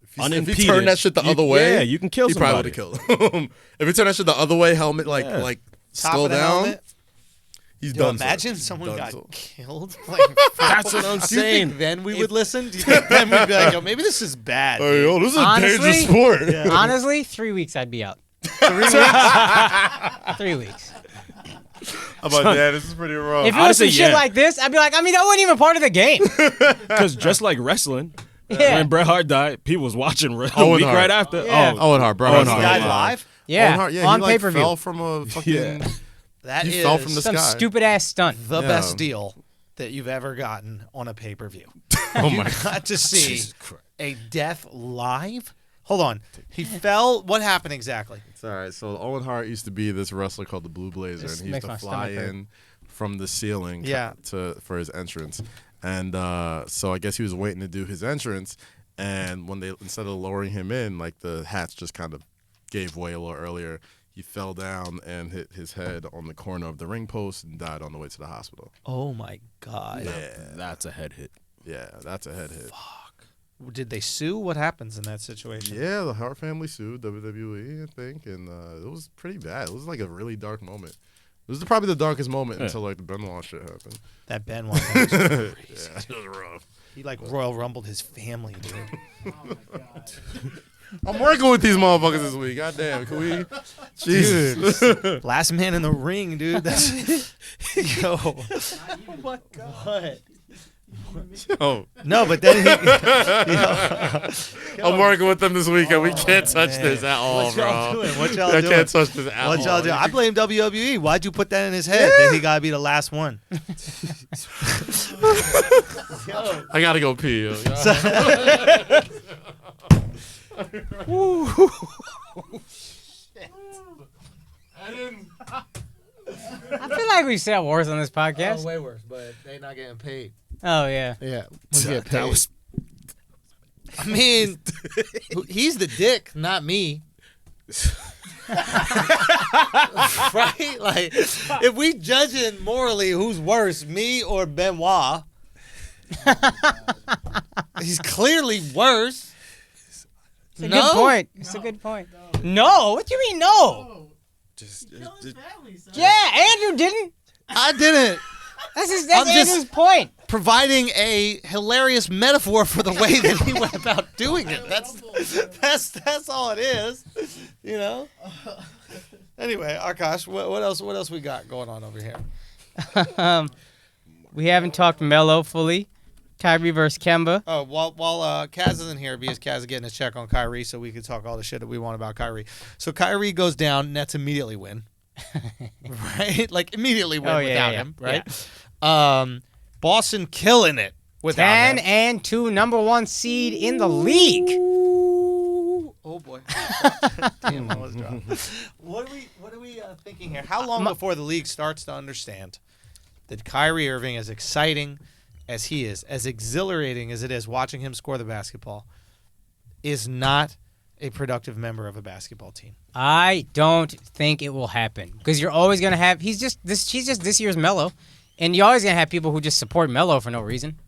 If unimpeded, he turned that shit the you- other way, yeah, you can kill he somebody. probably would have killed him. If he turned that shit the other way, helmet like Top skull of the down, helmet. he's Yo, done. imagine so. someone Done got so. killed. Like, That's what I'm do you saying. think then we would listen? Do you think then we'd be like, yo, maybe this is bad? Hey, yo, this is Honestly, a dangerous sport. Honestly, 3 weeks I'd be out. 3 weeks. How about that? This is pretty rough. If it was some Honestly, shit yeah. like this, I'd be like, I mean, that wasn't even part of the game. Because just like wrestling, Yeah. when Bret Hart died, people was watching a Owen week Hart. right after. Yeah. Oh, Owen Hart, bro. Owen He Hart. died Yeah. live? Yeah, Owen Hart, yeah, on he like pay-per-view. fell from a fucking. Yeah. That He is fell from the Some sky. stupid ass stunt. the Yeah. best deal that you've ever gotten on a pay-per-view. Oh You my! got to see Jesus Christ. a death live? Hold on. He fell. What happened exactly? It's all right. So Owen Hart used to be this wrestler called the Blue Blazer, This and he used makes my to fly stomach hurt. in from the ceiling Yeah. for his entrance. And so I guess he was waiting to do his entrance, and when they instead of lowering him in, like the hats just kind of gave way a little earlier. He fell down and hit his head on the corner of the ring post and died on the way to the hospital. Oh my God. That's a head hit. Yeah, that's a head hit. Did they sue? What happens in that situation? Yeah, the Hart family sued WWE, I think, and it was pretty bad. It was like a really dark moment. It was probably the darkest moment until like the Benoit shit happened. That Benoit thing was crazy. Yeah, it was rough. He like Royal Rumbled his family, dude. Oh my God. I'm working with these motherfuckers this week. God damn, can we? Jesus. Last man in the ring, dude. That's yo. Oh my God. Yo, No, but then he. I'm working with them this week, and we can't touch this at all, What y'all bro. doing? What y'all I doing? can't touch this at all. What y'all doing? I blame WWE. Why'd you put that in his head? That he gotta be the last one. I gotta go pee. Yo. I feel like we said worse on this podcast. way worse, but they not getting paid. Oh, yeah. Yeah, That was I mean, he's the dick, not me. Right? Like, if we judging morally who's worse, me or Benoit, he's clearly worse. It's a good point. It's a good point. No? What do you mean no? Kill his family, son. Yeah, Andrew didn't. I didn't. That's I'm just- Andrew's point. Providing a hilarious metaphor for the way that he went about doing it. That's all it is. You know? Anyway, Akaash, what else we got going on over here? We haven't talked Melo fully. Kyrie versus Kemba. Oh, while Kaz isn't here because Kaz is getting a check on Kyrie, so we can talk all the shit that we want about Kyrie. So Kyrie goes down, Nets immediately win. Right? Like immediately win without him, right? Boston killing it without 10 him. and 2, number 1 seed in the league. Oh boy. Damn, I was dropped. What are we thinking here? How long before the league starts to understand that Kyrie Irving, as exciting as he is, as exhilarating as it is watching him score the basketball, is not a productive member of a basketball team? I don't think it will happen because you're always going to have he's just this year's Melo, and you're always going to have people who just support Melo for no reason.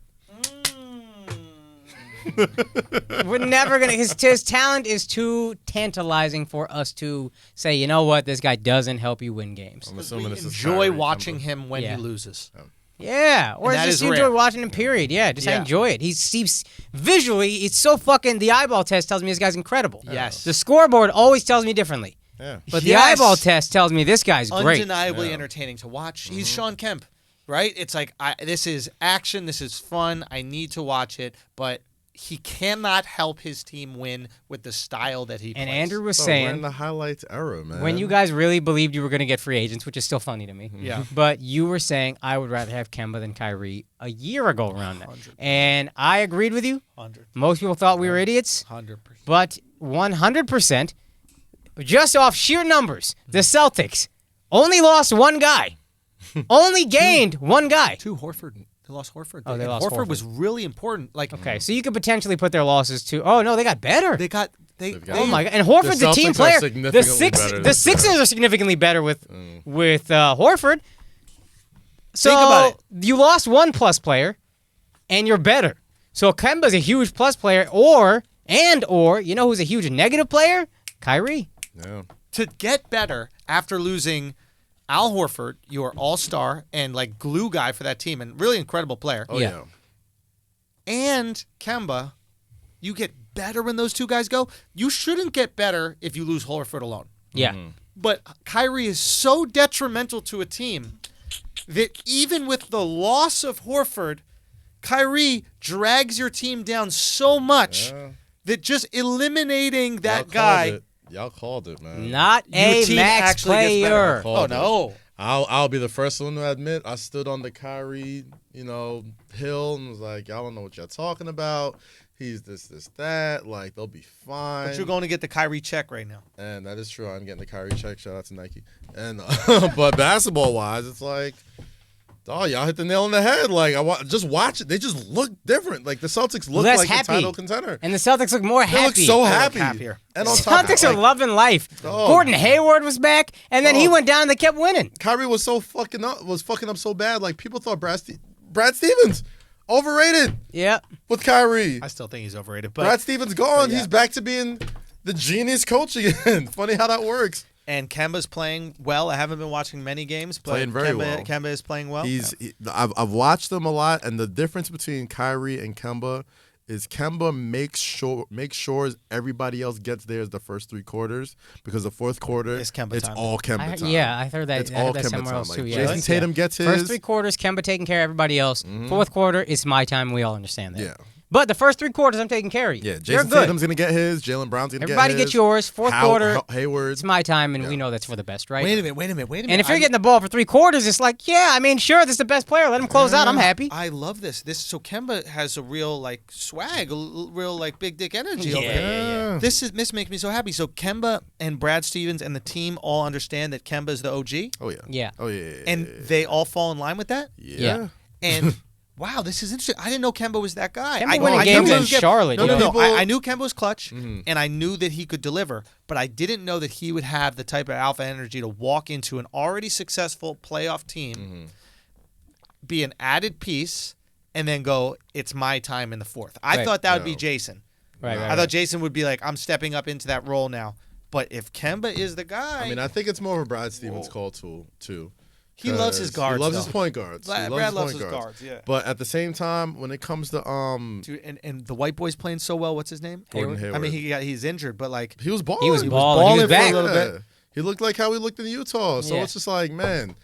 We're never going to his talent is too tantalizing for us to say, you know what, this guy doesn't help you win games. I'm We assuming this is enjoy Kyrie, watching him when Yeah. he loses. Yeah, or And that just is you enjoy rare. watching him. Period. Yeah, just I Yeah. enjoy it. He's visually, it's so fucking. The eyeball test tells me this guy's incredible. Yes. The scoreboard always tells me differently, Yeah. but the Yes. eyeball test tells me this guy's great. Undeniably entertaining to watch. He's Sean Kemp, right? It's like this is action. This is fun. I need to watch it, but he cannot help his team win with the style that he And plays. Andrew was So we're in saying the highlights era, man. when you guys really believed you were going to get free agents, which is still funny to me. Yeah. But you were saying I would rather have Kemba than Kyrie a year ago around that, and I agreed with you. 100%. Most people thought we were idiots. 100%. But 100%, just off sheer numbers, the Celtics only lost one guy. Only gained one guy. Two Horford. They lost Horford. Oh, they And lost Horford Horford. was really important. Like, Okay, so you could potentially put their losses to. Oh no, they got better. they got Oh my god! And Horford's a team Celtics are player. significantly better The than Sixers are significantly better with Horford. So Think about it. you lost one plus player, and you're better. So Kemba's a huge plus player, or you know who's a huge negative player? Kyrie. Yeah. to get better after losing Al Horford, your all-star and like glue guy for that team, and really incredible player. Oh Yeah. yeah. And Kemba, you get better when those two guys go. You shouldn't get better if you lose Horford alone. Yeah. But Kyrie is so detrimental to a team that even with the loss of Horford, Kyrie drags your team down so much that just eliminating that guy. Y'all called it, man. Not your a team max actually gets better. player. Oh, no. I'll be the first one to admit I stood on the Kyrie, hill and was like, y'all don't know what y'all talking about. He's this, that. Like, they'll be fine. But you're going to get the Kyrie check right now. And that is true. I'm getting the Kyrie check. Shout out to Nike. And but basketball-wise, it's like, oh, y'all hit the nail on the head. Like, just watch it. They just look different. Like, the Celtics look Less like happy. a title contender. And the Celtics look more They happy. look so They look happy. happier. And on top Celtics of are loving life. Oh. Gordon Hayward was back, and then he Oh. went down and they kept winning. Kyrie was fucking up so bad. Like, people thought Brad Stevens overrated Yeah. with Kyrie. I still think he's overrated. But Brad Stevens gone. yeah. He's back to being the genius coach again. Funny how that works. And Kemba's playing well. I haven't been watching many games, but Playing very well. Kemba is playing well. I've watched them a lot, and the difference between Kyrie and Kemba is Kemba makes sure everybody else gets theirs the first 3 quarters, because the fourth quarter It's Kemba it's time. all Kemba time. Yeah, I heard that. It's I all heard that Kemba somewhere time. else Like, too. Yeah, Jason Tatum gets his. First 3 quarters, Kemba taking care of everybody else. Fourth quarter, it's my time. We all understand that. Yeah. But the first 3 quarters, I'm taking care of you. Yeah, You're Jason good. Tatum's gonna get his. Jalen Brown's gonna Everybody get his. get yours. Fourth quarter, Hayward. it's my time, and we know that's for the best, right? Wait a minute. And if you're getting the ball for 3 quarters, it's like, yeah, I mean, sure, this is the best player. Let him close out. I'm happy. I love this. So Kemba has a real like swag, real like big dick energy over there. Yeah. This makes me so happy. So Kemba and Brad Stevens and the team all understand that Kemba is the OG, Oh yeah. Yeah. Oh yeah. and they all fall in line with that. Yeah. And wow, this is interesting. I didn't know Kemba was that guy. Kemba I winning knew games he in was good. Charlotte, No, you no, know. no. I knew Kemba was clutch, and I knew that he could deliver, but I didn't know that he would have the type of alpha energy to walk into an already successful playoff team, be an added piece, and then go, it's my time in the fourth. I Right. thought that would No. be Jason. Right. I thought Jason would be like, I'm stepping up into that role now. But if Kemba is the guy, I mean, I think it's more of a Brad Stevens call too. he loves his 'Cause guards. He loves though. his point guards. Brad loves his guards, yeah. But at the same time, when it comes to Dude, and the white boy's playing so well. What's his name? Gordon I mean, Hayward. he's injured, but like he was balling. He was He balling. He was for a back. little bit. Yeah. He looked like how he looked in Utah. So Yeah. it's just like, man,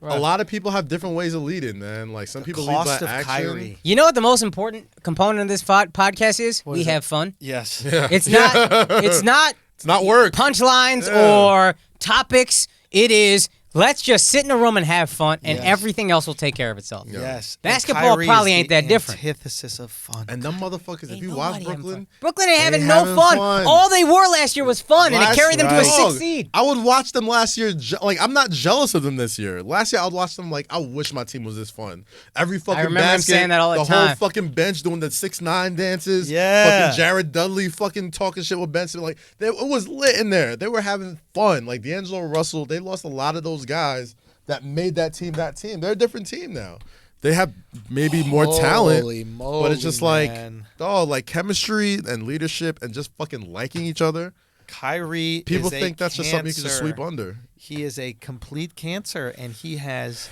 Right. a lot of people have different ways of leading, man. Like some people lead cost by of action. Kyrie. You know what the most important component of this podcast is? We is it? have fun. Yes. It's not. It's not It's not work. punchlines Yeah. or topics. It is let's just sit in a room and have fun, and Yes. everything else will take care of itself. Yes. Basketball And Kyrie probably is ain't the that different. Antithesis of fun. And them motherfuckers, if Ain't you watch nobody having Brooklyn, fun. Brooklyn ain't having they no having fun. fun. All they were last year was fun, and it carried them to a Dog, 6th seed. I would watch them last year. Like, I'm not jealous of them this year. Last year, I would watch them like, I wish my team was this fun. Every fucking remember him basket, saying that all the whole time. fucking bench doing the 6ix9ine dances. Yeah. Fucking Jared Dudley fucking talking shit with Benson. Like, it was lit in there. They were having fun. Like, D'Angelo Russell, they lost a lot of those guys that made that team that team. They're a different team now. They have maybe more talent, but it's just like, man. like chemistry and leadership and just fucking liking each other. Kyrie. People is a think that's just something you can just cancer. sweep under. He is a complete cancer, and he has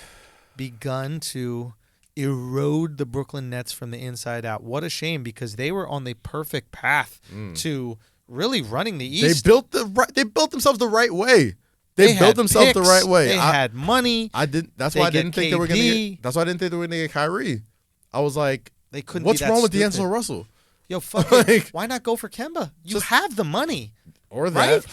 begun to erode the Brooklyn Nets from the inside out. What a shame, because they were on the perfect path to really running the East. They built themselves the right way. They built had themselves the picks, right way. They had money. That's They why I get didn't think they were gonna KD. get. That's why I didn't think they were gonna get Kyrie. I was like, They couldn't. what's be that wrong with stupid. D'Angelo Russell? Yo, fuck it. Like- Why not go for Kemba? You Just- have the money. Or that,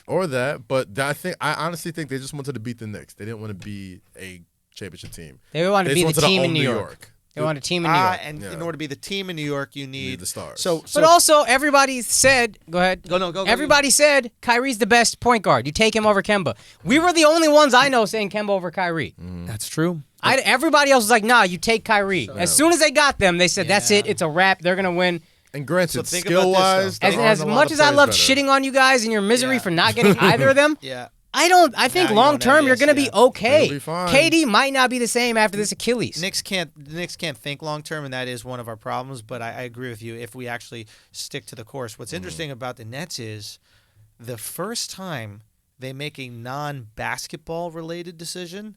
or that. But I honestly think they just wanted to beat the Knicks. They didn't want to be a championship team. They wanted to They be just the wanted to team in own New York. They want a team in New York. And in order to be the team in New York, you need the stars. But also, everybody said, go ahead. Go. Everybody said Kyrie's the best point guard. You take him over Kemba. We were the only ones I know saying Kemba over Kyrie. That's true. Everybody else was like, nah, you take Kyrie. As soon as they got them, they said, that's it. It's a wrap. They're going to win. And granted, So think skill-wise, about As much as I loved shitting on you guys and your misery for not getting either of them, I think Now you long don't term have you're going to be okay. You'll be fine. KD might not be the same after this Achilles. Knicks can't think long term, and that is one of our problems. But I agree with you. If we actually stick to the course, what's interesting about the Nets is the first time they make a non-basketball related decision,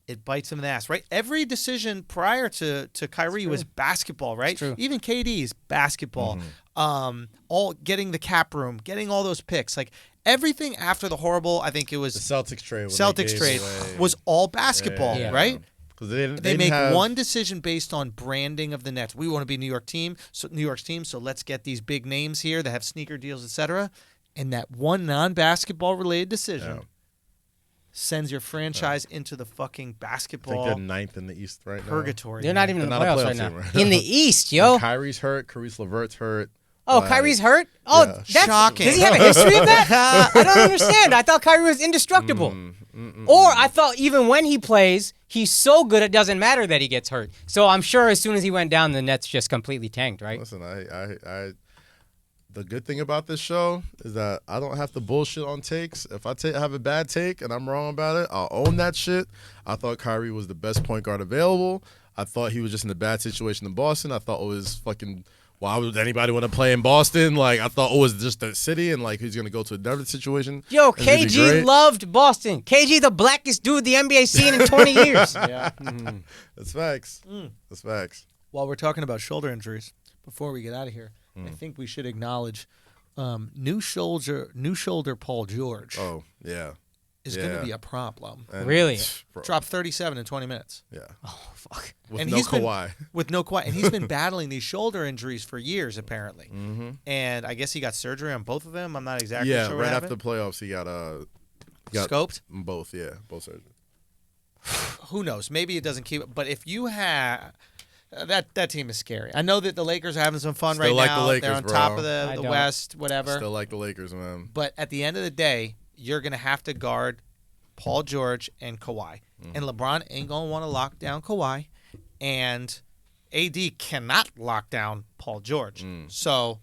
it bites them in the ass. Right? Every decision prior to Kyrie was basketball. Right? True. Even KD's basketball. All getting the cap room, getting all those picks, like. Everything after the horrible, I think it was The Celtics trade. was all basketball, Yeah. right? Because They make one decision based on branding of the Nets. We want to be New York's team, so let's get these big names here that have sneaker deals, etc. And that one non-basketball related decision sends your franchise into the fucking I basketball think they're ninth in the East right now. purgatory. They're not even in the They're not a playoffs right playoff now. team right In the East, yo. Kyrie's hurt. Caris LeVert's hurt. Oh, Like, Kyrie's hurt? Oh, yeah. that's Shocking. Does he have a history of that? I don't understand. I thought Kyrie was indestructible. Or I thought even when he plays, he's so good it doesn't matter that he gets hurt. So I'm sure as soon as he went down, the Nets just completely tanked, right? Listen, the good thing about this show is that I don't have to bullshit on takes. If I have a bad take and I'm wrong about it, I'll own that shit. I thought Kyrie was the best point guard available. I thought he was just in a bad situation in Boston. I thought it was fucking... Why would anybody want to play in Boston? Like, I thought it was just the city, and like he's gonna go to a different situation. Yo, and it'd be KG great. loved Boston. KG, the blackest dude the NBA seen in 20 years. That's facts. That's facts. While we're talking about shoulder injuries, before we get out of here, I think we should acknowledge new shoulder Paul George Oh yeah, is going to be a problem. And- Really? Bro, Dropped 37 in 20 minutes. yeah. Oh, fuck. With And no he's been- Kawhi. With no Kawhi. And he's been battling these shoulder injuries for years, apparently. And I guess he got surgery on both of them. I'm not exactly Yeah, sure what right after happened. the playoffs, he got Scoped? both. Yeah, both surgeries. Who knows? Maybe it doesn't keep it. But if you have... that team is scary. I know that the Lakers are having some fun Still right like now. the Lakers, They're on bro. top of I the don't. West, whatever. Still like the Lakers, man. But at the end of the day, you're going to have to guard Paul George and Kawhi. And LeBron ain't going to want to lock down Kawhi. And AD cannot lock down Paul George. So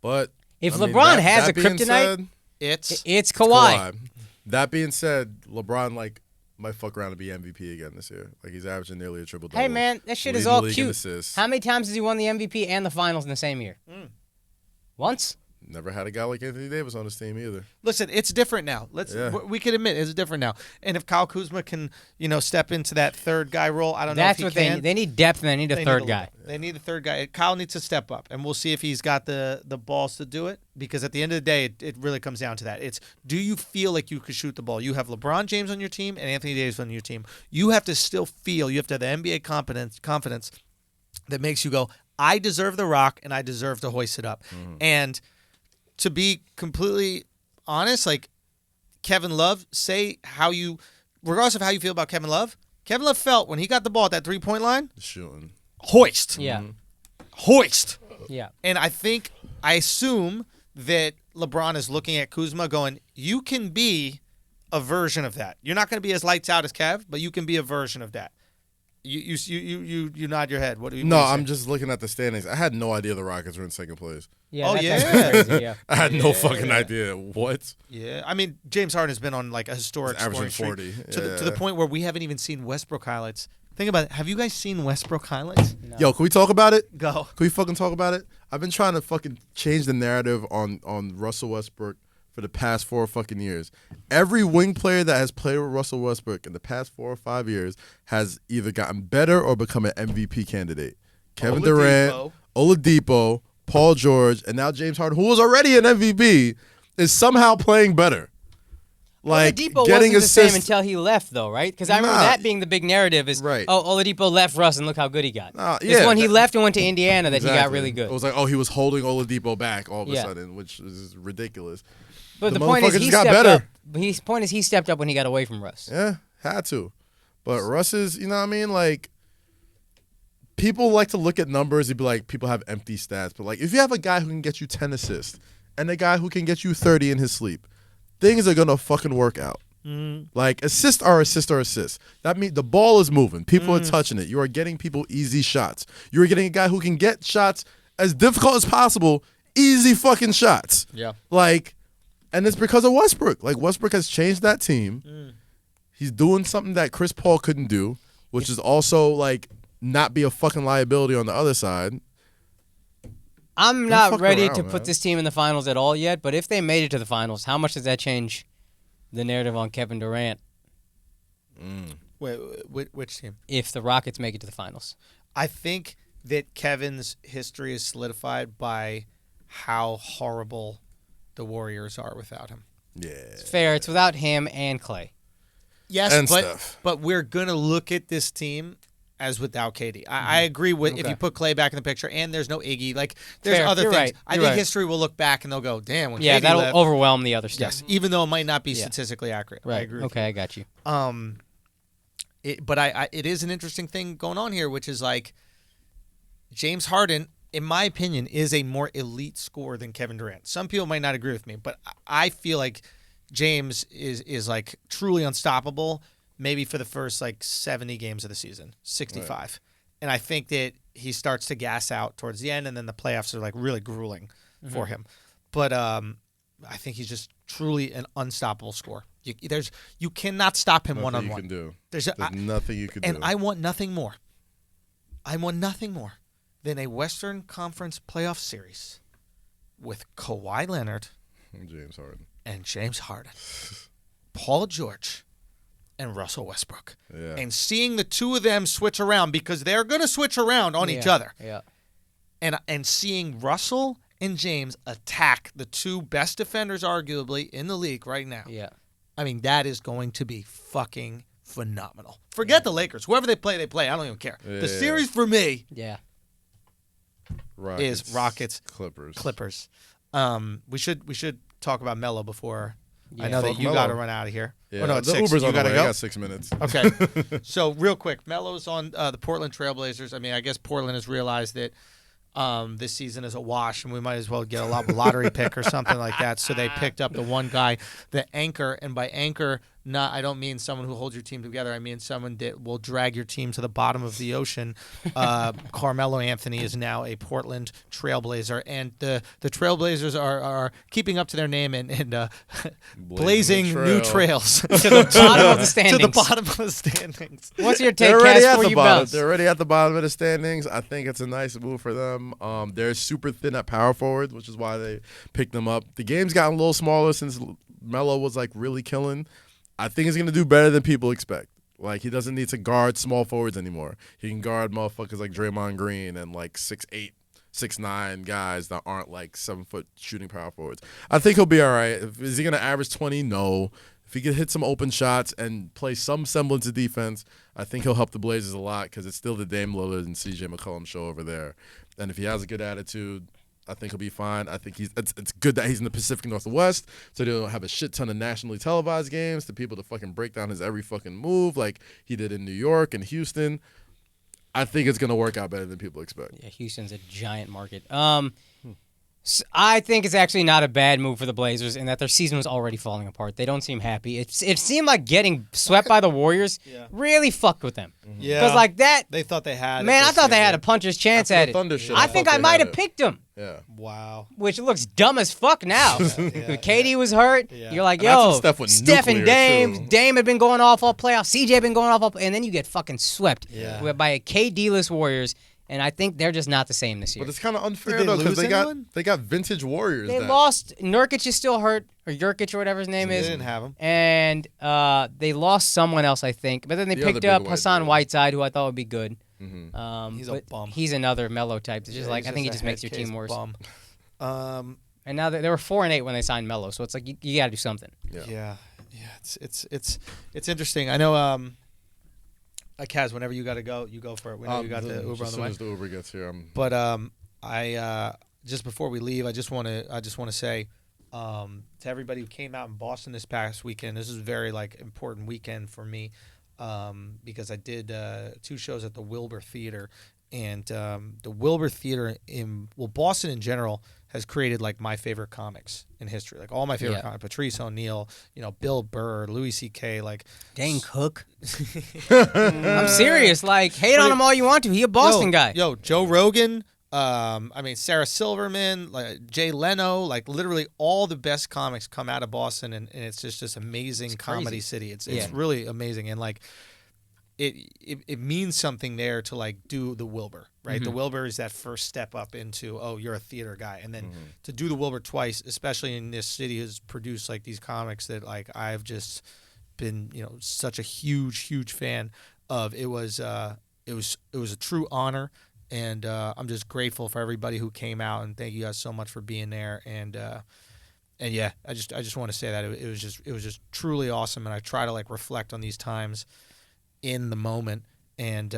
But If I mean, LeBron that has a being kryptonite, said, it's Kawhi. That being said, LeBron might fuck around and be MVP again this year. Like he's averaging nearly a triple double. Hey, man, that shit is all cute. How many times has he won the MVP and the finals in the same year? Once? Never had a guy like Anthony Davis on his team either. listen, it's different now. We can admit it's different now. And if Kyle Kuzma can, step into that third guy role, I don't know if That's he what can. they need depth and they need a third guy. They need a third guy. Kyle needs to step up, and we'll see if he's got the balls to do it. Because at the end of the day, it really comes down to that. It's, do you feel like you could shoot the ball? You have LeBron James on your team and Anthony Davis on your team. You have to still feel. You have to have the NBA confidence that makes you go, I deserve the rock and I deserve to hoist it up. And to be completely honest, like Kevin Love, regardless of how you feel about Kevin Love felt when he got the ball at that 3-point line, Shooting. hoist. Yeah. Hoist. Yeah. And I assume that LeBron is looking at Kuzma going, you can be a version of that. You're not going to be as lights out as Kev, but you can be a version of that. You nod your head. What do you? No, what do you I'm say? just looking at the standings. I had no idea the Rockets were in second place. Yeah. Oh, that's yeah. actually crazy, yeah. I had no fucking idea. What? Yeah, I mean, James Harden has been on like a historic He's averaging scoring 40. streak to the point where we haven't even seen Westbrook highlights. Think about it. Have you guys seen Westbrook highlights? No. Yo, can we talk about it? Go. Can we fucking talk about it? I've been trying to fucking change the narrative on Russell Westbrook for the past 4 fucking years. Every wing player that has played with Russell Westbrook in the past 4 or 5 years has either gotten better or become an MVP candidate. Kevin Durant, Oladipo, Paul George, and now James Harden, who was already an MVP, is somehow playing better. Like Oladipo getting wasn't the same assists. until he left, though, right? Because I remember Nah. that being the big narrative is, Right. oh, Oladipo left Russ and look how good he got. Yeah, It's when he left and went to Indiana that he got Exactly. really good. It was like, oh, he was holding Oladipo back all of a Yeah. sudden, which is ridiculous. But the the point is motherfucker he just got stepped better. up. But his point is he stepped up when he got away from Russ. Yeah, had to. But Russ is, you know what I mean? Like, people like to look at numbers and be like, people have empty stats. But, like, if you have a guy who can get you 10 assists and a guy who can get you 30 in his sleep, things are going to fucking work out. Like, assist or assist or assist. That means the ball is moving. People are touching it. You are getting people easy shots. You are getting a guy who can get shots as difficult as possible, easy fucking shots. Yeah. Like, and it's because of Westbrook. Like, Westbrook has changed that team. He's doing something that Chris Paul couldn't do, which is also, like, not be a fucking liability on the other side. I'm not fuck ready around, to man. put this team in the finals at all yet, but if they made it to the finals, how much does that change the narrative on Kevin Durant Wait, which team? if the Rockets make it to the finals? I think that Kevin's history is solidified by how horrible the Warriors are without him. Yeah. It's fair. It's without him and Clay. Yes, And but Steph. we're gonna look at this team as without KD. I agree with if you put Clay back in the picture and there's no Iggy, like there's Fair. other You're things. right. I You're think right. history will look back and they'll go, damn, when Yeah, KD that'll left. overwhelm the other stuff. Yes, even though it might not be Yeah. statistically accurate. Right. I agree with Okay, I got you. you. But it is an interesting thing going on here, which is like James Harden, in my opinion, is a more elite scorer than Kevin Durant. Some people might not agree with me, but I feel like James is like truly unstoppable. Maybe for the first like 70 games of the season, 65. Right. And I think that he starts to gas out towards the end, and then the playoffs are like really grueling for him. But I think he's just truly an unstoppable scorer. You cannot stop him one on one. You can do. There's nothing you can do. And I want nothing more. I want nothing more than a Western Conference playoff series with Kawhi Leonard and James Harden, Paul George, and Russell Westbrook. Yeah. And seeing the two of them switch around, because they're going to switch around on each other. Yeah. And seeing Russell and James attack the two best defenders arguably in the league right now. Yeah. I mean, that is going to be fucking phenomenal. Forget the Lakers. Whoever they play, they play. I don't even care. Yeah. The series for me Yeah. is Rockets Clippers. We should talk about Melo before. Yeah. I know that Fuck you Melo. got to run out of here. Yeah. Oh, no, it's the 6. Uber's You on the got to way. go? I got 6 minutes. Okay. So real quick, Melo's on the Portland Trailblazers. I mean, I guess Portland has realized that this season is a wash, and we might as well get a lottery pick or something like that. So they picked up the one guy, the anchor, and by anchor, I don't mean someone who holds your team together. I mean someone that will drag your team to the bottom of the ocean. Carmelo Anthony is now a Portland Trailblazer, and the Trailblazers are keeping up to their name and blazing new trails To the bottom of the standings. to the bottom of the standings. What's your They're take, already Cass, at before the you bottom. bounce? They're already at the bottom of the standings. I think it's a nice move for them. They're super thin at power forward, which is why they picked them up. The game's gotten a little smaller since Melo was like really killing. I think he's gonna do better than people expect. Like, he doesn't need to guard small forwards anymore. He can guard motherfuckers like Draymond Green and like 6'8", 6'9" guys that aren't like 7-foot shooting power forwards. I think he'll be all right. Is he gonna average 20? No. If he can hit some open shots and play some semblance of defense, I think he'll help the Blazers a lot, because it's still the Dame Lillard and CJ McCollum show over there. And if he has a good attitude, I think he'll be fine. I think it's good that he's in the Pacific Northwest, so they don't have a shit ton of nationally televised games to people to fucking break down his every fucking move like he did in New York and Houston. I think it's going to work out better than people expect. Yeah, Houston's a giant market. I think it's actually not a bad move for the Blazers in that their season was already falling apart. They don't seem happy. It seemed like getting swept by the Warriors really fucked with them. Yeah, because like that, they thought they had. man, I thought they had a puncher's chance After at the it. Thunder shit, I think thought I they might had have it. picked them, Yeah. Wow. which looks dumb as fuck now. KD was hurt. Yeah. You're like, And that's when yo, Steph went Steph and nuclear, Dame. too. Dame had been going off all playoffs. CJ had been going off all, and then you get fucking swept by a KD-less Warriors. And I think they're just not the same this year. But it's kind of unfair, Did they though, because lose anyone? they got vintage Warriors. They that, lost. Nurkic is still hurt, or Jurkic, or whatever his name They is. didn't have him. And they lost someone else, I think. But then they The other picked big up white Hassan boy. Whiteside, who I thought would be good. He's a bum. He's another mellow type. It's just Yeah, like he's I think he a just makes your head case team worse. bum. And now they were 4-8 when they signed Melo, so it's like you got to do something. Yeah. It's interesting. I know. Kaz, whenever you got to go, you go for it. We know you got the Uber on As the soon way. as the Uber gets here, But I just before we leave, I just want to say to everybody who came out in Boston this past weekend. This is a very important weekend for me because I did 2 shows at the Wilbur Theater. and the Wilbur Theater in Boston in general has created like my favorite comics in history. Like all my favorite comics, Patrice O'Neal, Bill Burr, Louis C.K. Like Dane Cook. I'm serious. Like, hate on him all you want to. He a Boston guy. Joe Rogan. Sarah Silverman, like Jay Leno, like literally all the best comics come out of Boston, and it's just this amazing comedy city. It's really amazing, and like it means something there to like do the Wilbur, right? The Wilbur is that first step up into, oh, you're a theater guy, and then to do the Wilbur twice, especially in this city, has produced like these comics that like I've just been such a huge fan of. It was a true honor. And I'm just grateful for everybody who came out, and thank you guys so much for being there. And yeah, I just want to say that it was just truly awesome. And I try to like reflect on these times in the moment. And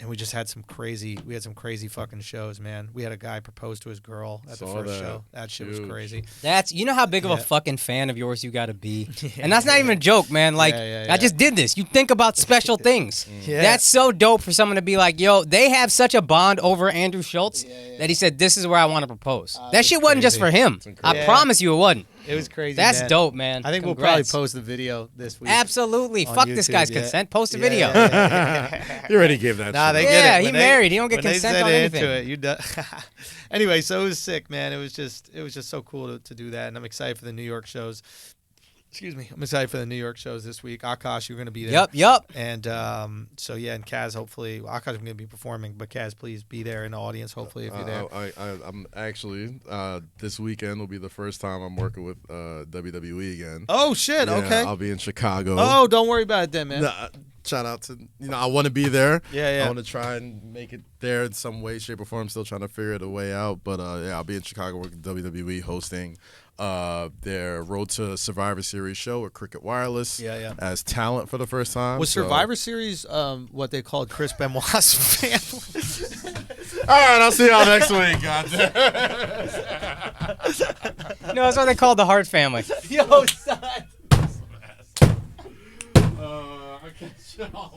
we just had some crazy fucking shows, man. We had a guy propose to his girl at the first show. That shit was crazy. That's how big of a fucking fan of yours you got to be. And that's not even a joke, man. Like, I just did this. You think about special things. That's so dope for someone to be like, yo, they have such a bond over Andrew Schulz that he said, this is where I want to propose. That shit wasn't just for him. I promise you it wasn't. It was crazy. That's dope, man. I think we'll probably post the video this week. Absolutely. Fuck YouTube, this guy's consent. Post a video. You already gave that. Nah, they get it. He married. He don't get consent on anything. Into it, you anyway, so it was sick, man. It was just so cool to do that, and I'm excited for the New York shows. Excuse me. I'm excited for the New York shows this week. Akaash, you're going to be there. Yep. And so, yeah, and Kaz, hopefully. Akaash is going to be performing, but Kaz, please be there in the audience, hopefully, if you're there. I'm actually, this weekend will be the first time I'm working with WWE again. Oh, shit. Yeah, okay. I'll be in Chicago. Oh, don't worry about it then, man. Shout out to, I want to be there. Yeah. I want to try and make it there in some way, shape, or form. I'm still trying to figure the way out. But, yeah, I'll be in Chicago working WWE, hosting their Road to Survivor Series show with Cricket Wireless as talent for the first time. Was Survivor Series what they called Chris Benoit's family? All right, I'll see y'all next week. Goddamn. No, that's what they called the Hart family. Yo, son. I can't chill, bro.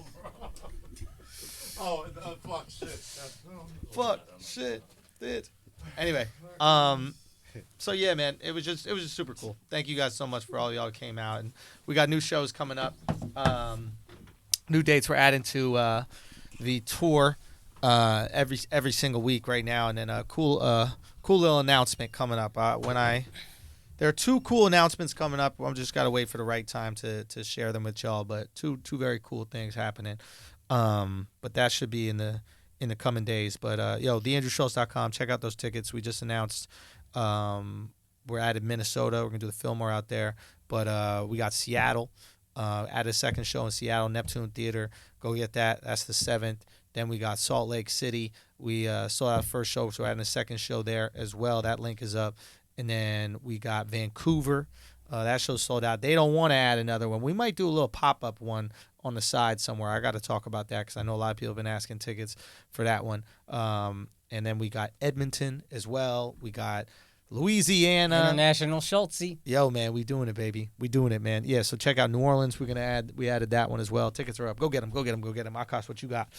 Oh, fuck shit. Fuck shit. Anyway, so yeah, man, it was just super cool. Thank you guys so much for all y'all who came out, and we got new shows coming up. New dates we're adding to the tour every single week right now, and then a cool little announcement coming up. There are two cool announcements coming up. I'm just gotta wait for the right time to share them with y'all. But two very cool things happening. But that should be in the coming days. But theandrewschultz.com. Check out those tickets. We just announced. We're at Minnesota. We're gonna do the Fillmore out there. But we got Seattle. Added a second show in Seattle, Neptune Theater. Go get that. That's the 7th. Then we got Salt Lake City. We sold out first show, so we're adding a second show there as well. That link is up. And then we got Vancouver. That show sold out. They don't want to add another one. We might do a little pop-up one on the side somewhere. I got to talk about that because I know a lot of people have been asking tickets for that one. And then we got Edmonton as well. We got Louisiana. International Schultzy. Yo, man, we doing it, baby. We doing it, man. Yeah, so check out New Orleans. We added that one as well. Tickets are up. Go get them. Akaash, what you got?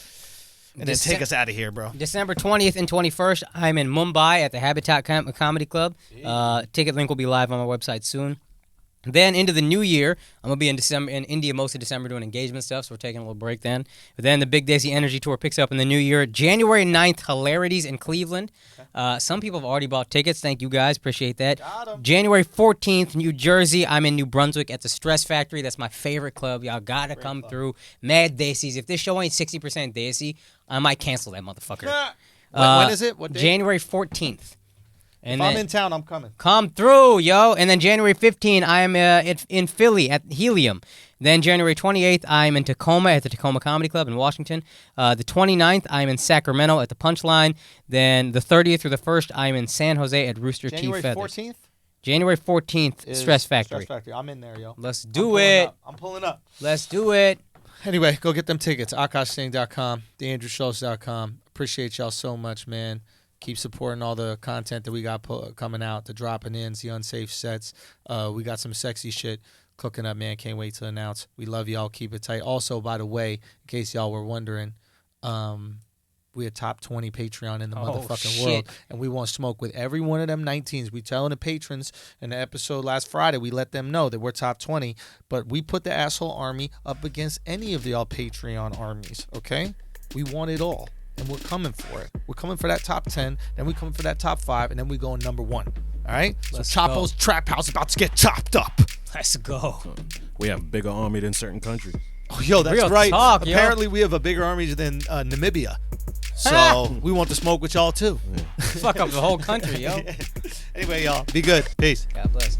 And then take us out of here, bro. December 20th and 21st, I'm in Mumbai at the Habitat Comedy Club. Ticket link will be live on my website soon. Then into the new year, I'm going to be in India most of December doing engagement stuff, so we're taking a little break then. But then the Big Daisy Energy Tour picks up in the new year. January 9th, Hilarities in Cleveland. Some people have already bought tickets. Thank you, guys. Appreciate that. January 14th, New Jersey. I'm in New Brunswick at the Stress Factory. That's my favorite club. Y'all got to come through. Mad Daisies. If this show ain't 60% Daisy, I might cancel that motherfucker. When is it? What day? January 14th. And if I'm in town, I'm coming. Come through, yo. And then January 15th, I am in Philly at Helium. Then January 28th, I'm in Tacoma at the Tacoma Comedy Club in Washington. The 29th, I'm in Sacramento at the Punchline. Then the 30th through the 1st, I'm in San Jose at Rooster T. Feathers. January 14th? January 14th, is Stress Factory. Stress Factory. I'm in there, yo. Let's do it. I'm pulling up. Let's do it. Anyway, go get them tickets. AkashSingh.com, theandrewschultz.com. Appreciate y'all so much, man. Keep supporting all the content that we got coming out, the dropping ins, the unsafe sets. We got some sexy shit cooking up, man. Can't wait to announce. We love y'all. Keep it tight. Also, by the way, in case y'all were wondering, We a top 20 Patreon in the Oh, motherfucking shit. world, and we want to smoke with every one of them 19s. We telling the patrons in the episode last Friday, we let them know that we're top 20, but we put the asshole army up against any of y'all Patreon armies, okay? We want it all, and we're coming for it. We're coming for that top 10, then we coming for that top 5, and then we going number 1, all right? Let's so Chapo's Trap House about to get chopped up. Let's go. We have a bigger army than certain countries. Oh, yo, that's Real right. talk, yo. Apparently, we have a bigger army than Namibia. So we want to smoke with y'all too. Fuck up the whole country, yo. Anyway, y'all, be good. Peace. God bless.